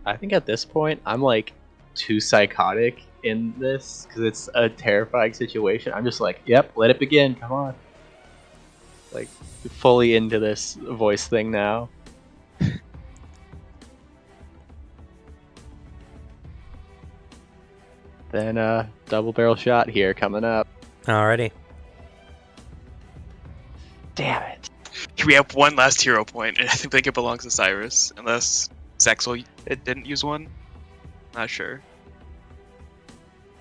I think at this point, I'm like too psychotic in this because it's a terrifying situation. I'm just like, yep, let it begin. Come on. Like, fully into this voice thing now. Then, double barrel shot here coming up. Alrighty. Damn it. We have one last hero point, and I think it belongs to Cyrus, unless Zexel it didn't use one. Not sure.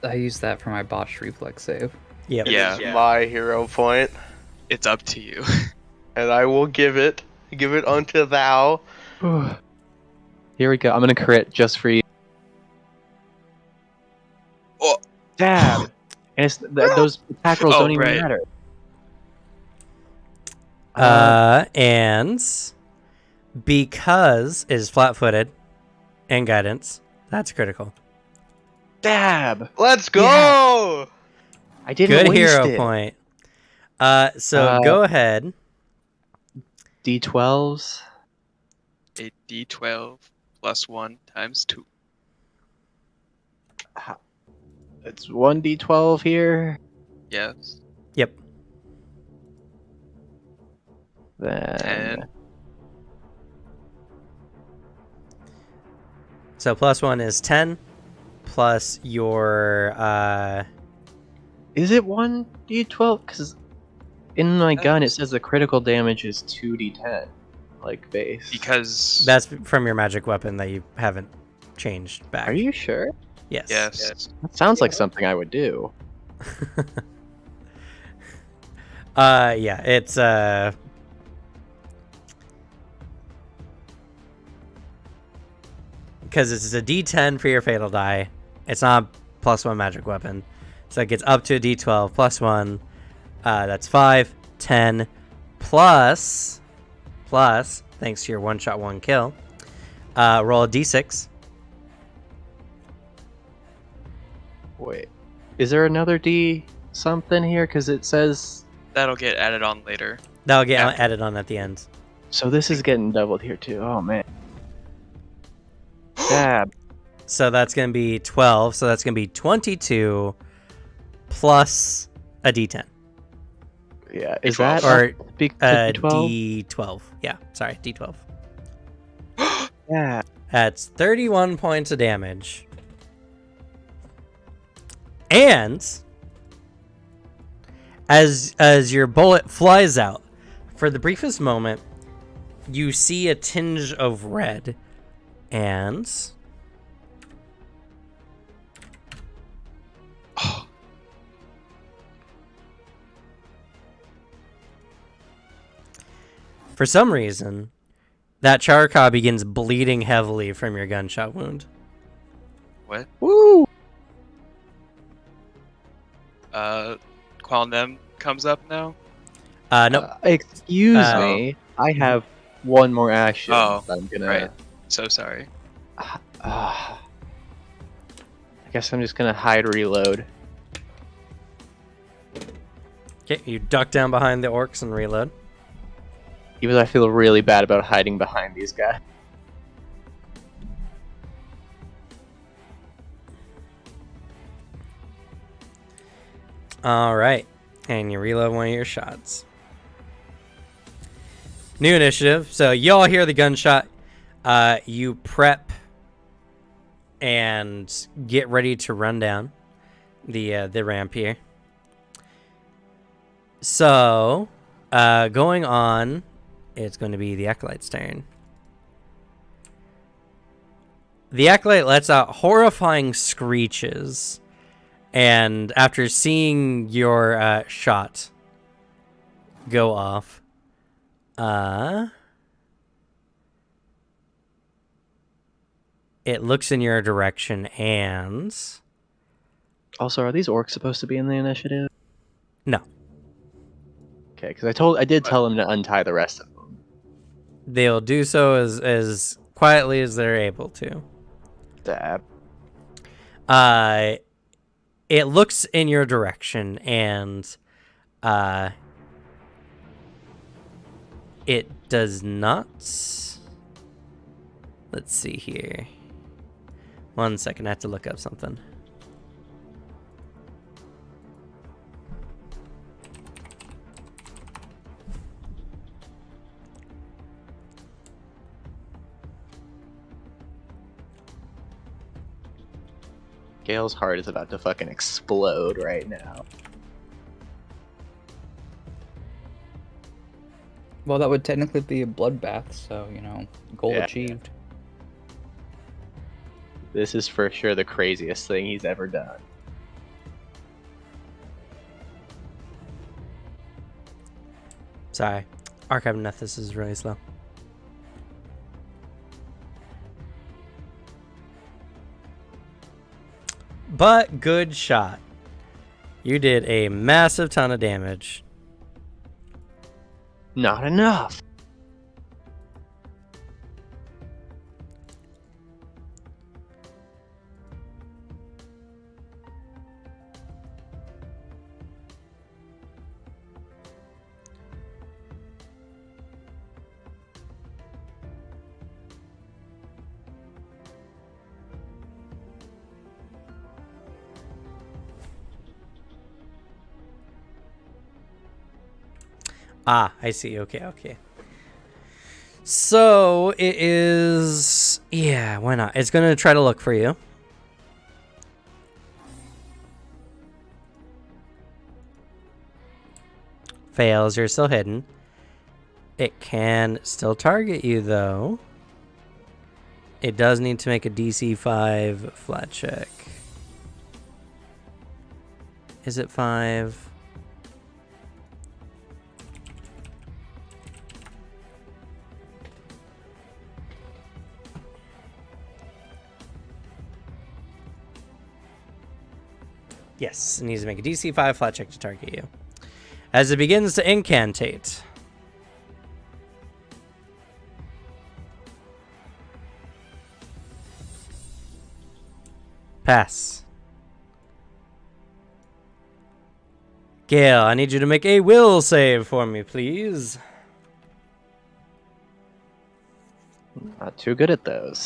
I used that for my botched reflex save. Yep. Yeah. It's my hero point, It's up to you. and I will give it unto thou. Here we go. I'm gonna crit just for you. Oh. Damn. And it's those attack rolls Oh, don't even right. matter. And because it is flat-footed and guidance, that's critical. Dab. Let's go! I didn't Good waste hero it. point. So go ahead. D12s. A d12 plus 1 times 2. It's 1d12 here. Yes. Yep. Then 10. So plus 1 is 10, plus your is it 1d12? Because in my gun it says the critical damage is 2d10, like base. Because. that's from your magic weapon that you haven't changed back. Are you sure? Yes. Yes. That sounds like something I would do. Yeah, it's because it's a D10 for your fatal die. It's not plus 1 magic weapon. So it gets up to a D12 plus 1. That's 5, 10, plus, thanks to your one shot, one kill. Roll a D6. Wait, is there another D something here? Because it says. That'll get added on later. That'll get Yeah. added on at the end. So this is getting doubled here too. Oh man. Dab. So that's going to be 12. So that's going to be 22 plus a D10. Yeah, is D12. that Or big D12? D12. Yeah, sorry, D12. Yeah. That's 31 points of damage. And as your bullet flies out, for the briefest moment, you see a tinge of red, and for some reason, that Charka begins bleeding heavily from your gunshot wound. What? Woo! Qualnem comes up now? Nope. Excuse Oh. me. I have one more action. Oh, that I'm gonna. right. So sorry. I guess I'm just gonna hide reload. Okay, you duck down behind the orcs and reload. Even though I feel really bad about hiding behind these guys. All right, and you reload one of your shots. New initiative. So you all hear the gunshot. You prep and get ready to run down the ramp here. So, going on, it's going to be the Acolyte's turn. The Acolyte lets out horrifying screeches, and after seeing your shot go off, it looks in your direction and... Also, are these orcs supposed to be in the initiative? No. Okay, because I did tell them to untie the rest of them. They'll do so as quietly as they're able to. Dab. it looks in your direction, and it does not. Let's see here. 1 second, I have to look up something. Gale's heart is about to fucking explode right now. Well, that would technically be a bloodbath, so, goal Yeah. achieved. This is for sure the craziest thing he's ever done. Sorry. Archive Nethys is really slow. But good shot. You did a massive ton of damage. Not enough. Ah, I see. Okay. So it is. Yeah, why not? It's going to try to look for you. Fails. You're still hidden. It can still target you, though. It does need to make a DC 5 flat check. Is it 5? Yes, it needs to make a DC 5 flat check to target you. As it begins to incantate. Pass. Gale, I need you to make a will save for me, please. Not too good at those.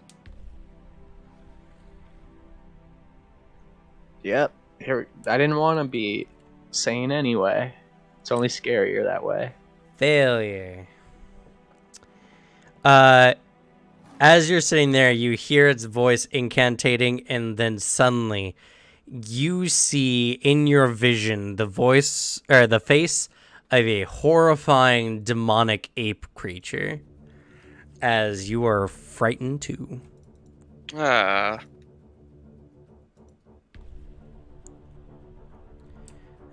Yep. Here, I didn't want to be sane anyway. It's only scarier that way. Failure. As you're sitting there, you hear its voice incantating, and then suddenly you see in your vision the voice or the face of a horrifying demonic ape creature as you are frightened too.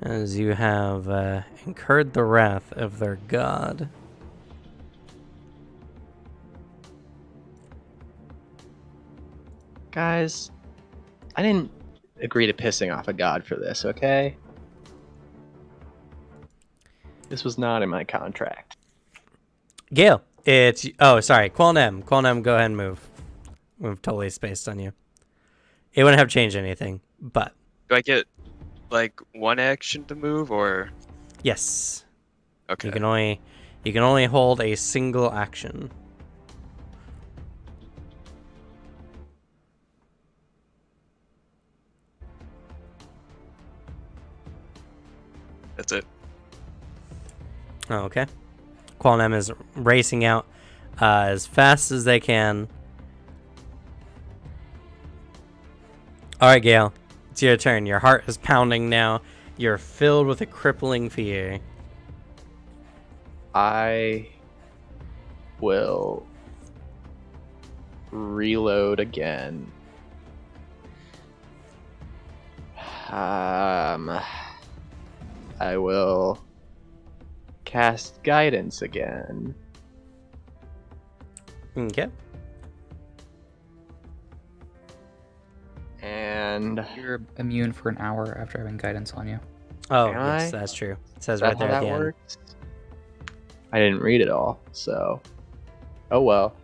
As you have incurred the wrath of their god. Guys, I didn't agree to pissing off a god for this, okay? This was not in my contract. Gale, it's... Oh, sorry. Qualnem. Qualnem, go ahead and move. Move totally spaced on you. It wouldn't have changed anything, but... Do I get, like, one action to move, or...? Yes. Okay. You can only hold a single action. That's it. Oh, okay. Qualnem is racing out as fast as they can. All right, Gale. It's your turn. Your heart is pounding now. You're filled with a crippling fear. I will reload again. I will cast guidance again. Okay. And You're immune for an hour after having guidance on you. Oh, Can yes, I? that's true. It says is that right there how at the that end. works? I didn't read it all, so... Oh well.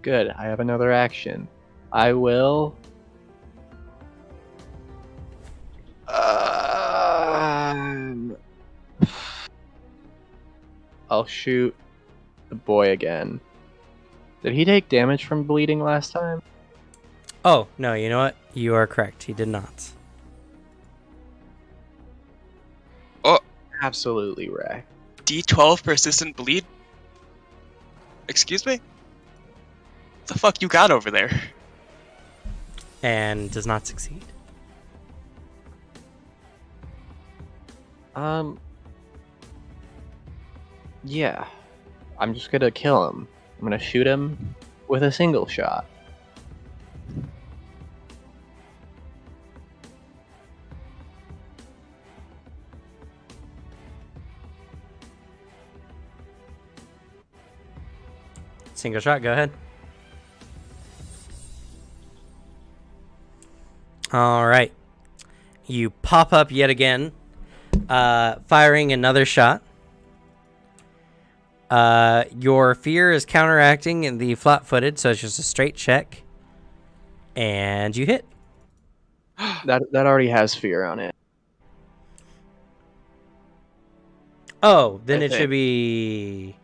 Good, I have another action. I will... I'll shoot the boy again. Did he take damage from bleeding last time? Oh, no, you know what? You are correct. He did not. Absolutely wrecked. D12 persistent bleed? Excuse me? What the fuck you got over there? And does not succeed. Yeah. I'm just gonna kill him. I'm gonna shoot him with a single shot. Single shot, go ahead. All right. You pop up yet again, firing another shot. Your fear is counteracting in the flat-footed, so it's just a straight check. And you hit. That already has fear on it. Oh, then I it should think. be...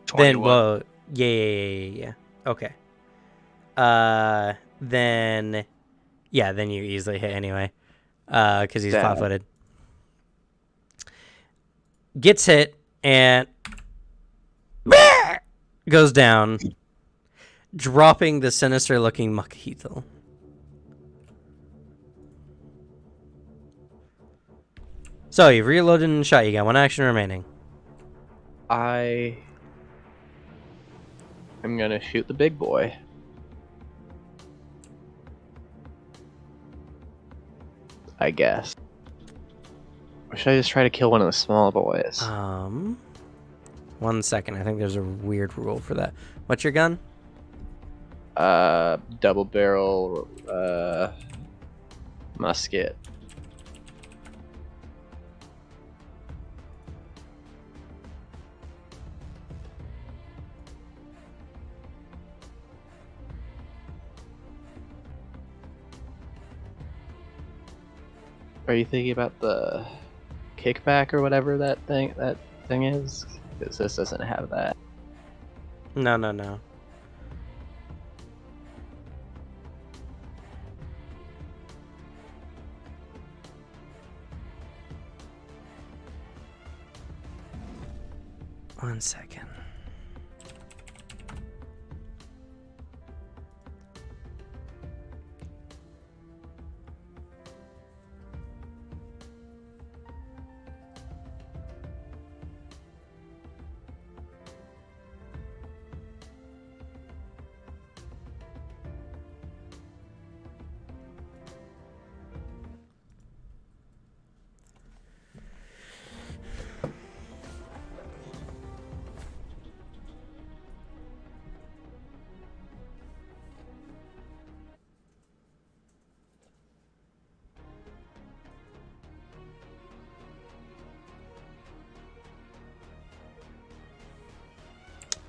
21. Then, well, yeah. Okay. Then... Yeah, then you easily hit anyway. Because he's Damn. flat-footed. Gets hit, and... goes down, dropping the sinister-looking Makahito. So, you've reloaded and shot. You got one action remaining. I am gonna shoot the big boy. I guess. Or should I just try to kill one of the small boys? 1 second. I think there's a weird rule for that. What's your gun? Double barrel, musket. Are you thinking about the kickback or whatever that thing is? 'Cause this doesn't have that. No. One second.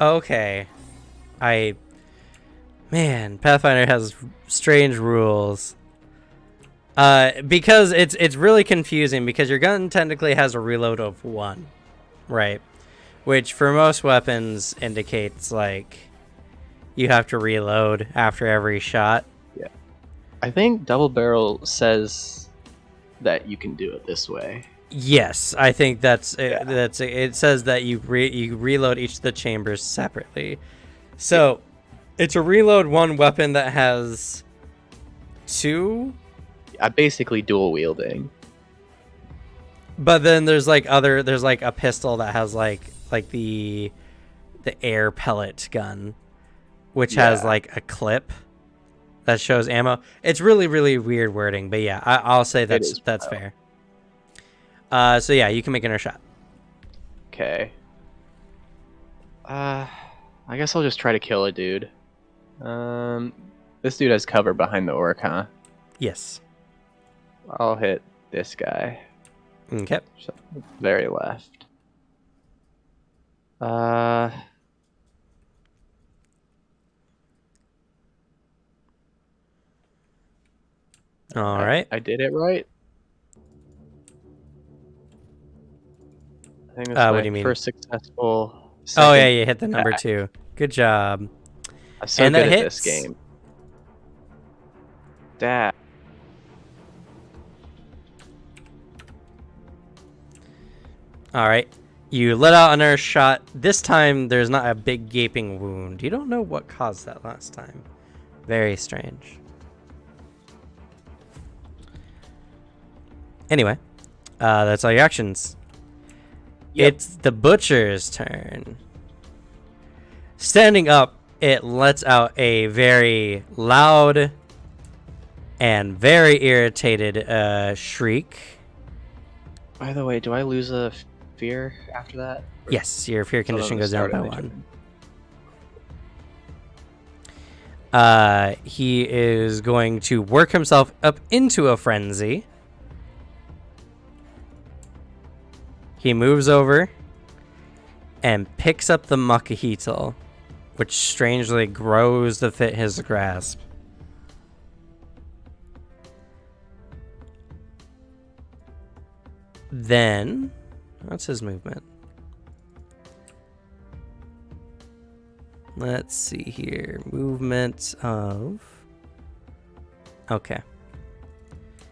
Okay. Man, Pathfinder has strange rules. Because it's really confusing because your gun technically has a reload of 1, right? Which for most weapons indicates like you have to reload after every shot. Yeah. I think double barrel says that you can do it this way. Yes, I think it says that you reload each of the chambers separately. So, it's a reload 1 weapon that has 2. I'm basically dual wielding. But then there's like a pistol that has like the air pellet gun, which has like a clip that shows ammo. It's really weird wording, but yeah, I'll say that's fair. So yeah, you can make another shot. Okay. I guess I'll just try to kill a dude. This dude has cover behind the orc, huh? Yes. I'll hit this guy. Okay. So, very left. All right. I did it right. I think that's what my do you mean? first successful Oh, yeah, second you hit the number attack. 2. Good job. I'm so And that good at this hits. game. Dad. All right. You let out another shot. This time, there's not a big gaping wound. You don't know what caused that last time. Very strange. Anyway, that's all your actions. Yep. It's the butcher's turn. Standing up, it lets out a very loud and very irritated shriek. By the way, do I lose a fear after that? Or Yes, your fear still condition at the goes down start by of my 1. turn? He is going to work himself up into a frenzy. He moves over and picks up the Makahito, which strangely grows to fit his grasp. Then, what's his movement? Let's see here. Movement of... Okay.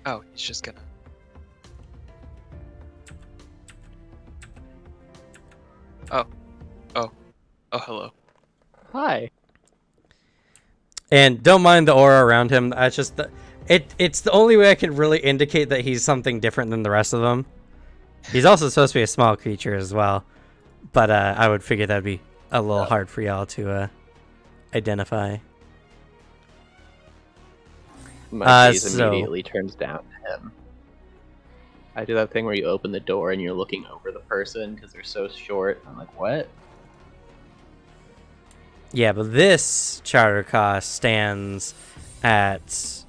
Oh, he's just gonna. Oh, hello. Hi. And don't mind the aura around him. That's just it's the only way I can really indicate that he's something different than the rest of them. He's also supposed to be a small creature as well, but I would figure that'd be a little hard for y'all to identify. My gaze so- immediately turns down to him. I do that thing where you open the door and you're looking over the person because they're so short. I'm like, what? Yeah, but this charter cost stands at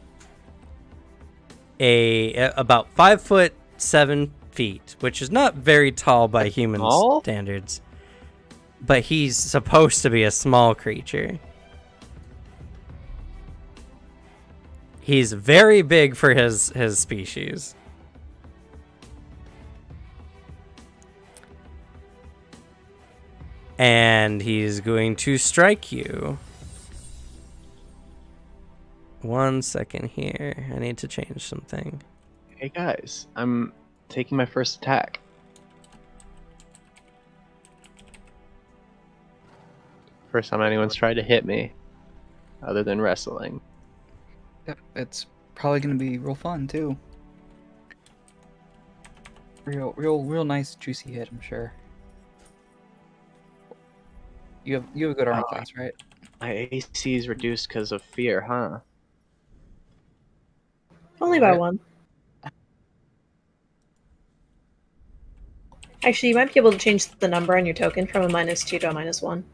about 5'7", which is not very tall by human Tall? standards. But he's supposed to be a small creature. He's very big for his species. And he's going to strike you. 1 second here. I need to change something. Hey guys, I'm taking my first attack. First time anyone's tried to hit me, other than wrestling. Yep, it's probably gonna be real fun too. Real nice juicy hit, I'm sure. You have a good armor class, right? My AC is reduced because of fear, huh? Only by What? 1. Actually, you might be able to change the number on your token from a -2 to a -1.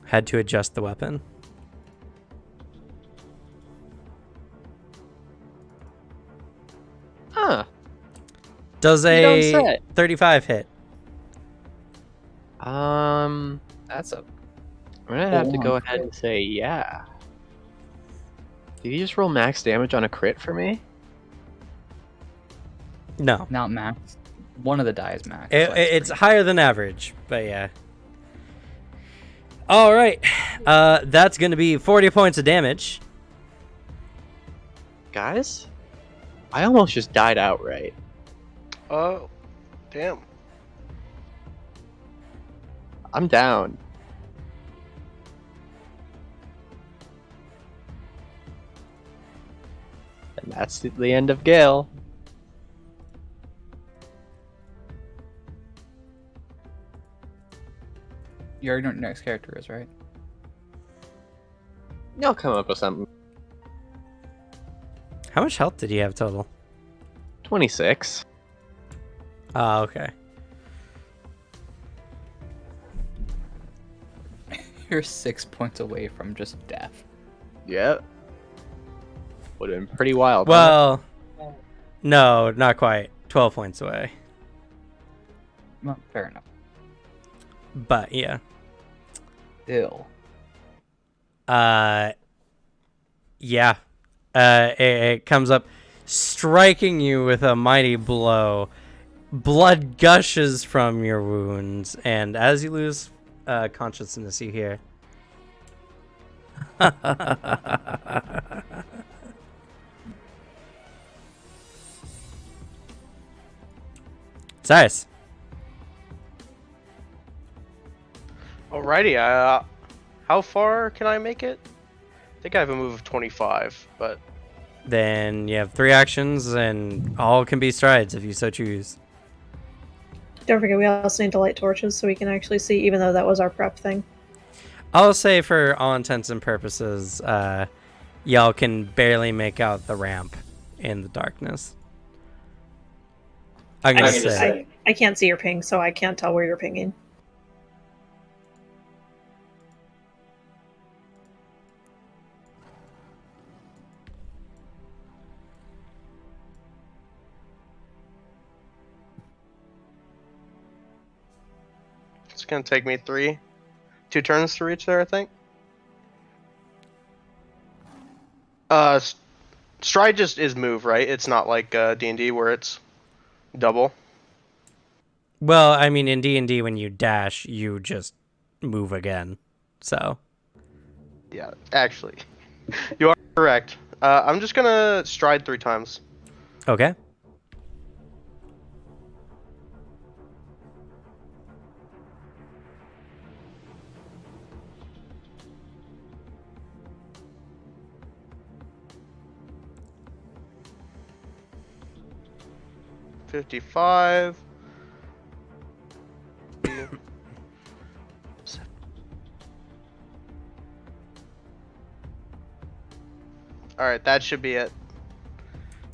Had to adjust the weapon. Huh. Does You don't a say. 35 hit? That's a I'm gonna have to Full go on ahead and say yeah. Did you just roll max damage on a crit for me? No. not max. One of the die is max. It, so that's it's pretty- higher than average, but yeah. All right. That's going to be 40 points of damage. Guys? I almost just died outright. Oh, damn. I'm down. And that's the end of Gale. You already know what your next character is, right? I'll come up with something. How much health did you have total? 26. Oh, okay. You're 6 points away from just death. Yep. Would have been pretty wild. huh? Well, no, not quite. 12 points away. Well, fair enough. But yeah. Ill. Yeah. It comes up, striking you with a mighty blow. Blood gushes from your wounds, and as you lose consciousness, you hear. Cyrus. Alrighty, how far can I make it? I think I have a move of 25, but Then you have 3 actions, and all can be strides if you so choose. Don't forget, we also need to light torches so we can actually see, even though that was our prep thing. I'll say, for all intents and purposes, y'all can barely make out the ramp in the darkness. I'm gonna say. I can't see your ping, so I can't tell where you're pinging. it's gonna take me 2 turns to reach there, I think. Stride just is move, right? It's not like D&D where it's double. Well, I mean, in D&D, when you dash, you just move again. So. Yeah, actually, you are correct. I'm just gonna stride 3 times. Okay. $55. All right, that should be it.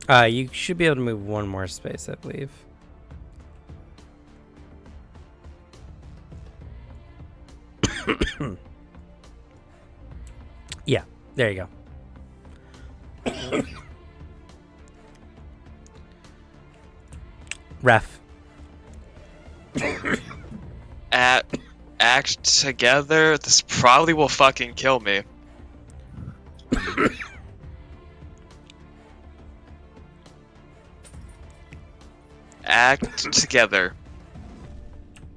You should be able to move 1 more space, I believe. Yeah, there you go. Ref. Act together. This probably will fucking kill me. Act together.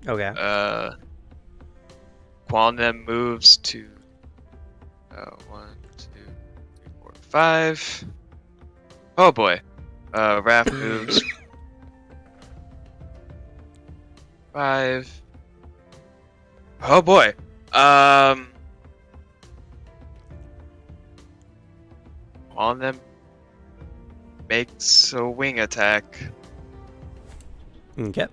Okay. Qualnem moves to 1, 2, 3, 4, 5. Oh boy. Raph moves 5. Oh boy. Qualnem makes a wing attack. Okay.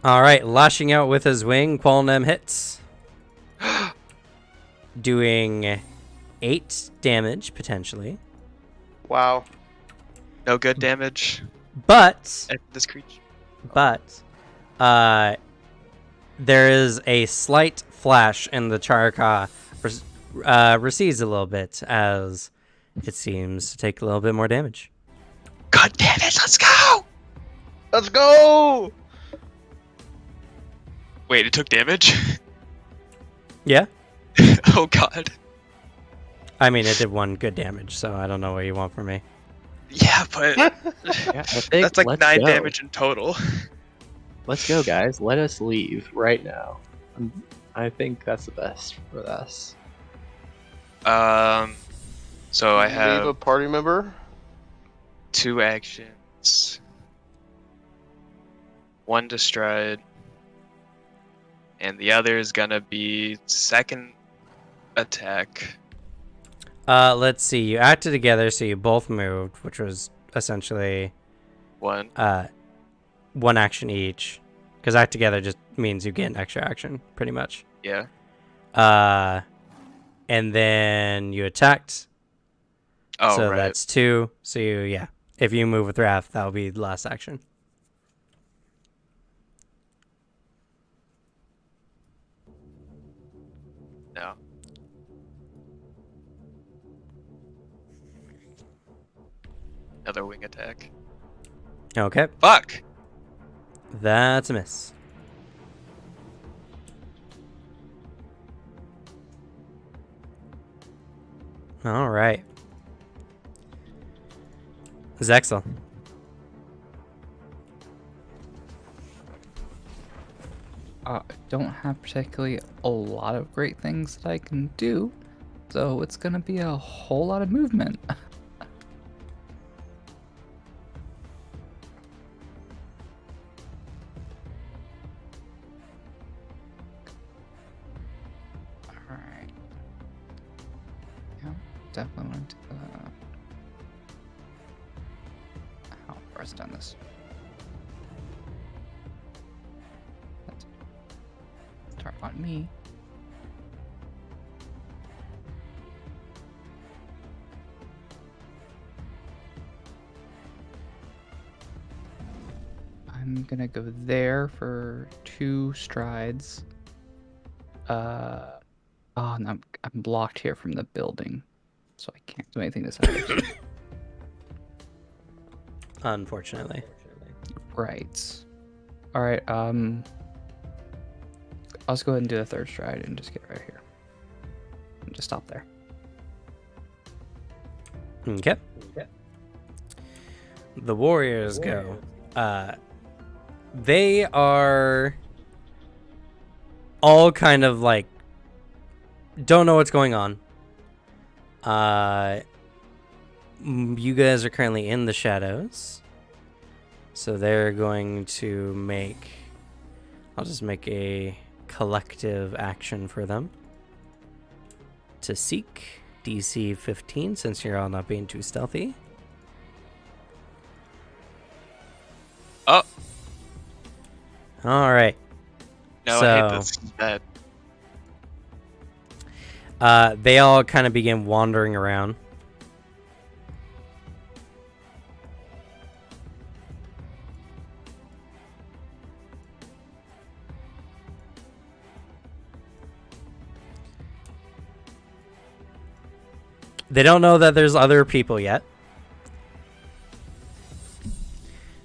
All right, lashing out with his wing, Qualnem hits. Doing 8 damage, potentially. Wow. No good damage But, at this creature. there is a slight flash, and the Charaka recedes a little bit as it seems to take a little bit more damage. God damn it, let's go! Let's go! Wait, it took damage? Yeah? Oh god. I mean, it did 1 good damage, so I don't know what you want from me. Yeah, but Yeah, I think that's like let's 9 go. damage in total. Let's go, guys. Let us leave right now. I think that's the best for us. So I Leave a have party member. 2 actions. 1 to stride. And the other is gonna be second attack. Let's see. You acted together, so you both moved, which was essentially 1. 1 action each. Because act together just means you get an extra action, pretty much. Yeah. And then you attacked. Oh, so right. that's 2. So yeah. If you move with Wrath, that'll be the last action. No. another wing attack. Okay, Fuck! that's a miss. All right. Zexel. I don't have particularly a lot of great things that I can do, so it's gonna be a whole lot of movement. Alright. Yeah, definitely want to. How far has it done this? Start on me. I'm gonna go there for 2 strides. Oh, no, I'm blocked here from the building, so I can't do anything this time. Unfortunately. Right. All right. I'll just go ahead and do the 3rd stride and just get right here. And just stop there. Okay. The warriors go. They are all kind of like don't know what's going on. You guys are currently in the shadows, so they're going to make. I'll just make a collective action for them to seek DC 15 since you're all not being too stealthy. Oh, All right. no, I So- hate this. This is bad. They all kind of begin wandering around. They don't know that there's other people yet.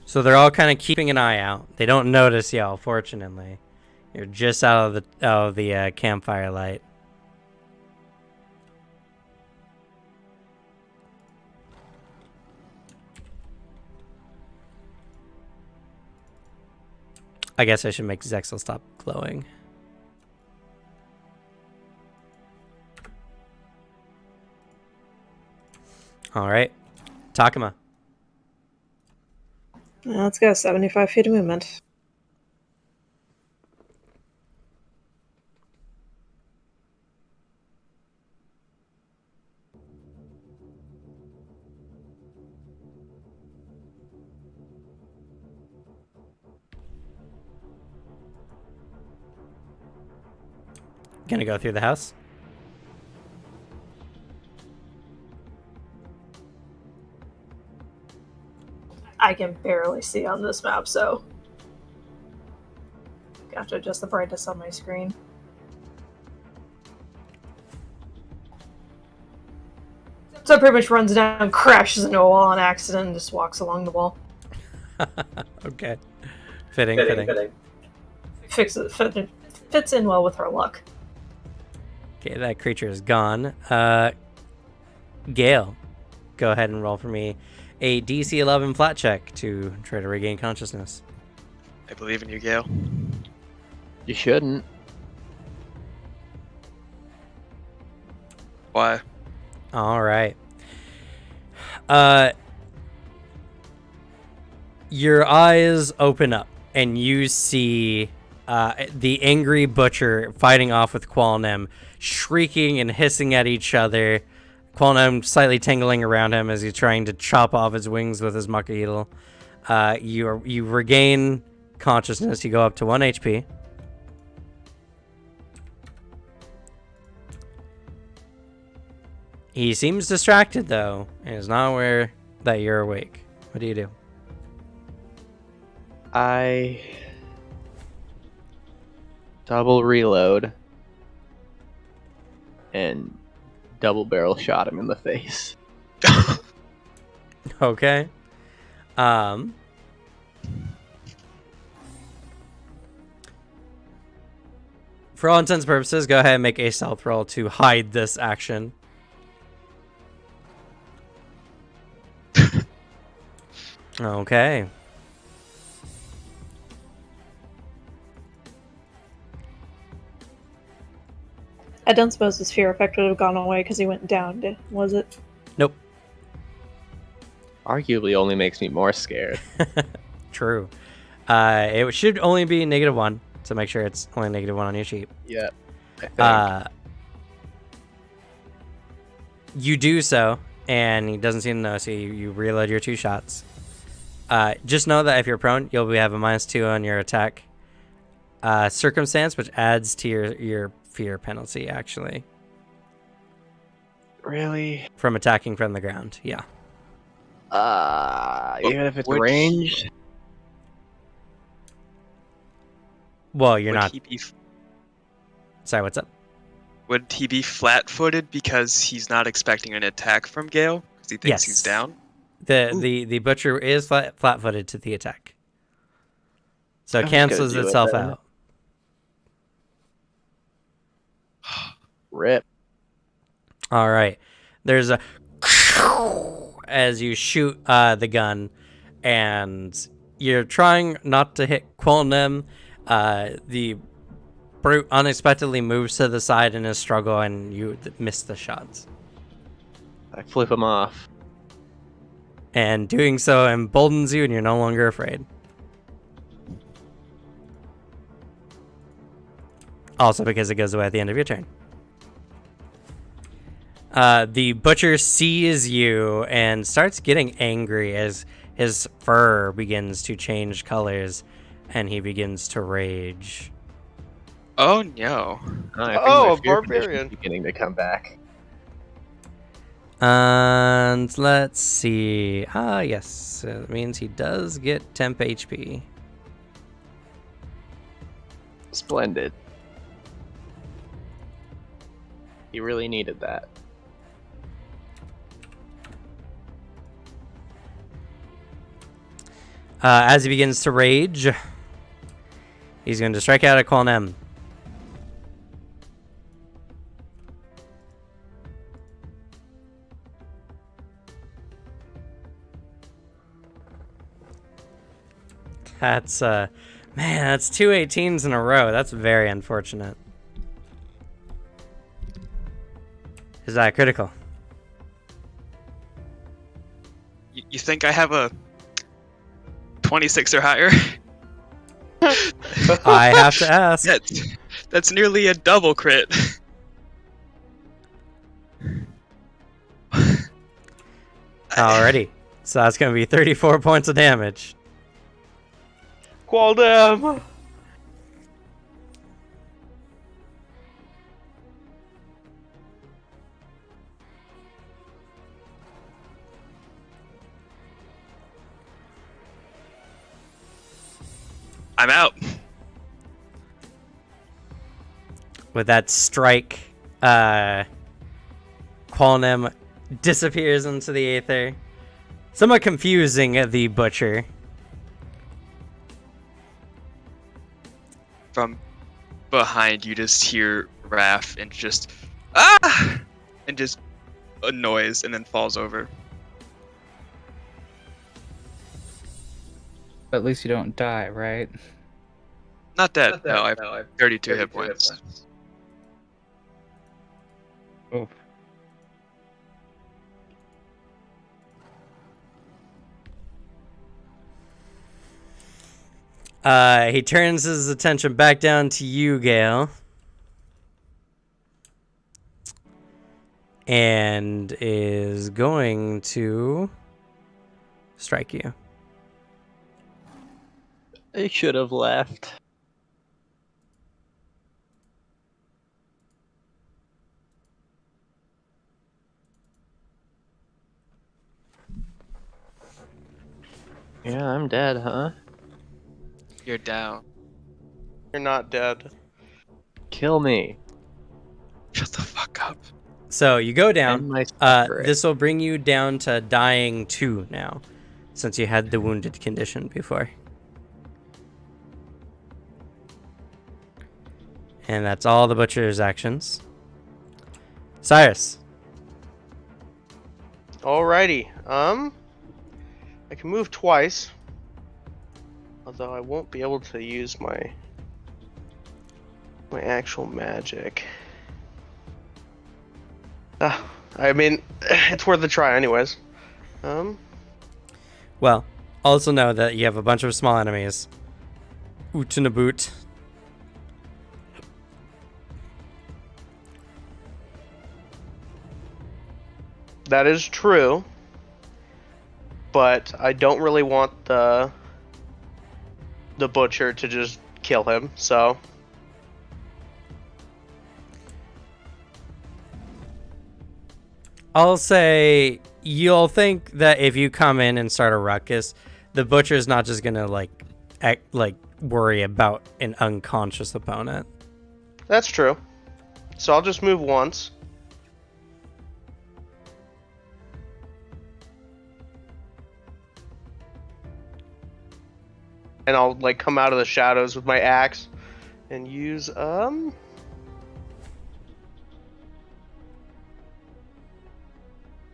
So they're all kind of keeping an eye out. They don't notice y'all, fortunately. You're just out of the campfire light. I guess I should make Zexel stop glowing. All right, Takuma. Let's go. 75 feet of movement. Gonna go through the house. I can barely see on this map, so I have to adjust the brightness on my screen. So it pretty much runs down, crashes into a wall on accident, and just walks along the wall. Okay. Fitting. Fits in well with her luck. Okay, that creature is gone. Gale, go ahead and roll for me a DC 11 flat check to try to regain consciousness. I believe in you, Gale. You shouldn't. Why? All right. Your eyes open up and you see the angry butcher fighting off with Qualnem, shrieking and hissing at each other. Qualnem slightly tingling around him as he's trying to chop off his wings with his muckaheedle. You regain consciousness. You go up to 1 HP. He seems distracted, though, and is not aware that you're awake. What do you do? I double reload and double barrel shot him in the face. Okay. For all intents and purposes, go ahead and make a stealth roll to hide this action. Okay. I don't suppose his fear effect would have gone away because he went down, was it? Nope. Arguably only makes me more scared. True. It should only be -1, so make sure it's only -1 on your sheet. Yeah, I think. You do so, and he doesn't seem to know, so you reload your 2 shots. Just know that if you're prone, you'll have a -2 on your attack circumstance, which adds to your fear penalty, actually. Really? From attacking from the ground, yeah. Even if it's Which- ranged? Well, you're Would not... he be Sorry, what's up? Would he be flat-footed because he's not expecting an attack from Gale? Because he thinks Yes. he's down? The butcher is flat-footed to the attack. So it I'm just gonna cancels do it itself then. out. Rip. All right. There's a as you shoot the gun, and you're trying not to hit Quilnem. The brute unexpectedly moves to the side in his struggle, and you miss the shots. I flip him off. And doing so emboldens you, and you're no longer afraid. Also because it goes away at the end of your turn. The butcher sees you and starts getting angry as his fur begins to change colors and he begins to rage. Oh, no. I think Oh, my a fear condition's barbarian. beginning to come back. And let's see. Yes. It means he does get temp HP. Splendid. He really needed that. As he begins to rage, he's going to strike out at Quilnem. That's, man, that's 2 18s in a row. That's very unfortunate. Is that critical? You think I have a 26 or higher? I have to ask. That's nearly a double crit. Alrighty. So that's going to be 34 points of damage. Qualdam! I'm out. With that strike, Qualnem disappears into the aether. Somewhat confusing the butcher. From behind, you just hear Raph and just and just a noise, and then falls over. But at least you don't die, right? Not dead. No, I have 32 hit points. Oh. He turns his attention back down to you, Gale. And is going to strike you. I should have left. Yeah, I'm dead, huh? You're down. You're not dead. Kill me. Shut the fuck up. So you go And down. my spirit. This will bring you down to dying 2 now, since you had the wounded condition before. And that's all the butcher's actions. Cyrus. Alrighty. I can move twice. Although I won't be able to use my actual magic. I mean, it's worth a try anyways. Well, also know that you have a bunch of small enemies. Utanaboot. That is true. But I don't really want the butcher to just kill him, so I'll say you'll think that if you come in and start a ruckus, the butcher's not just gonna worry about an unconscious opponent. that's true. So I'll just move once. And I'll like come out of the shadows with my axe and use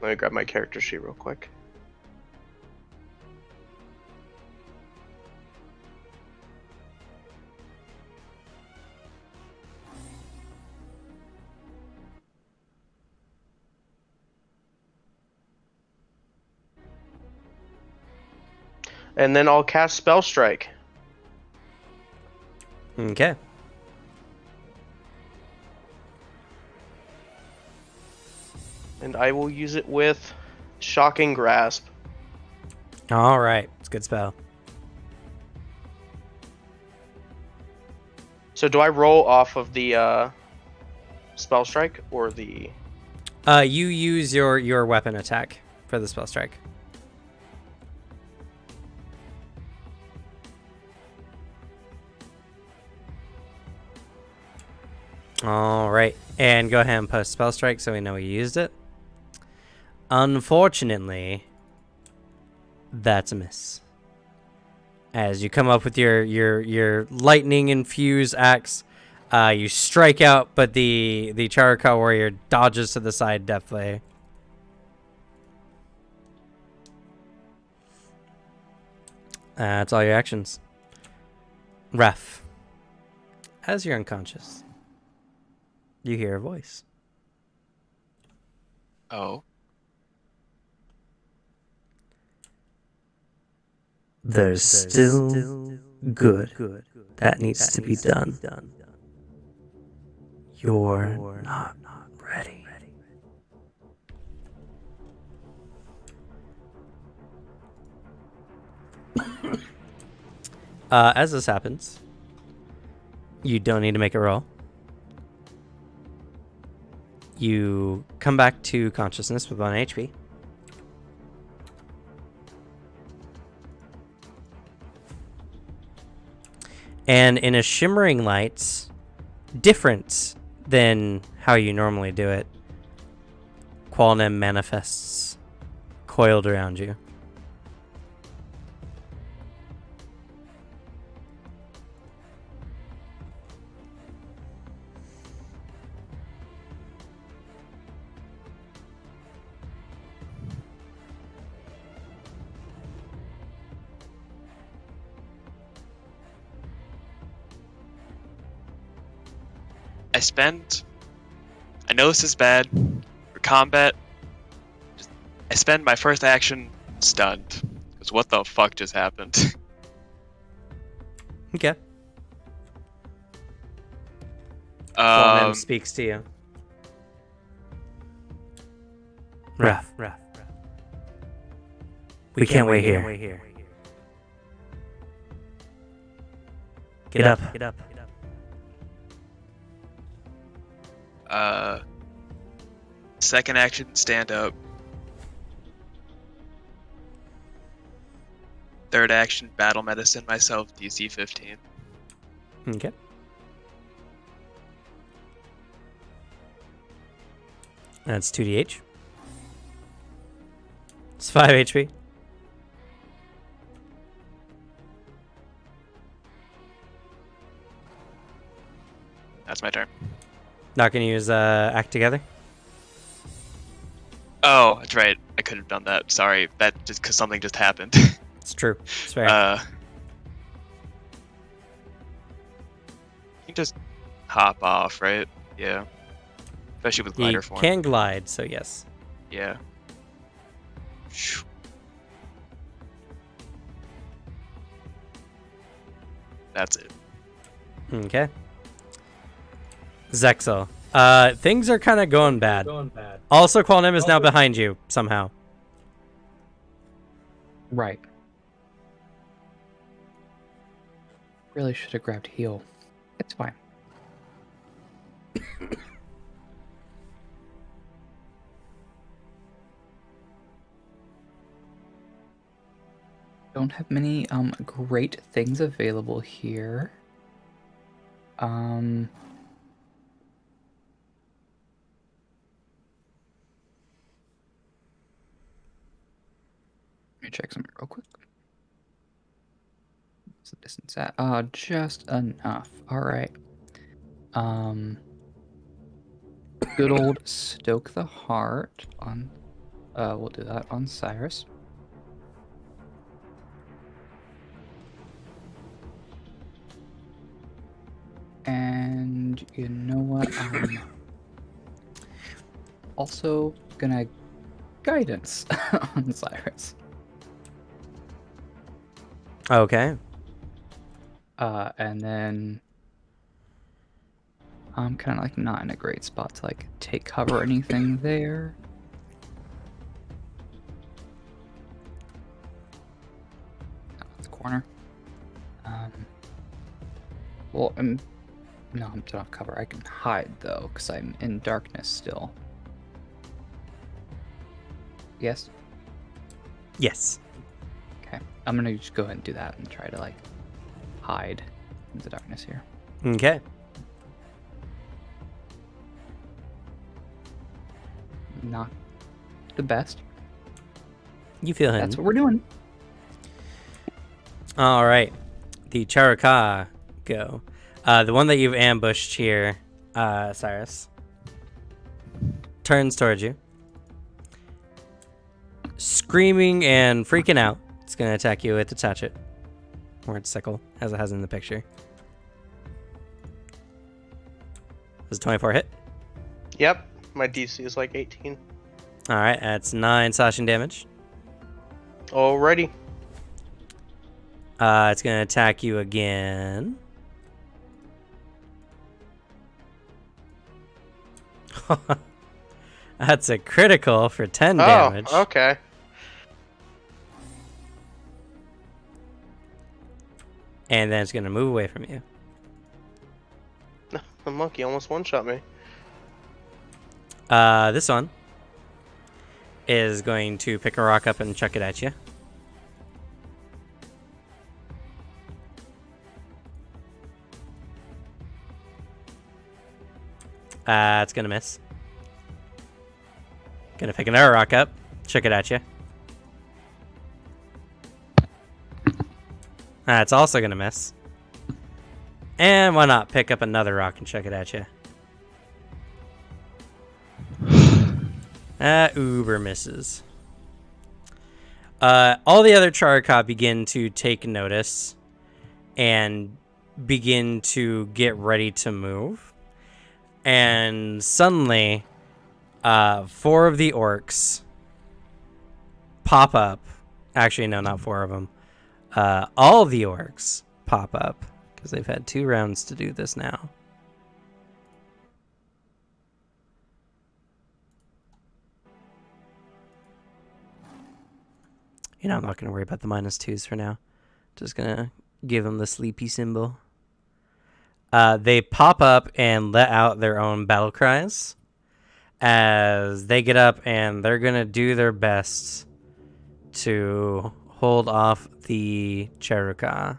Let me grab my character sheet real quick. And then I'll cast Spell Strike. Okay. And I will use it with Shocking Grasp. All right. It's a good spell. So do I roll off of the Spell Strike or the... You use your weapon attack for the spell strike. All right. And go ahead and post spell strike so we know you used it. Unfortunately, that's a miss. As you come up with your lightning infused axe, you strike out, but the Charaka warrior dodges to the side deftly. That's all your actions. Ref. As you're unconscious, you hear a voice. Oh. There's still good that needs to be done. You're not ready. As this happens, you don't need to make a roll. You come back to consciousness with 1 HP. And in a shimmering light, different than how you normally do it, Qualnem manifests coiled around you. I know this is bad for combat. I spend my first action stunned. Because what the fuck just happened? Okay. Qualnem speaks to you. Ref. We can't wait here. Get up. Second action, stand up. Third action, battle medicine myself, DC 15. Okay. That's 2d8. It's 5 HP. That's my turn. Not gonna use act together. Oh, that's right. I could have done that. Sorry. That just because something just happened. It's true. It's fair. You can just hop off, right? Yeah. Especially with glider You form. can glide, so yes. Yeah. Phew. That's it. Okay. Zexel. Things are kind of going bad. Also, Qualnim is now behind you somehow. Right. Really should have grabbed heal. It's fine. Don't have many great things available here. Let me check something real quick. What's the distance at? Just enough. All right. Good old Stoke the Heart on. We'll do that on Cyrus. And you know what? I'm also gonna guidance on Cyrus. Okay. And then I'm kind of like not in a great spot to like take cover or anything there. The corner. Well, no, I'm not cover. I can hide though, because I'm in darkness still. Yes. Yes. Okay. I'm gonna just go ahead and do that and try to like hide in the darkness here. Okay. Not the best. You feel him. That's what we're doing. All right. The Charaka go. The one that you've ambushed here, Cyrus, turns towards you. Screaming and freaking out. It's going to attack you with its hatchet. Or its sickle, as it has in the picture. Does a 24 hit? Yep, my DC is like 18. Alright, that's 9 slashing damage. Alrighty. It's going to attack you again. That's a critical for 10 damage. Oh, okay. And then it's going to move away from you. The monkey almost one-shot me. This one is going to pick a rock up and chuck it at you. It's going to miss. Gonna pick another rock up, chuck it at you. It's also gonna miss. And why not pick up another rock and chuck it at you? Uber misses. All the other Charaka begin to take notice and begin to get ready to move. And suddenly, 4 of the orcs pop up. Actually, no, not 4 of them. All the orcs pop up because they've had 2 rounds to do this now. You know, I'm not going to worry about the -2s for now. Just going to give them the sleepy symbol. They pop up and let out their own battle cries as they get up, and they're going to do their best to hold off the Cherokee.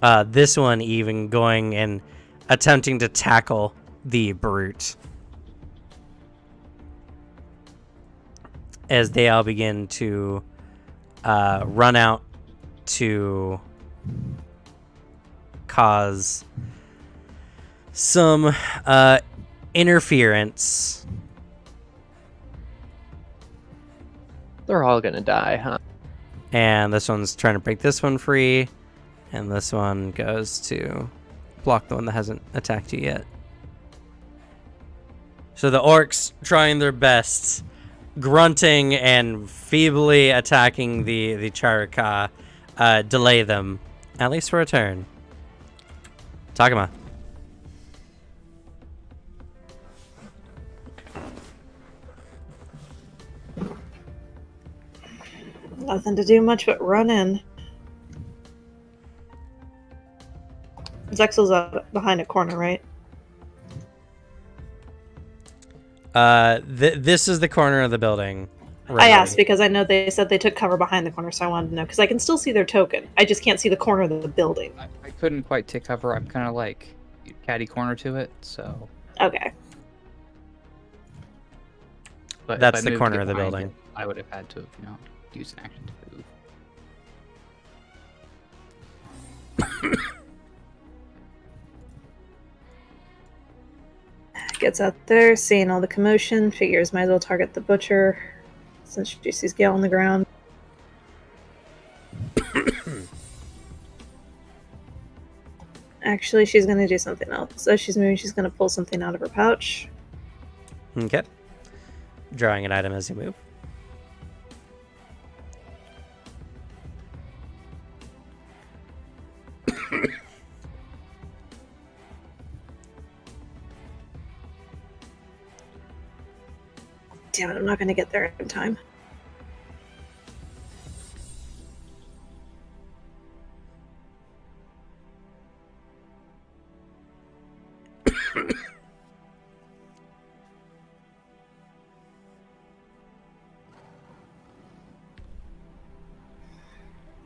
This one even going and attempting to tackle the brute. As they all begin to run out to cause some interference. They're all gonna die, huh? And this one's trying to break this one free. And this one goes to block the one that hasn't attacked you yet. So the orcs trying their best, grunting and feebly attacking the Charaka, delay them, at least for a turn. Takuma. Nothing to do much but run in. Zexel's behind a corner, right? This is the corner of the building. I asked because I know they said they took cover behind the corner, so I wanted to know. Because I can still see their token. I just can't see the corner of the building. I couldn't quite take cover. I'm kind of like catty corner to it, so. Okay. But if That's I the moved to corner get of the behind building. it, I would have had to, use an action to move. Gets out there, seeing all the commotion, figures might as well target the butcher since she sees Gale on the ground. Actually, she's going to do something else. As she's moving, she's going to pull something out of her pouch. Okay. Drawing an item as you move. Damn it, I'm not going to get there in time.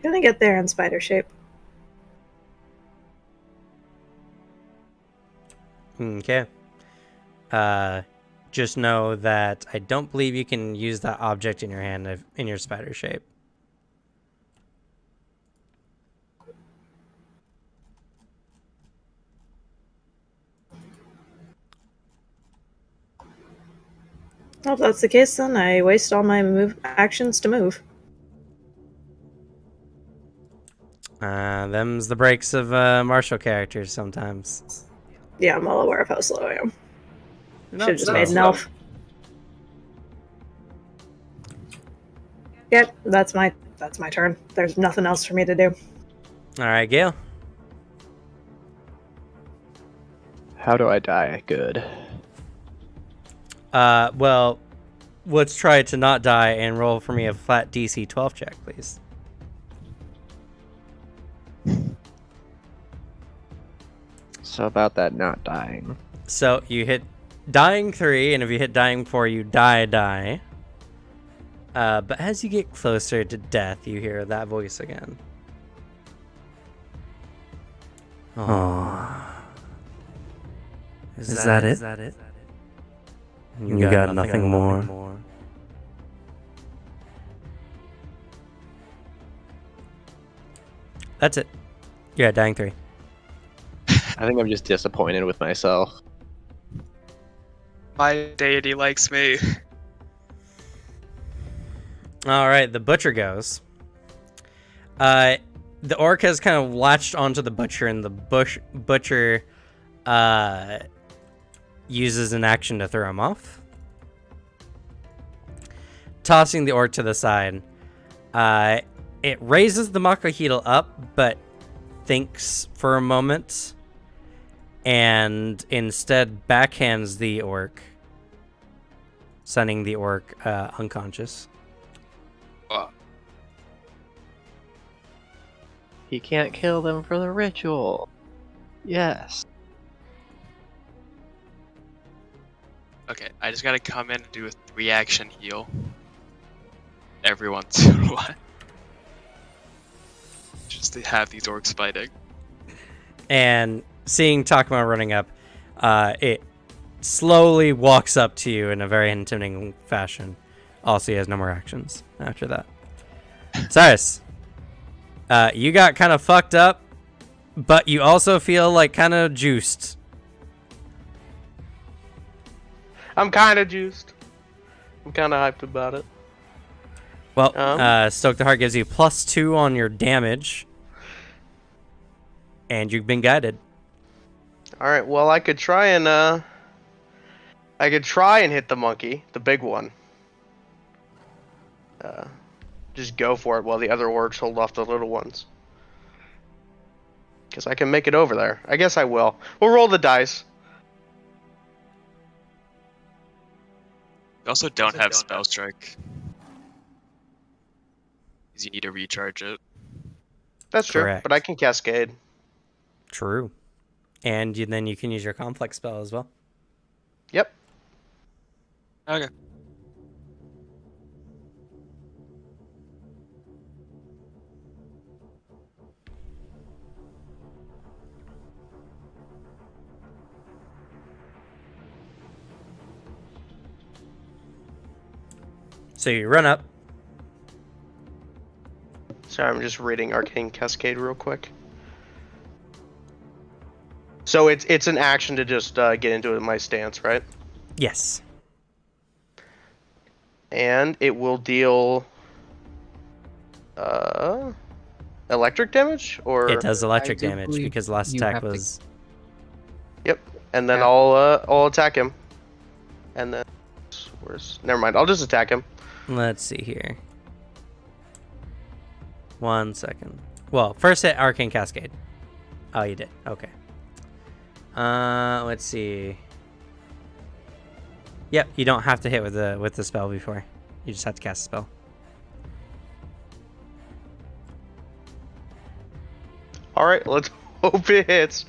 Gonna get there in spider shape. Okay. Just know that I don't believe you can use that object in your hand in your spider shape. Well, if that's the case, then I waste all my move actions to move. Them's the breaks of martial characters sometimes. Yeah, I'm well aware of how slow I am. Should have just slow. made an elf. Yep, that's my turn. There's nothing else for me to do. All right, Gale. How do I die? Good. Well, let's try to not die and roll for me a flat DC 12 check, please. So about that not dying. So you hit dying 3, and if you hit dying 4, you die. But as you get closer to death, you hear that voice again. Oh. Is that it? You got nothing more. That's it. Yeah, dying 3. I think I'm just disappointed with myself. My deity likes me. All right, the butcher goes. The orc has kind of latched onto the butcher, and the butcher uses an action to throw him off. Tossing the orc to the side. It raises the Makahito up, but thinks for a moment, and instead backhands the orc, sending the orc unconscious. He can't kill them for the ritual. Yes. Okay, I just gotta come in and do a 3-action heal. Every once in a while. Just to have these orcs fighting. And seeing Takuma running up, it slowly walks up to you in a very intimidating fashion. Also, he has no more actions after that. Cyrus, you got kind of fucked up, but you also feel like kind of juiced. I'm kind of juiced. I'm kind of hyped about it. Well, Stoke the Heart gives you +2 on your damage, and you've been guided. All right. Well, I could try and hit the monkey, the big one. Just go for it while the other orcs hold off the little ones. Because I can make it over there. I guess I will. We'll roll the dice. You also don't have spell strike. Because you need to recharge it. That's true. Correct. But I can cascade. True. And then you can use your complex spell as well. Yep. Okay. So you run up. Sorry, I'm just reading Arcane Cascade real quick. So it's an action to just get into my stance, right? Yes. And it will deal electric damage, or It does electric I do damage believe because last you attack have to- was... Yep. And then Yeah. I'll attack him. And then never mind. I'll just attack him. Let's see here. 1 second. Well, first hit Arcane Cascade. Oh, you did. Okay. Let's see. Yep, you don't have to hit with the spell before. You just have to cast a spell. All right. Let's hope it hits.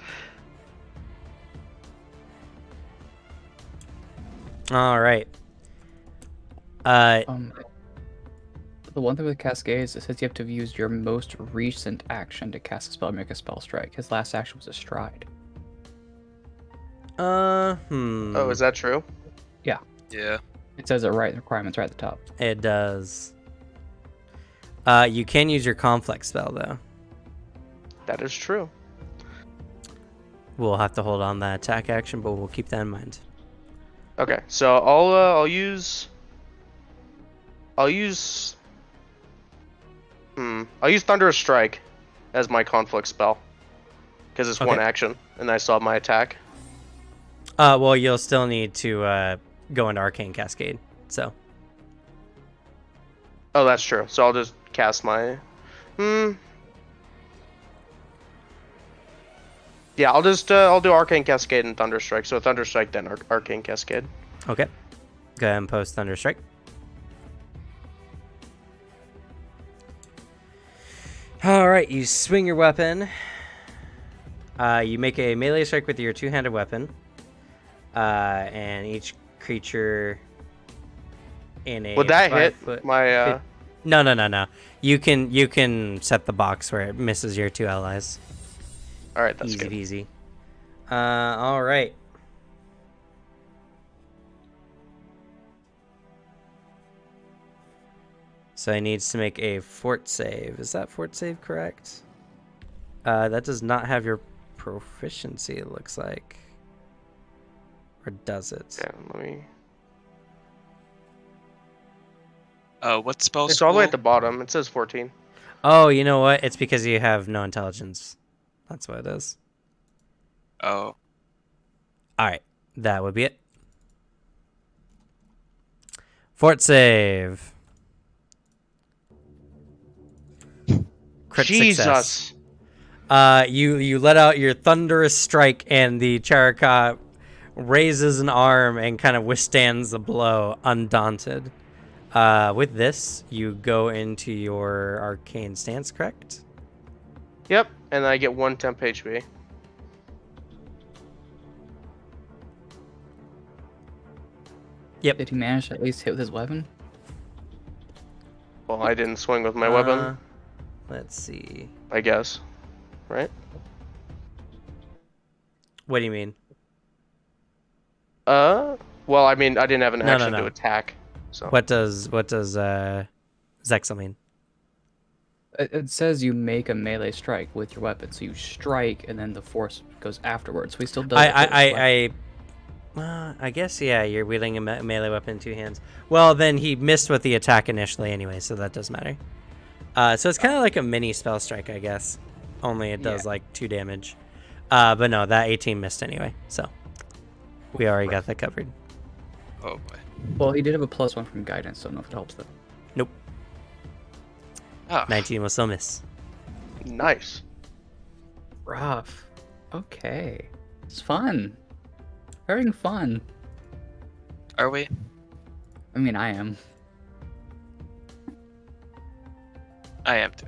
All right. The one thing with Cascades, it says you have to use your most recent action to cast a spell or make a spell strike. His last action was a stride. Oh, is that true? Yeah. It says it right, the requirement's right at the top. It does. You can use your complex spell though. That is true. We'll have to hold on that attack action, but we'll keep that in mind. Okay. So I'll use Thunderous Strike as my conflict spell because it's one Okay. action, and I still have my attack. Well, you'll still need to go into Arcane Cascade. So Oh, that's true. So I'll just cast my. Yeah, I'll do Arcane Cascade and Thunder Strike. So Thunder Strike, then Arcane Cascade. okay, go ahead and post Thunder Strike. All right, you swing your weapon. You make a melee strike with your two-handed weapon, and each creature in a Would that hit 5-foot my? No. You can set the box where it misses your two allies. All right, that's Easy good. peasy. All right. So he needs to make a fort save. Is that fort save correct? That does not have your proficiency, it looks like. Or does it? Yeah, let me. What spell It's all the way at the school? bottom. It says 14. Oh, you know what? It's because you have no intelligence. That's what it is. Oh. All right. That would be it. Fort save. Crit success. Jesus. You let out your thunderous strike, and the Charaka raises an arm and kind of withstands the blow, undaunted. With this, you go into your arcane stance, correct? Yep, and I get 1 temp HP. Yep. Did he manage to at least hit with his weapon? Well, I didn't swing with my weapon, Let's see. I guess. Right? What do you mean? Well, I mean, I didn't have an No, no, action no. to attack, so. What does Zexel mean? It says you make a melee strike with your weapon, so you strike, and then the force goes afterwards. So he still does. I guess, yeah, you're wielding a melee weapon in 2 hands. Well, then he missed with the attack initially anyway, so that does matter. So it's kind of like a mini spell strike, I guess. Only it does like 2 damage. But no, that 18 missed anyway, so we already got that covered. Oh boy. Well, he did have a +1 from guidance, so I don't know if it helps though. Nope. Ah, 19 will still miss. Nice. Rough. Okay. It's fun. Having fun. are we? I mean, I am. I am too.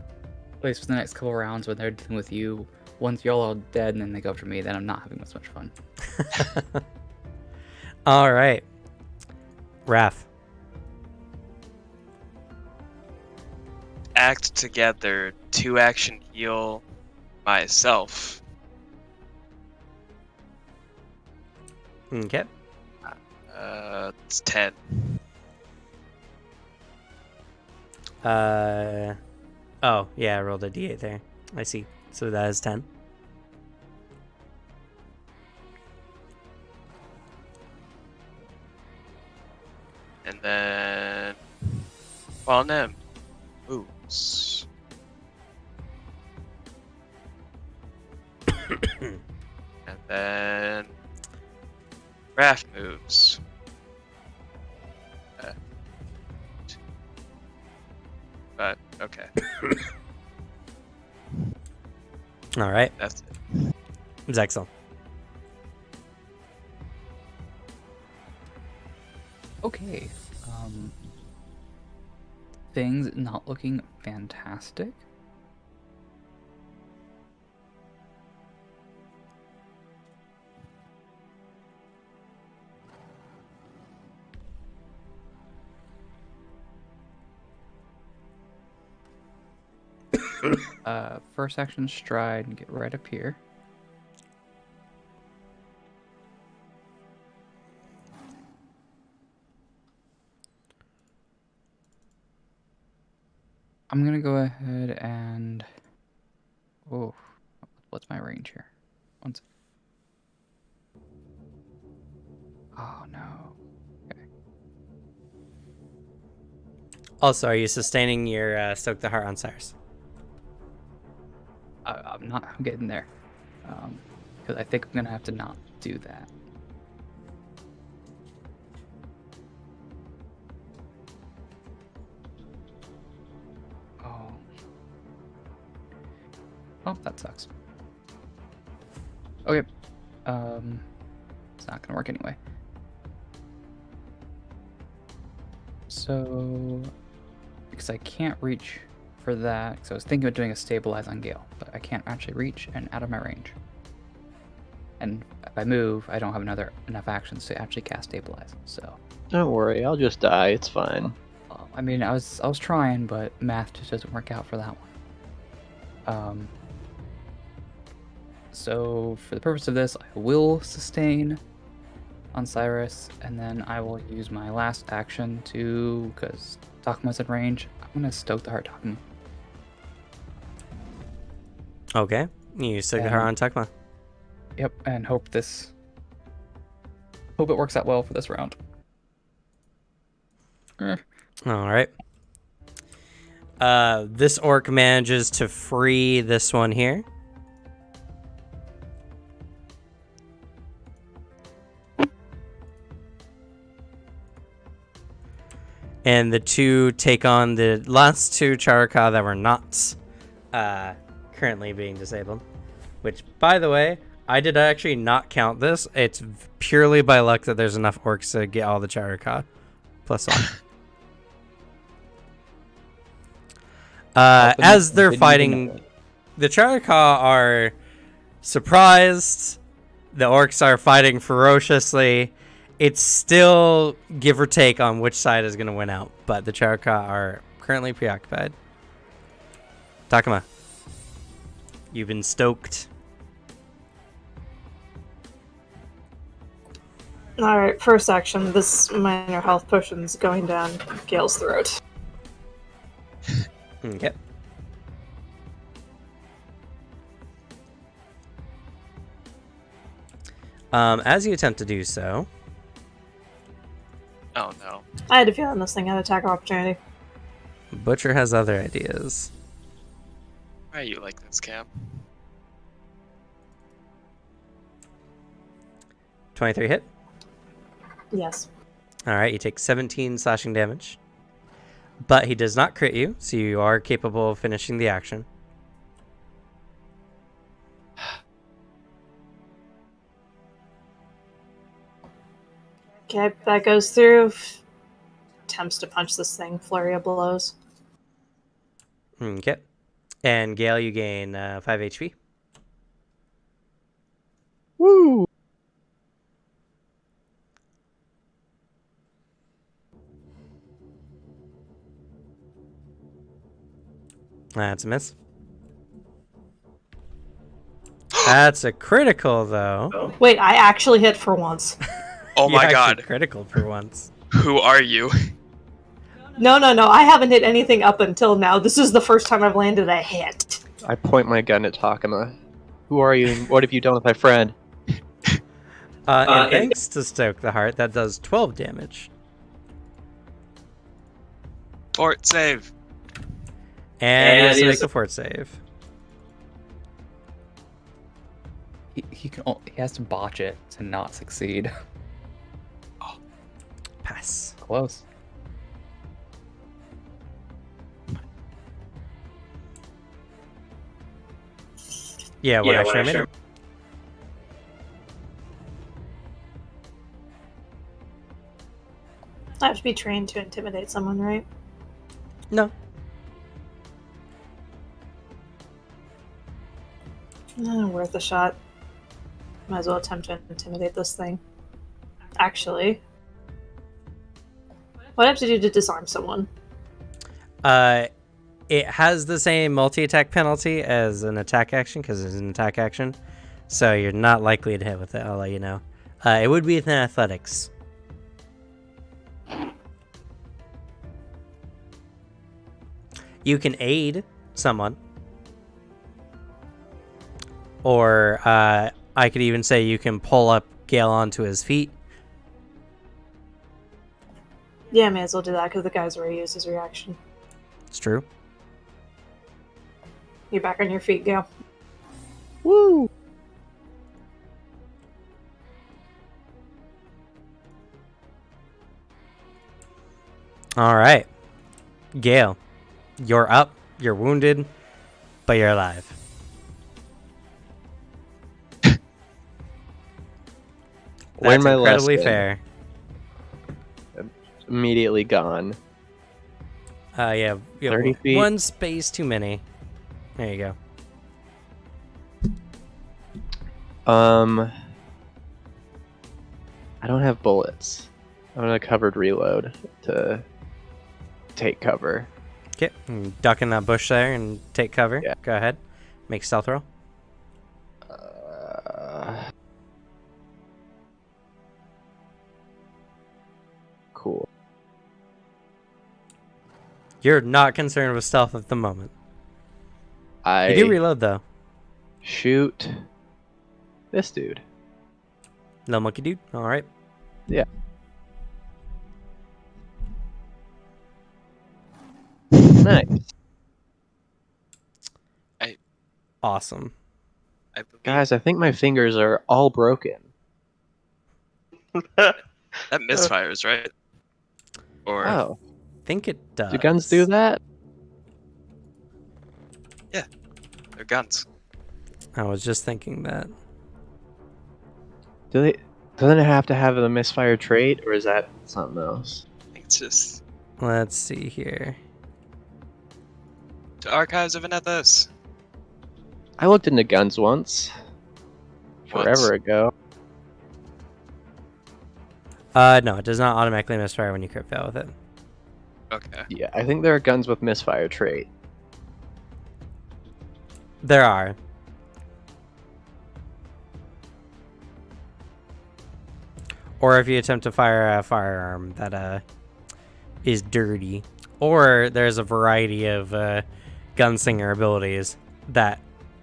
At least for the next couple rounds when they're dealing with you. Once y'all are dead and then they go after me, then I'm not having as much fun. All right. Raph. Act together. 2 action heal myself. Okay. It's 10. Oh, yeah, I rolled a d8 there. I see. So that is 10. And then Nem moves. And then Raph moves. But okay, All right. that's it. Zexel. Okay. Things not looking fantastic. First action stride and get right up here. I'm gonna go ahead and... Oh, what's my range here? One sec. Oh no. Also, are you sustaining your Stoke the Heart on Cyrus? I'm not. I'm getting there. Because I think I'm gonna have to not do that. Oh. Oh, that sucks. Okay. It's not gonna work anyway. So, because I can't reach for that, because I was thinking of doing a stabilize on Gale, but I can't actually reach and out of my range. And if I move, I don't have enough actions to actually cast stabilize. So, Don't worry, I'll just die. It's fine. I mean, I was trying, but math just doesn't work out for that one. So for the purpose of this, I will sustain on Cyrus, and then I will use my last action to, because Takma's in range, I'm gonna stoke the heart Takma. Okay. You Stoke the Heart on Takma. Yep, and hope it works out well for this round. All right. This orc manages to free this one here. And the two take on the last 2 Charaka that were not currently being disabled. Which, by the way, I did actually not count this. It's purely by luck that there's enough orcs to get all the Charaka. +1. As they're fighting, the Charaka are surprised. The orcs are fighting ferociously. It's still give or take on which side is going to win out, but the Charaka are currently preoccupied. Takuma, you've been stoked. Alright, first action. This minor health potion's going down Gale's throat. Okay. As you attempt to do so, Oh no. I had a feeling this thing had attack of opportunity. Butcher has other ideas. Why are you like this, Cam? 23 hit. Yes. Alright, you take 17 slashing damage. But he does not crit you, so you are capable of finishing the action. Okay, that goes through. Attempts to punch this thing. Flurry of blows. Okay. And Gale, you gain 5 HP. Woo! That's a miss. That's a critical, though. Wait, I actually hit for once. Oh You my actually god. critical for once. Who are you? No, I haven't hit anything up until now. This is the first time I've landed a hit. I point my gun at Takuma. Who are you and what have you done with my friend? And thanks to Stoke the Heart, that does 12 damage. Fort save. And he has to make a fort save. He has to botch it to not succeed. Pass. Close. Yeah, what I share. I have to be trained to intimidate someone, right? No. Worth a shot. Might as well attempt to intimidate this thing. Actually, what do I have to do to disarm someone? It has the same multi-attack penalty as an attack action, because it's an attack action. So you're not likely to hit with it, I'll let you know. It would be within athletics. You can aid someone. Or I could even say you can pull up Gale onto his feet. Yeah, may as well do that because the guy's already used his reaction. It's true. You're back on your feet, Gale. Woo! All right. Gale, you're up, you're wounded, but you're alive. Learn That's my incredibly lesson. fair. Immediately gone. Yeah, 30 feet. one space too many. There you go. I don't have bullets. I'm gonna covered reload to take cover. Okay, duck in that bush there and take cover. Yeah. Go ahead. Make stealth roll. Cool. You're not concerned with stealth at the moment. I You do reload though. shoot this dude. No monkey dude. All right. Yeah. Nice. Awesome. I believe Guys, I think my fingers are all broken. that misfires, right? Or Oh, Think it does. do guns do that? they're guns. I was just thinking that. Do they? Doesn't it have to have a misfire trait, or is that something else? I think it's just Let's see here. to archives of Anethos. I looked into guns once, forever ago. No, it does not automatically misfire when you crit fail with it. Okay. Yeah, I think there are guns with misfire trait. There are. or if you attempt to fire a firearm that is dirty, or there's a variety of gunslinger abilities that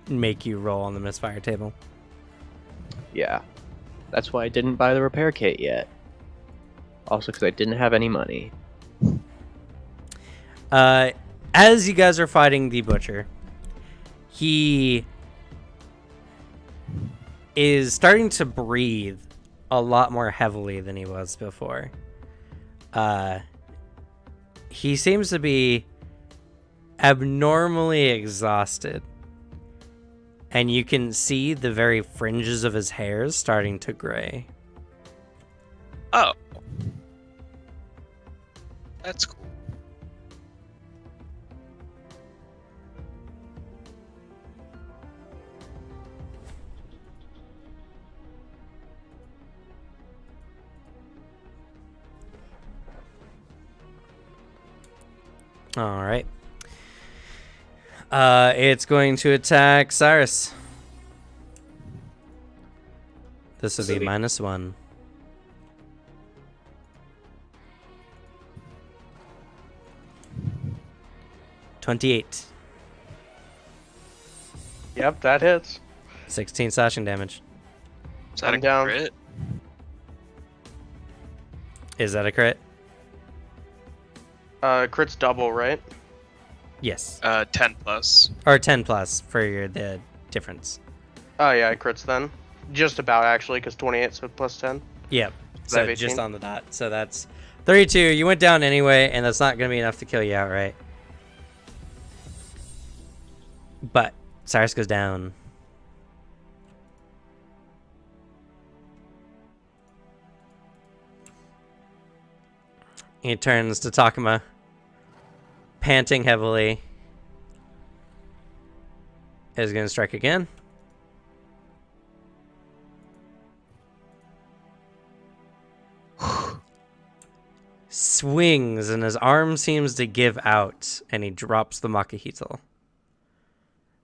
make you roll on the misfire table. Yeah. That's why I didn't buy the repair kit yet. Also because I didn't have any money. As you guys are fighting the butcher, he is starting to breathe a lot more heavily than he was before. He seems to be abnormally exhausted. And you can see the very fringes of his hair starting to gray. Oh. That's cool. All right. It's going to attack Cyrus. This will be -1. $28. Yep, that hits. 16 slashing damage. Is that I'm a down. crit? Is that a crit? Crit's double, right? Yes. 10 plus. Or 10 plus for the difference. Oh yeah, crits then. Just about actually, because 28, so plus 10. Yep. So I So have just 18. on the dot. So that's 32. You went down anyway, and that's not going to be enough to kill you outright. But Cyrus goes down. He turns to Takuma, panting heavily. Is going to strike again. Swings, and his arm seems to give out, and he drops the Makahito.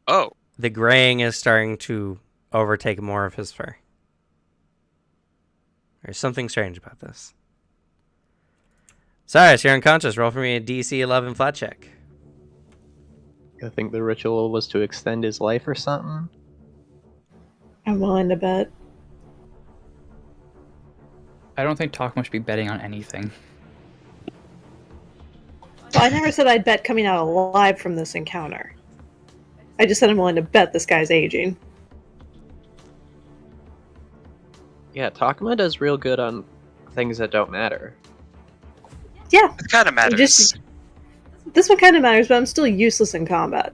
Oh. The graying is starting to overtake more of his fur. There's something strange about this. Cyrus, you're unconscious. Roll for me a DC 11 flat check. I think the ritual was to extend his life or something. I'm willing to bet. I don't think Takuma should be betting on anything. Well, I never said I'd bet coming out alive from this encounter. I just said I'm willing to bet this guy's aging. Yeah, Takuma does real good on things that don't matter. Yeah, It kind of matters. just- this one kind of matters, but I'm still useless in combat.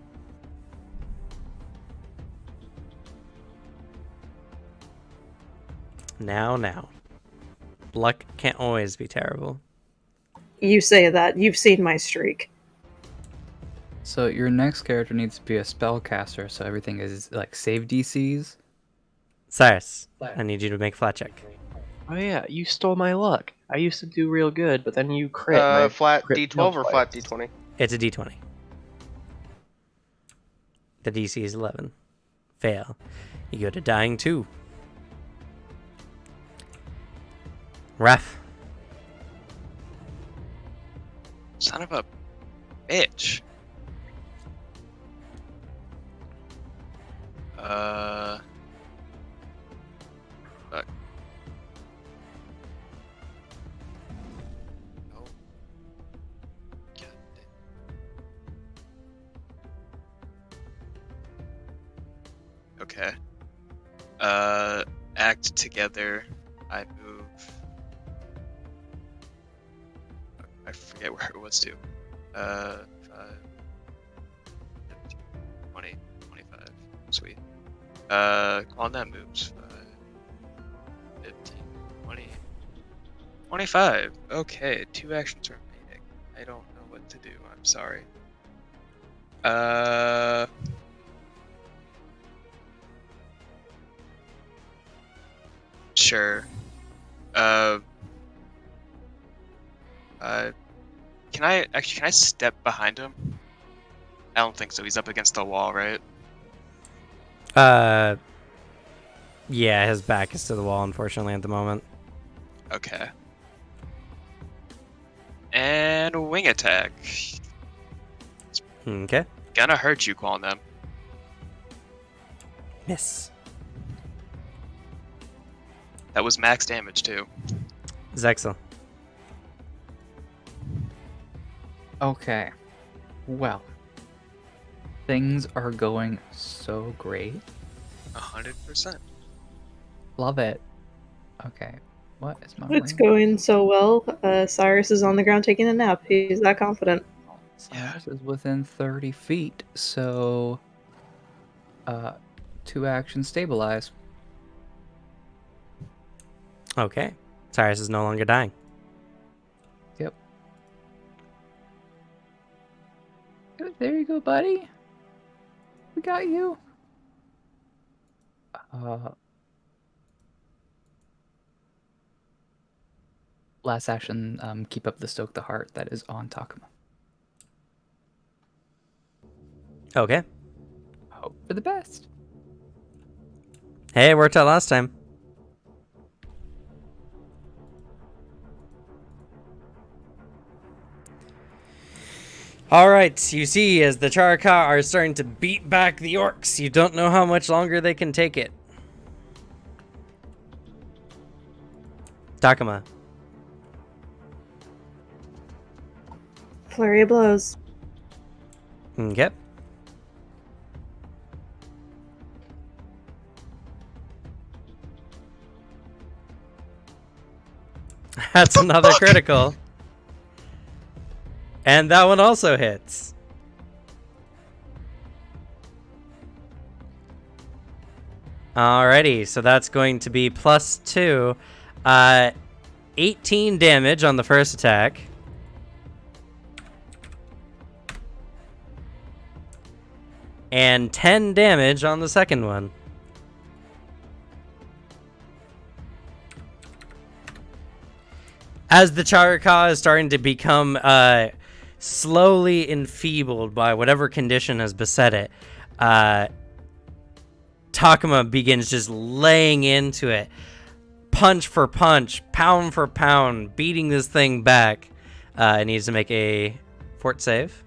Now. Luck can't always be terrible. You say that. You've seen my streak. So your next character needs to be a spellcaster, so everything is like save DCs. Cyrus, I need you to make a flat check. Oh yeah, you stole my luck. I used to do real good, but then you crit. and I Flat crit D12 or twice. flat D20? It's a d20. The DC is 11. Fail. You go to dying 2. Ref. Son of a bitch. Fuck. Oh. God damn. Okay. Act together. I move. I forget where it was to. 5, 15, 20, 25. Sweet. On that moves. 5, 15, 20, 25. Okay, 2 actions remaining. I don't know what to do. I'm sorry. Sure. Can I step behind him? I don't think so. He's up against the wall, right? Yeah, his back is to the wall, unfortunately, at the moment. Okay. And wing attack. Okay. Gonna hurt you, calling them. Miss. That was max damage too. Zexel. Okay. Well, things are going so great. 100%. Love it. Okay. What is my It's range? going so well. Cyrus is on the ground taking a nap. He's that confident. Cyrus is within 30 feet, so 2 actions stabilize. Okay. Cyrus is no longer dying. Yep. There you go, buddy. We got you. Last action, keep up the stoke the heart that is on Takuma. Okay. Hope for the best. Hey, it worked out last time. All right, you see, as the Charaka are starting to beat back the orcs, you don't know how much longer they can take it. Takuma. Flurry of blows. Okay. That's another critical. And that one also hits. Alrighty, so that's going to be +2. 18 damage on the first attack. And 10 damage on the second one. As the Charaka is starting to become slowly enfeebled by whatever condition has beset it, Takuma begins just laying into it. Punch for punch, pound for pound, beating this thing back. It needs to make a fort save.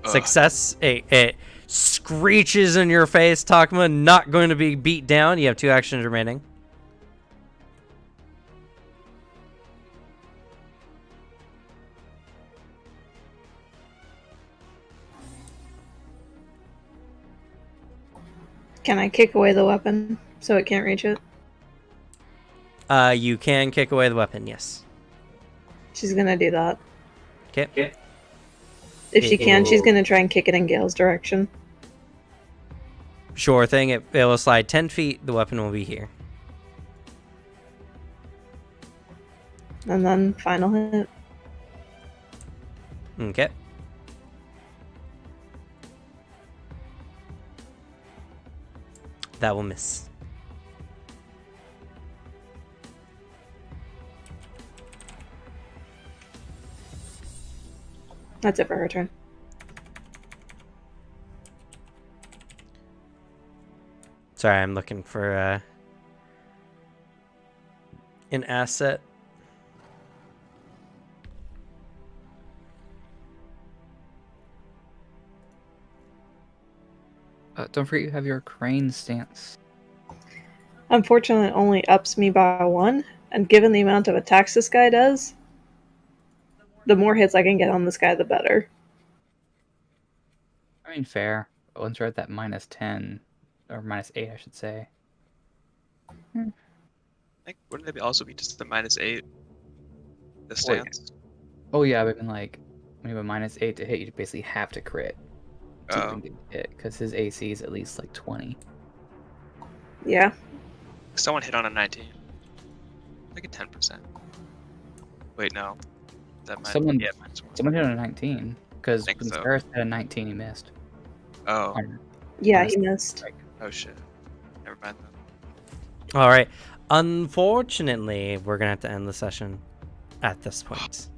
Success. It screeches in your face, Takuma. Not going to be beat down. You have 2 actions remaining. Can I kick away the weapon so it can't reach it? You can kick away the weapon, yes. She's gonna do that. Okay. If she can, she's gonna try and kick it in Gale's direction. Sure thing. It will slide 10 feet. The weapon will be here. And then final hit. Okay. That will miss. That's it for her turn. Sorry, I'm looking for an asset. Don't forget you have your crane stance. Unfortunately, it only ups me by 1, and given the amount of attacks this guy does, the more hits I can get on this guy, the better. I mean, fair. Once we're at that -10, or -8, I should say. I think wouldn't it also be just the -8? The stance. Oh yeah, but I mean, like, when you have a -8 to hit, you basically have to crit to Oh. even get hit, because his AC is at least like 20. Yeah. Someone hit on a 19. Like a 10%. Wait, no. That might Someone yeah, -1. Someone hit on a 19, because Think when so. Cyrus had a 19, he missed. Oh. Yeah, he missed. Oh shit. Never mind then. All right. Unfortunately, we're gonna have to end the session at this point.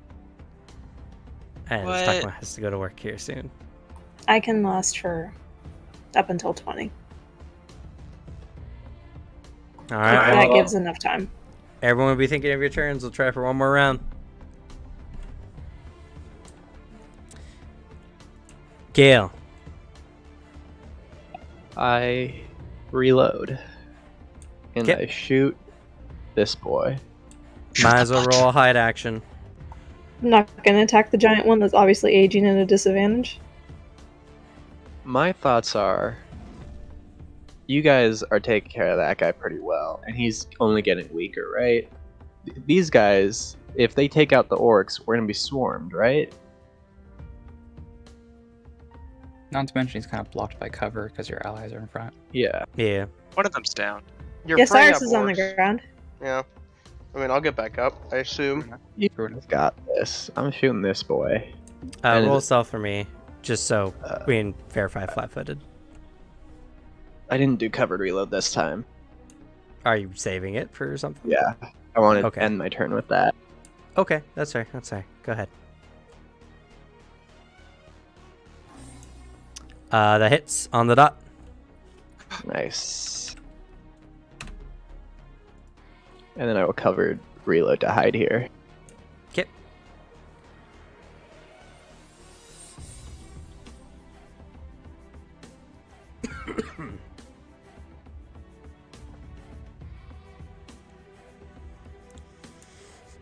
And What? Takuma has to go to work here soon. I can last for up until 20. All right. That gives enough time. Everyone will be thinking of your turns. We'll try for one more round. Gale. I reload. And Okay. I shoot this boy. Might as well roll a hide action. I'm not going to attack the giant one that's obviously aging at a disadvantage. My thoughts are, you guys are taking care of that guy pretty well, and he's only getting weaker, right? These guys, if they take out the orcs, we're gonna be swarmed, right? Not to mention he's kind of blocked by cover because your allies are in front. Yeah. Yeah. One of them's down. You're Yeah, freeing Cyrus up is on the orcs. ground. Yeah. I mean, I'll get back up, I assume. You've got this. I'm shooting this boy. Roll stealth for me, just so we can verify flat-footed. I didn't do covered reload this time. Are you saving it for something? Yeah. I want to Okay. end my turn with that. Okay, that's fair. That's fair. Go ahead. That hits on the dot. Nice. And then I will covered reload to hide here. Okay.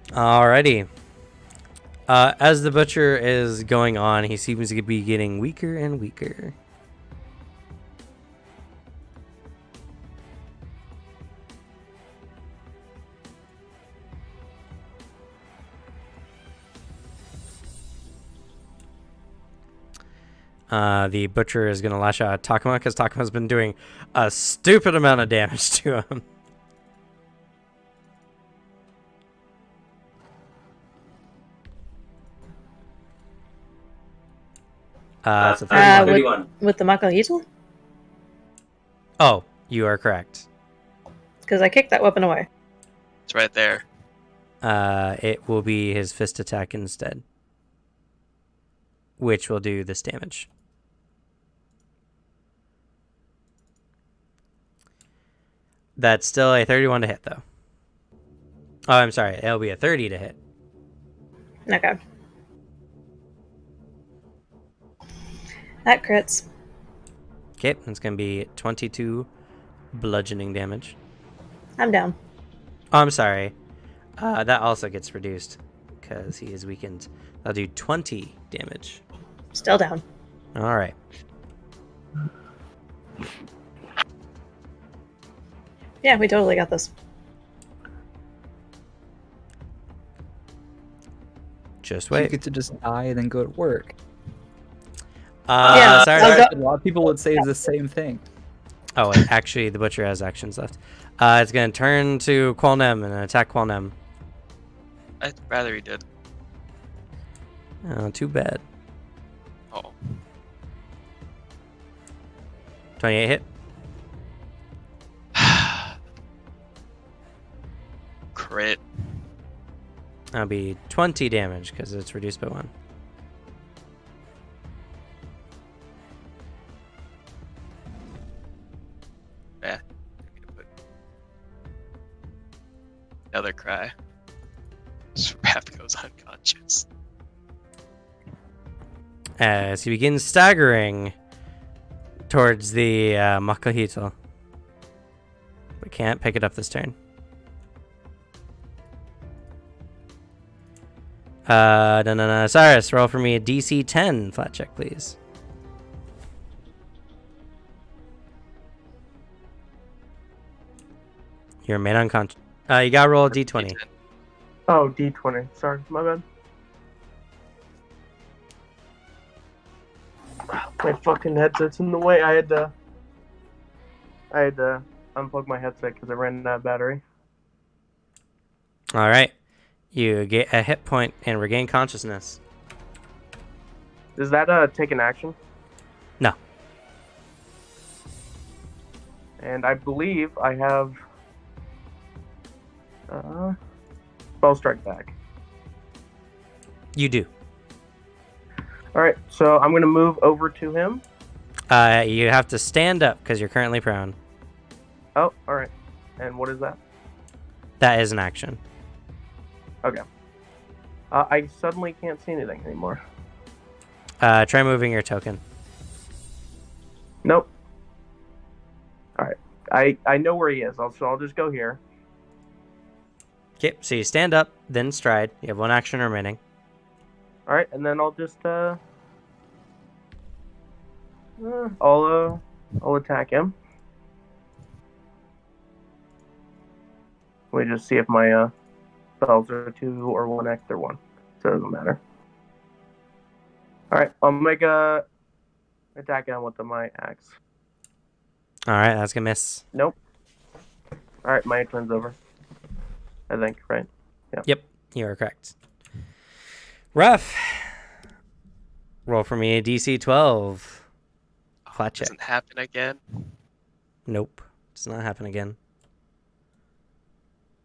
Alrighty. As the butcher is going on, he seems to be getting weaker and weaker. The butcher is going to lash out at Takuma because Takuma's been doing a stupid amount of damage to him. It's a 31. With the Makahito? Oh, you are correct. Because I kicked that weapon away. It's right there. It will be his fist attack instead, which will do this damage. That's still a 31 to hit, though. Oh, I'm sorry. It'll be a 30 to hit. Okay. That crits. Okay, that's going to be 22 bludgeoning damage. I'm down. Oh, I'm sorry. That also gets reduced because he is weakened. I'll do 20 damage. Still down. All right. Yeah, we totally got this. Just You wait. get to just die and then go to work. Yeah, sorry. I'll A lot of people would say the same thing. Oh, wait, actually, the butcher has actions left. It's going to turn to Qualnem and attack Qualnem. I'd rather he did. Oh, too bad. Oh. 28 hit. Crit. That'll be 20 damage because it's reduced by 1. Yeah. Another cry. Raph goes unconscious. As he begins staggering towards the Makahito. But can't pick it up this turn. No. Cyrus, roll for me a DC 10 flat check, please. You're made unconscious. You gotta roll a D20. Oh, D20. Sorry, my bad. My fucking headset's in the way. I had to unplug my headset because I ran out of battery. All right. You get a hit point and regain consciousness. Does that take an action? No. And I believe I have spell strike back. You do. All right, so I'm gonna move over to him. You have to stand up because you're currently prone. Oh, all right. And what is that? That is an action. Okay. I suddenly can't see anything anymore. Try moving your token. Nope. All right. I know where he is. So I'll just go here. Okay, so you stand up, then stride. You have one action remaining. All right, and then I'll just I'll attack him. Let me just see if my spells are 2 or 1x or 1. So it doesn't matter. All right, I'll make a attack him with my axe. All right, that's gonna miss. Nope. All right, my turn's over. I think, right? Yeah. Yep, you are correct. Rough. Roll for me a DC 12. Flat check. Doesn't happen again. Nope, does not happen again.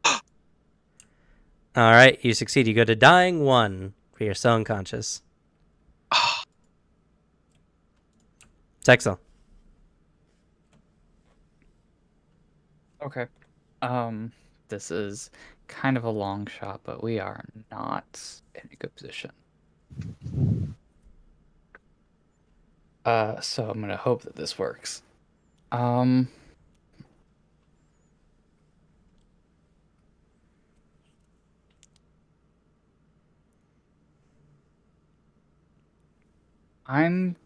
All right, you succeed. You go to dying 1, but you're still unconscious. Texel. Okay. This is kind of a long shot, but we are not in a good position. So I'm gonna hope that this works. I'm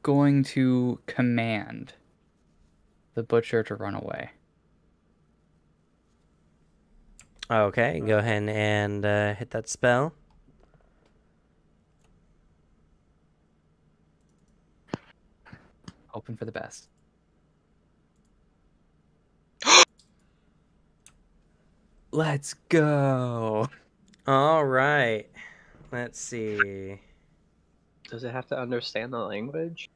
going to command the butcher to run away. Okay, go ahead and hit that spell. Hoping for the best. Let's go. All right. Let's see. Does it have to understand the language?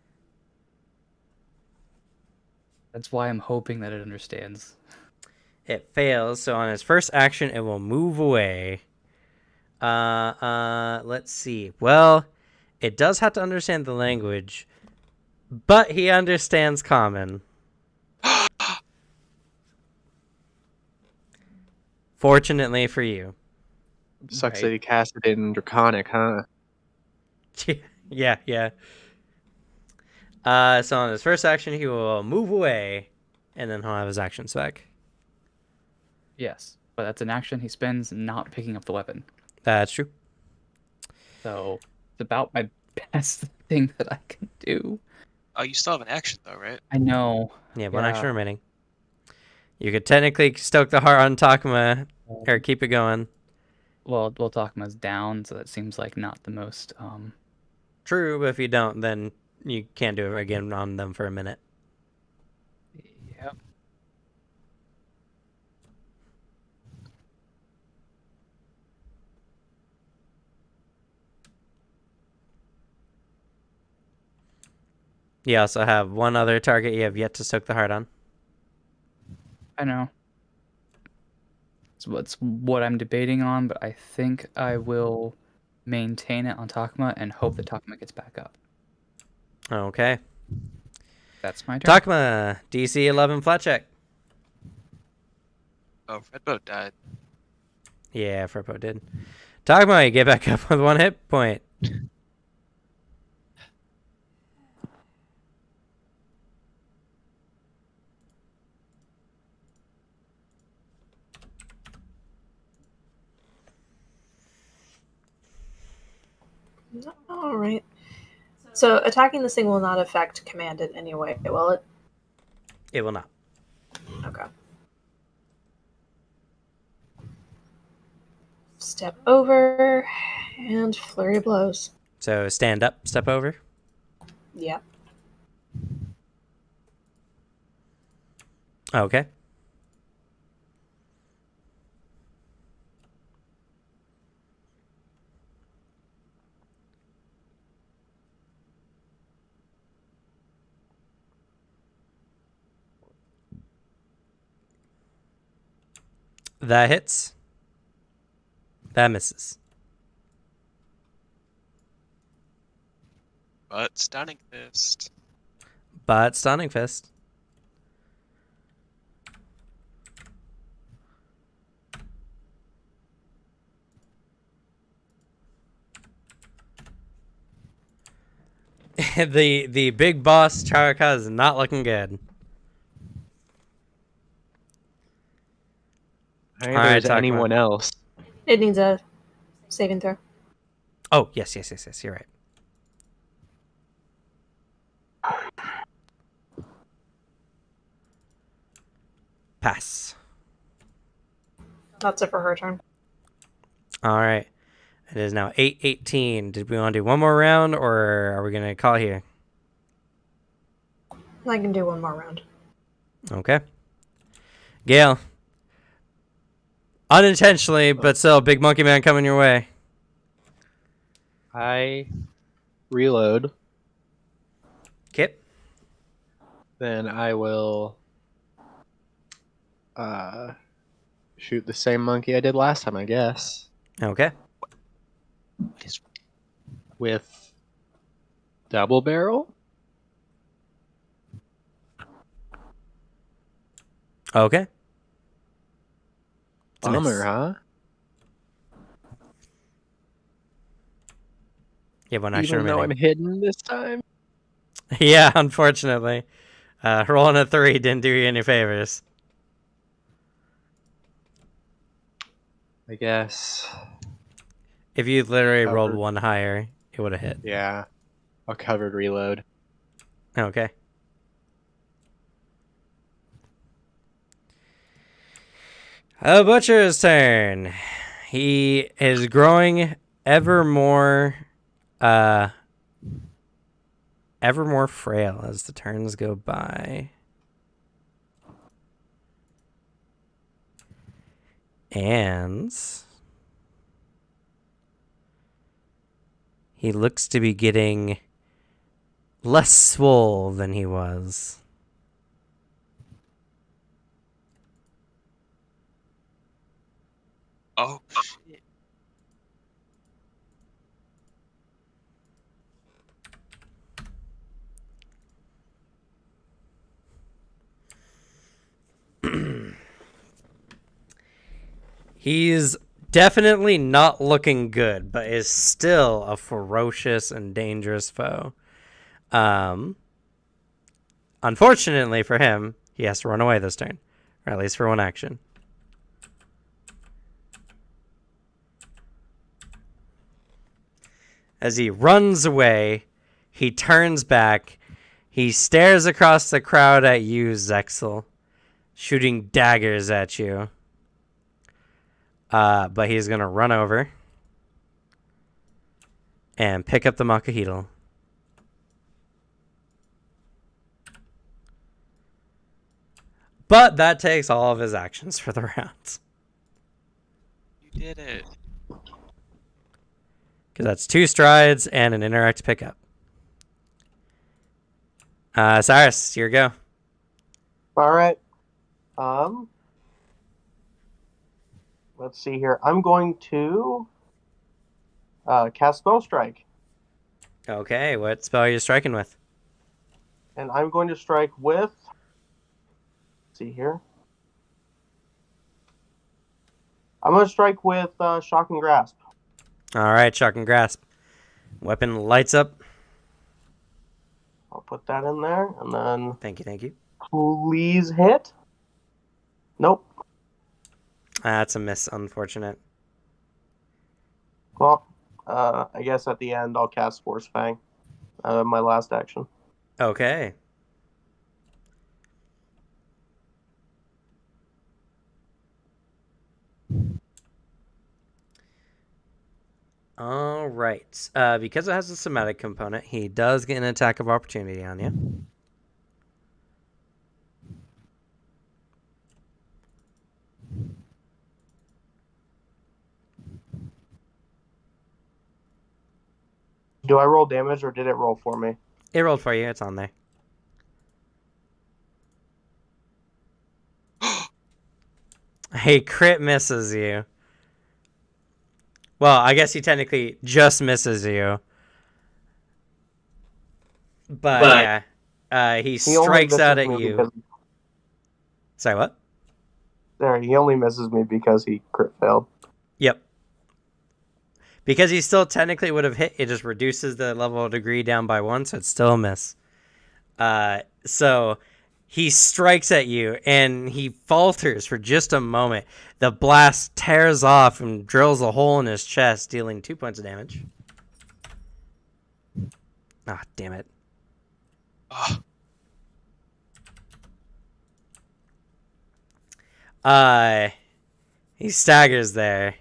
That's why I'm hoping that it understands. It fails, so on its first action, it will move away. Let's see. Well, it does have to understand the language, but he understands Common. Fortunately for you. Sucks Right. that he cast it in Draconic, huh? Yeah. So on his first action, he will move away, and then he'll have his actions back. Yes, but that's an action he spends not picking up the weapon. That's true. So it's about my best thing that I can do. Oh, you still have an action though, right? I know. Yeah, one Yeah. action remaining. You could technically stoke the heart on Takuma, or keep it going. Well, Takama's down, so that seems like not the most. True, but if you don't, then you can't do it again on them for a minute. Yep. You also have one other target you have yet to stoke the heart on. I know. It's what I'm debating on, but I think I will maintain it on Takuma and hope that Takuma gets back up. Okay. That's my turn. Takuma, DC 11 flat check. Oh, Redbow died. Yeah, Furpo did. Takuma, you get back up with 1 hit point. All right. So attacking this thing will not affect command in any way, will it? It will not. Okay. Step over and flurry of blows. So stand up, step over. Yep. Okay. That hits. That misses. But stunning fist. But Stunning Fist. the big boss Charaka is not looking good. Neither All right, is Takuma. anyone else. It needs a saving throw. Oh, yes. You're right. Pass. That's it for her turn. All right. It is now 8:18. Did we want to do one more round, or are we going to call here? I can do one more round. Okay. Gale. Unintentionally, but still, big monkey man coming your way. I reload. Kip. Then I will shoot the same monkey I did last time, I guess. Okay. What is With double barrel? Okay. It's a miss. Bummer, huh? You have one action Even though I'm remaining. hidden this time? Yeah, unfortunately. Rolling a 3 didn't do you any favors. I guess. If you literally rolled Covered. one higher, it would have hit. Yeah. A covered reload. Okay. Butcher's turn. He is growing ever more frail as the turns go by. And he looks to be getting less swole than he was. Oh, shit. He's definitely not looking good, but is still a ferocious and dangerous foe. Unfortunately for him, he has to run away this turn, or at least for one action. As he runs away, he turns back. He stares across the crowd at you, Zexel, shooting daggers at you. But he's going to run over and pick up the Makahito. But that takes all of his actions for the round. You did it. Because that's 2 strides and an interact pickup. Cyrus, your go. All right. Let's see here. I'm going to cast Spell Strike, Okay, what spell are you striking with? and I'm going to strike with. Let's see here. I'm going to strike with Shock and Grasp. All right, Shock and Grasp. Weapon lights up. I'll put that in there, and then Thank you. please hit. Nope. That's a miss, unfortunate. Well, I guess at the end I'll cast Force Fang. My last action. Okay. All right. Because it has a somatic component, he does get an attack of opportunity on you. Do I roll damage or did it roll for me? It rolled for you. It's on there. Hey, crit misses you. Well, I guess he technically just misses you. But yeah, he He only strikes out misses at me you. because- Sorry, what? Sorry, he only misses me because he crit failed. Yep. Because he still technically would have hit, it just reduces the level of degree down by 1, so it's still a miss. So he strikes at you, and he falters for just a moment. The blast tears off and drills a hole in his chest, dealing 2 points of damage. Ah, damn it. Oh, He staggers there,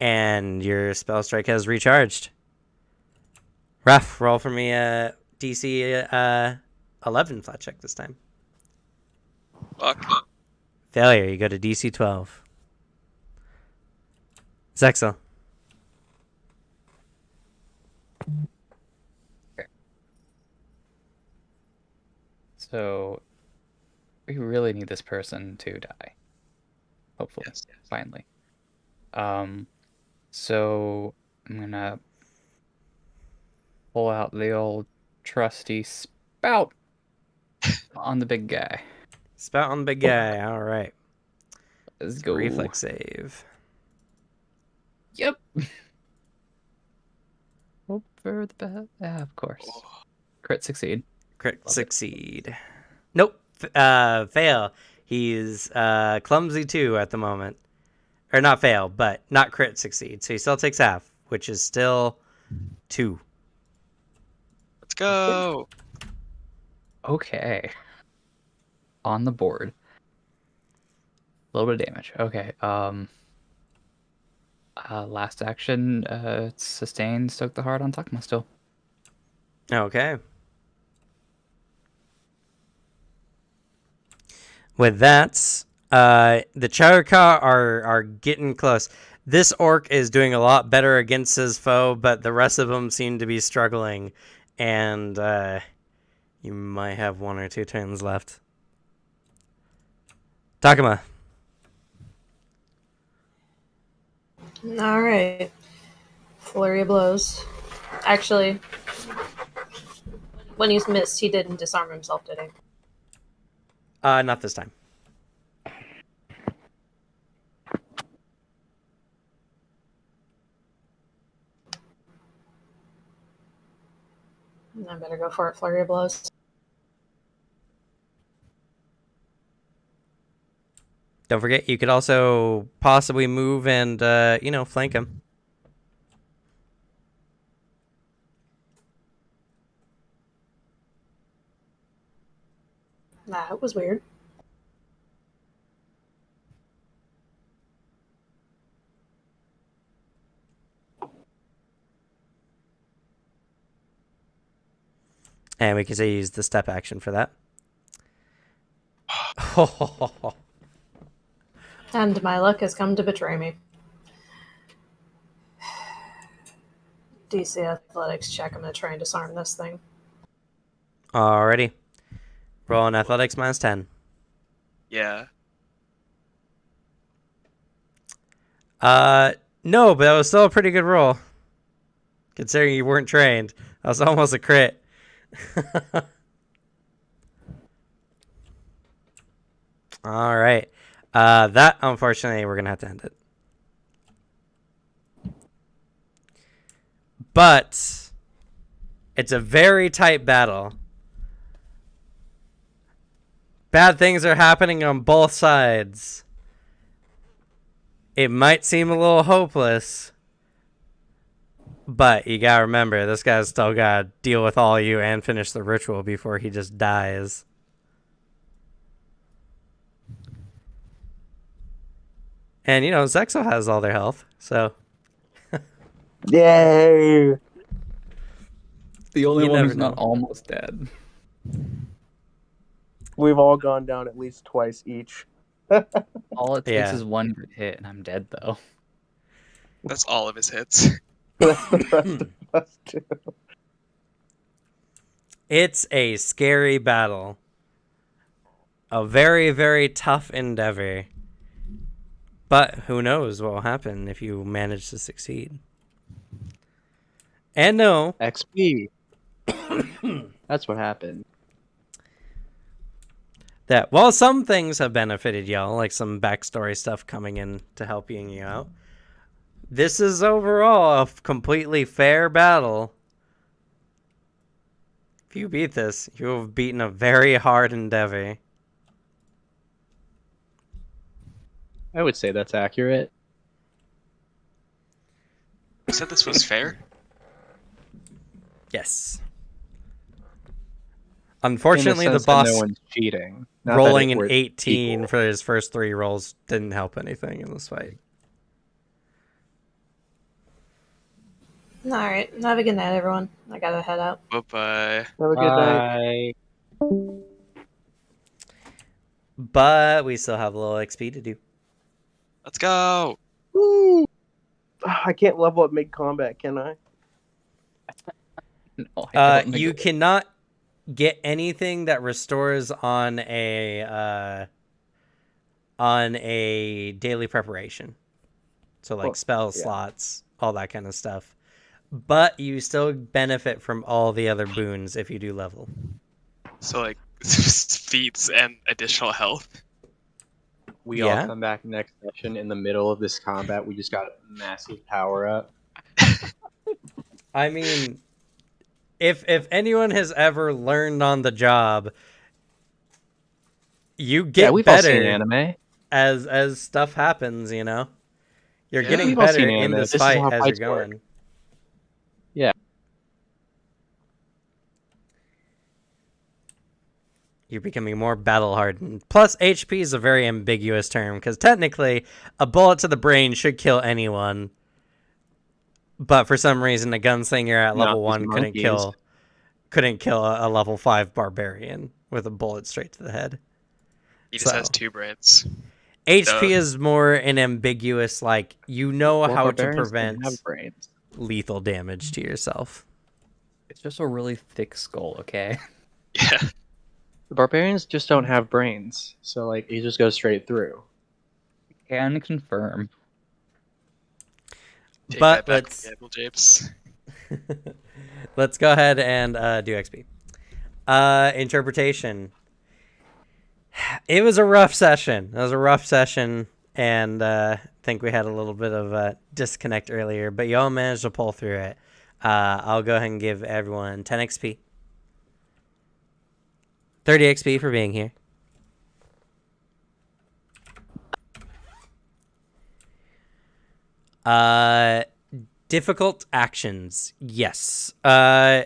and your spell strike has recharged. Ref, roll for me a DC 11 flat check this time. fuck. Failure, you go to DC 12. Zexel. So we really need this person to die. Hopefully, Yes. finally. So I'm gonna pull out the old trusty spout on the big guy. Spout on the big guy. All right. Let's go. Reflex save. Yep. Hope for the best. Yeah, of course. Crit succeed. Crit Love it. succeed. Nope. Fail. He's clumsy too at the moment. Or not fail, but not crit succeed. So he still takes half, which is still 2. Let's go. Okay. On the board. A little bit of damage. Okay. Last action, sustain, stoke the heart on Takuma still. Okay. With that, the Charaka are getting close. This orc is doing a lot better against his foe, but the rest of them seem to be struggling. And you might have 1 or 2 turns left. Takuma. All right. Flurry of blows. Actually, when he's missed, he didn't disarm himself, did he? Not this time. I better go for it. Flurry of blows. Don't forget, you could also possibly move and, flank him. That was weird. And we can say use the step action for that. And my luck has come to betray me. DC Athletics check. I'm going to try and disarm this thing. Alrighty. Roll on athletics minus 10. Yeah. No, but that was still a pretty good roll. Considering you weren't trained. That was almost a crit. Alright. That, unfortunately, we're going to have to end it. But it's a very tight battle. Bad things are happening on both sides. It might seem a little hopeless, but you gotta remember, this guy's still gotta deal with all you and finish the ritual before he just dies. And, Zexo has all their health, so... Yay! The only You one never who's not know. almost dead. We've all gone down at least twice each. All it takes Yeah. is one good hit, and I'm dead though. That's all of his hits. That's the rest of us too. It's a scary battle. A very, very tough endeavor. But who knows what will happen if you manage to succeed. And no, XP. That's what happened. That well, some things have benefited y'all, like some backstory stuff coming in to helping you out. This is overall a completely fair battle. If you beat this, you have beaten a very hard endeavor. I would say that's accurate. You said this was fair? Yes. In Unfortunately, the sense that boss no one's cheating. Not that rolling it an were 18 equal. for his first 3 rolls didn't help anything in this fight. Alright, have a good night, everyone. I gotta head out. Bye-bye. Have a good night. Bye. But we still have a little XP to do. Let's go! Woo! I can't level up mid-combat, can I? No, I don't You think cannot get anything that restores on a daily preparation. So like Well, spell yeah. slots, all that kind of stuff. But you still benefit from all the other boons if you do level. So, like, feats and additional health. We all Yeah. come back next session in the middle of this combat. We just got a massive power up. I mean, if anyone has ever learned on the job, you get Yeah, we've all seen better anime. as stuff happens, you know? You're Yeah. getting We've all better seen in anime. this This is fight how as you're fights work. going. You're becoming more battle hardened. Plus, HP is a very ambiguous term because technically, a bullet to the brain should kill anyone. But for some reason, a gunslinger at Not level these 1 monkeys. couldn't kill a level 5 barbarian with a bullet straight to the head. He just So. has 2 brains. HP Duh. is more an ambiguous, like, you know Well, how to barbarians don't prevent have brains. lethal damage to yourself. it's just a really thick skull, okay? Yeah. The barbarians just don't have brains, so like he just goes straight through. Can confirm. Take But that back, let's Gamble Japes. let's go ahead and do XP. Interpretation. It was a rough session. And I think we had a little bit of a disconnect earlier, but y'all managed to pull through it. I'll go ahead and give everyone 10 XP. 30 XP for being here. Difficult actions. Yes. Though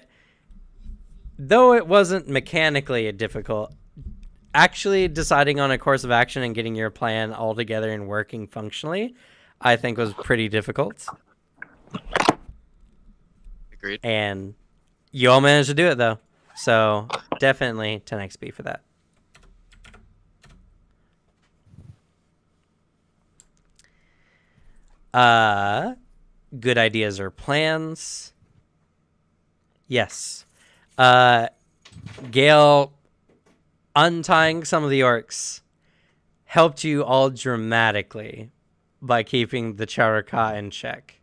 it wasn't mechanically difficult, actually deciding on a course of action and getting your plan all together and working functionally, I think was pretty difficult. Agreed. And you all managed to do it, though. So definitely 10 XP for that. Good ideas or plans. Yes. Gale untying some of the orcs helped you all dramatically by keeping the Charaka in check.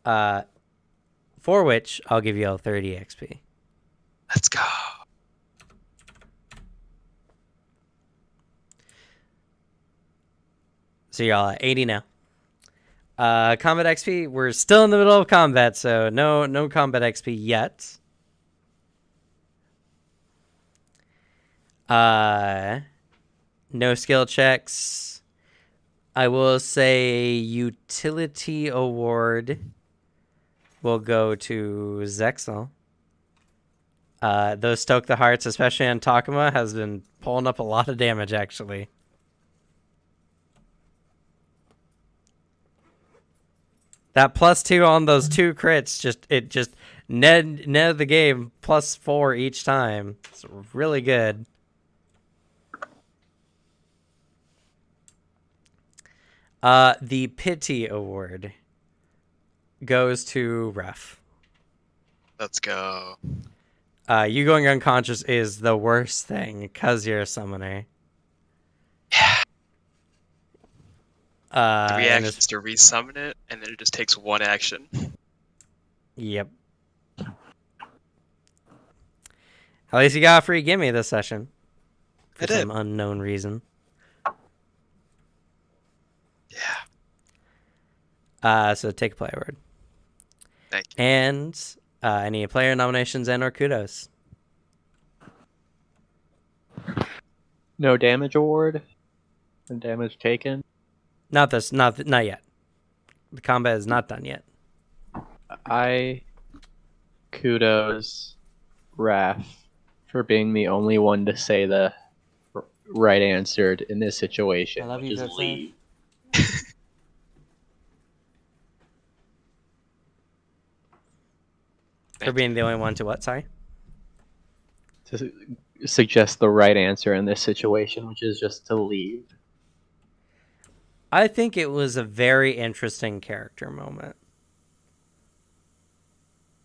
For which I'll give you all 30 XP. Let's go. So you're all at 80 now. Combat XP, we're still in the middle of combat, so no combat XP yet. No skill checks. I will say utility award will go to Zexel. Those Stoke the Hearts, especially on Takuma, has been pulling up a lot of damage, actually. That +2 on those 2 crits, it just netted the game +4 each time. It's really good. The Pity Award goes to Ref. Let's go. You going unconscious is the worst thing because you're a summoner. Yeah. The And reaction it's- is to resummon it, and then it just takes 1 action. Yep. At least you got a free gimme this session. For I did. some unknown reason. Yeah. So take a player word. Thank you. And any player nominations and or kudos. No damage award. No damage taken. Not yet. The combat is not done yet. I kudos Raph for being the only one to say the right answer in this situation. I love you, which is Joseph. leave. For being the only one to what? Sorry. To suggest the right answer in this situation, which is just to leave. I think it was a very interesting character moment.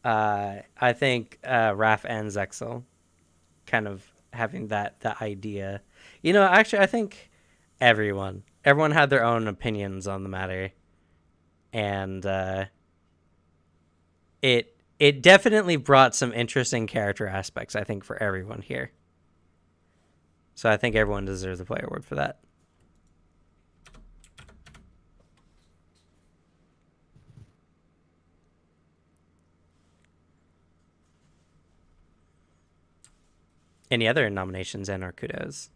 I think Raph and Zexel kind of having that idea. You know, actually, I think everyone had their own opinions on the matter, and it definitely brought some interesting character aspects, I think, for everyone here. So I think everyone deserves a player award for that. Any other nominations and or kudos?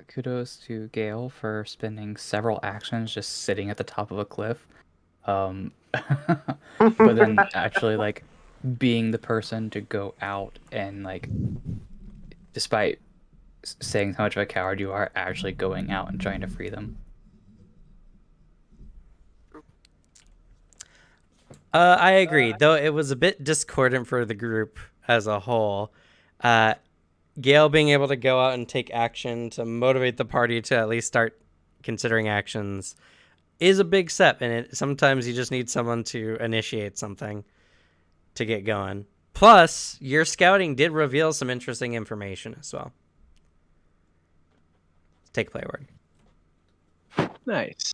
Kudos to Gale for spending several actions just sitting at the top of a cliff. But then actually, like, being the person to go out and, like, despite saying how much of a coward you are, actually going out and trying to free them. I agree, though it was a bit discordant for the group as a whole. Gale being able to go out and take action to motivate the party to at least start considering actions is a big step, and sometimes you just need someone to initiate something to get going. Plus, your scouting did reveal some interesting information as well. Take player word. Nice.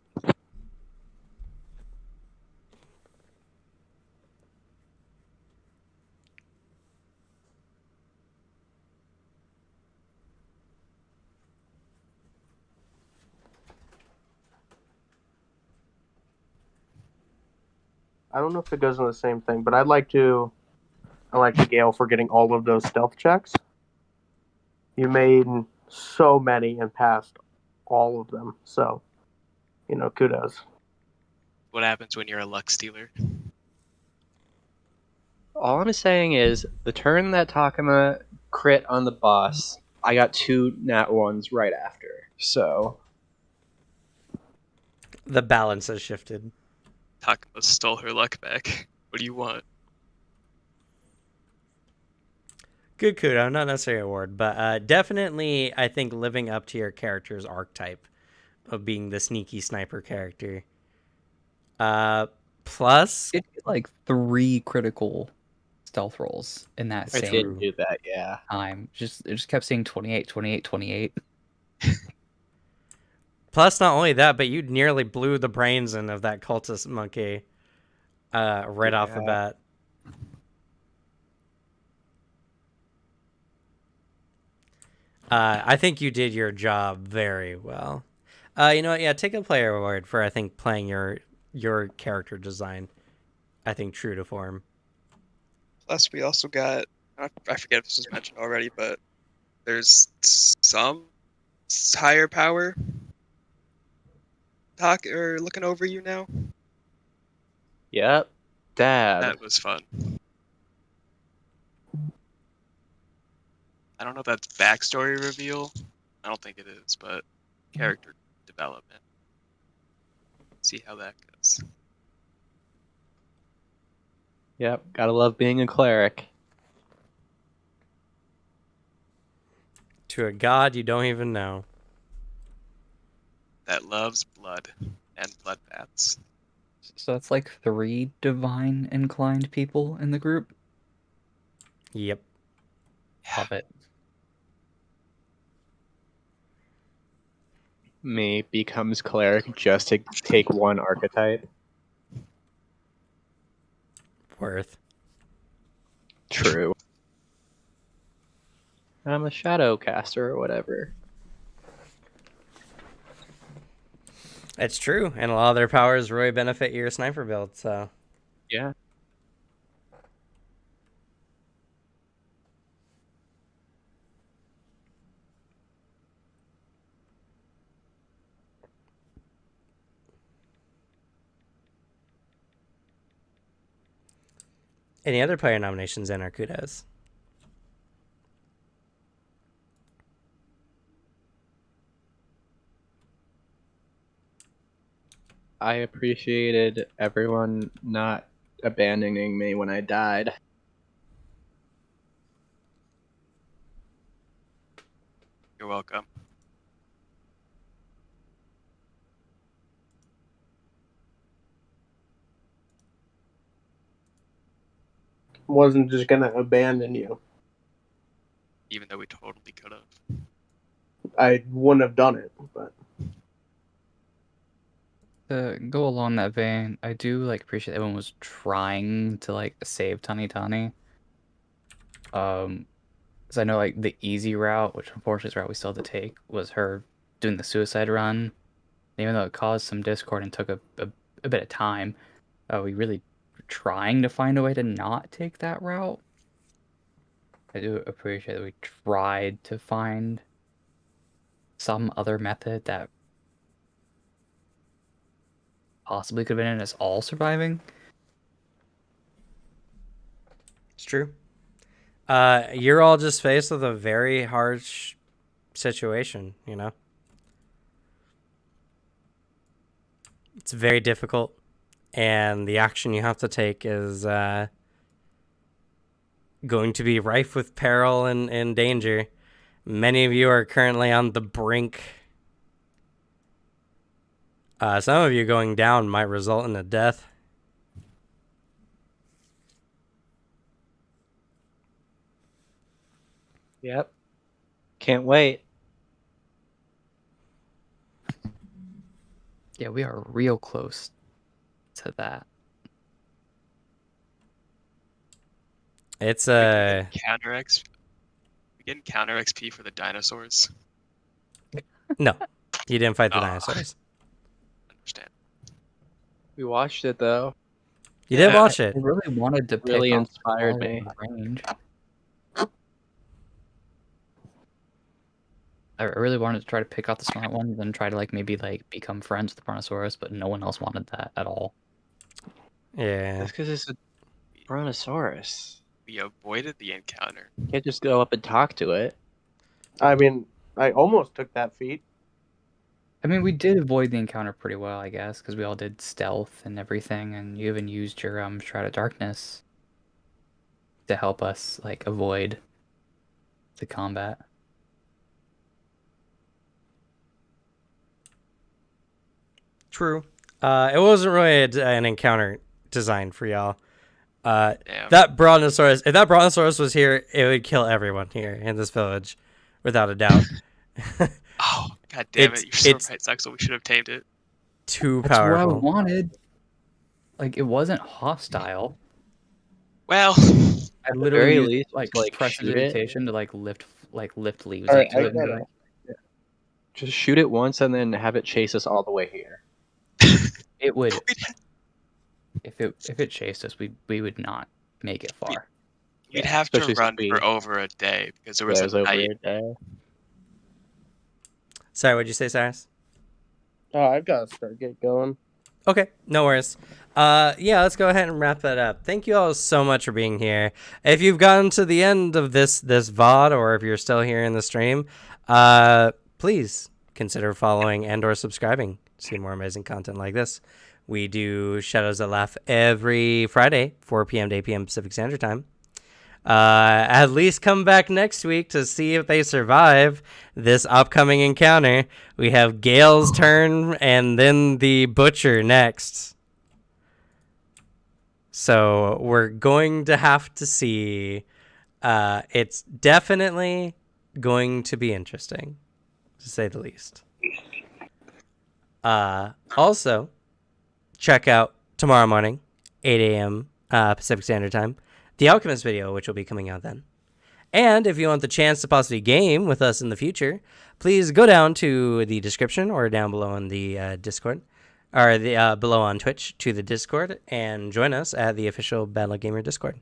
I don't know if it goes in the same thing, but I like to Gale for getting all of those stealth checks. You made so many and passed all of them, so kudos. What happens when you're a luck stealer? All I'm saying is the turn that Takuma crit on the boss, I got 2 nat ones right after. So The balance has shifted. Takuma stole her luck back. What do you want? Good kudo, not necessarily a award, but definitely I think living up to your character's archetype of being the sneaky sniper character. Plus, It did like 3 critical stealth rolls in that I same didn't do that, yeah. time. It just kept saying 28, 28, 28. Plus, not only that, but you nearly blew the brains in of that cultist monkey right off the bat. I think you did your job very well. You know what? Yeah, take a player award for, I think, playing your character design. I think true to form. Plus, we also got, I forget if this was mentioned already, but there's some higher power looking over you now. Yep. Dad. That was fun. I don't know if that's backstory reveal. I don't think it is, but character development. See how that goes. Yep, gotta love being a cleric. To a god you don't even know. That loves blood and bloodbaths. So that's like 3 divine inclined people in the group. Yep. Love it. Me becomes cleric just to take 1 archetype. worth. True. I'm a shadow caster or whatever. It's true, and a lot of their powers really benefit your sniper build. So Yeah. any other player nominations in our kudos? I appreciated everyone not abandoning me when I died. You're welcome. Wasn't just gonna abandon you. Even though we totally could have. I wouldn't have done it, but To go along that vein, I do like appreciate everyone was trying to like save Tani Tani. Because I know like the easy route, which unfortunately is the route we still had to take, was her doing the suicide run. Even though it caused some discord and took a bit of time, we really were trying to find a way to not take that route. I do appreciate that we tried to find some other method that possibly could have been in us all surviving. It's true. You're all just faced with a very harsh situation, you know? It's very difficult, and the action you have to take is going to be rife with peril and danger. Many of you are currently on the brink. Some of you going down might result in a death. Yep. Can't wait. Yeah, we are real close to that. It's We getting counter XP for the dinosaurs. no, you didn't fight the Oh. dinosaurs. Understand. We watched it though. You did watch I it. really wanted to pick Really off inspired all me. of the range. I really wanted to try to pick out the smart ones and try to like maybe like become friends with the Brontosaurus, but no one else wanted that at all. Yeah. That's because it's a Brontosaurus. We avoided the encounter. You can't just go up and talk to it. I mean, I almost took that feat. I mean, we did avoid the encounter pretty well, I guess, because we all did stealth and everything, and you even used your Shroud of Darkness to help us like avoid the combat. True. It wasn't really an encounter designed for y'all. Damn. That Brontosaurus, if that Brontosaurus was here, it would kill everyone here in this village, without a doubt. Oh, god damn It's- it! You're so it's- right, Zexel. We should have tamed it. Too That's what I powerful. wanted. Like, it wasn't hostile. Well, I literally very used, least, like like, shoot it. prestidigitation to like lift leaves All up right, to I it and be gotta- like, Just shoot it once and then have it chase us all the way here. it would. If it chased us, we would not make it far. we'd Yeah, have to especially run since for over a day because there was Yeah, it was a over night. a day. Sorry, what'd you say, Cyrus? Oh, I've got to start get going. Okay, no worries. Yeah, let's go ahead and wrap that up. Thank you all so much for being here. If you've gotten to the end of this VOD, or if you're still here in the stream, please consider following and or subscribing to see more amazing content like this. We do Shadows That Laugh every Friday, 4 p.m. to 8 p.m. Pacific Standard Time. At least come back next week to see if they survive this upcoming encounter. We have Gale's turn and then the Butcher next. So we're going to have to see. It's definitely going to be interesting, to say the least. Also, check out tomorrow morning, 8 a.m. Pacific Standard Time, the Alchemist video, which will be coming out then. And if you want the chance to possibly game with us in the future, please go down to the description or down below in the Discord, or the below on Twitch to the Discord, and join us at the official Battle Gamer Discord.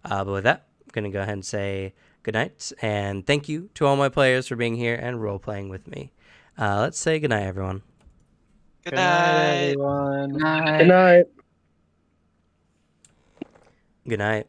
But with that, I'm going to go ahead and say good night, and thank you to all my players for being here and role-playing with me. Let's say good night, everyone. Good night. everyone. Night. Good night. Good night.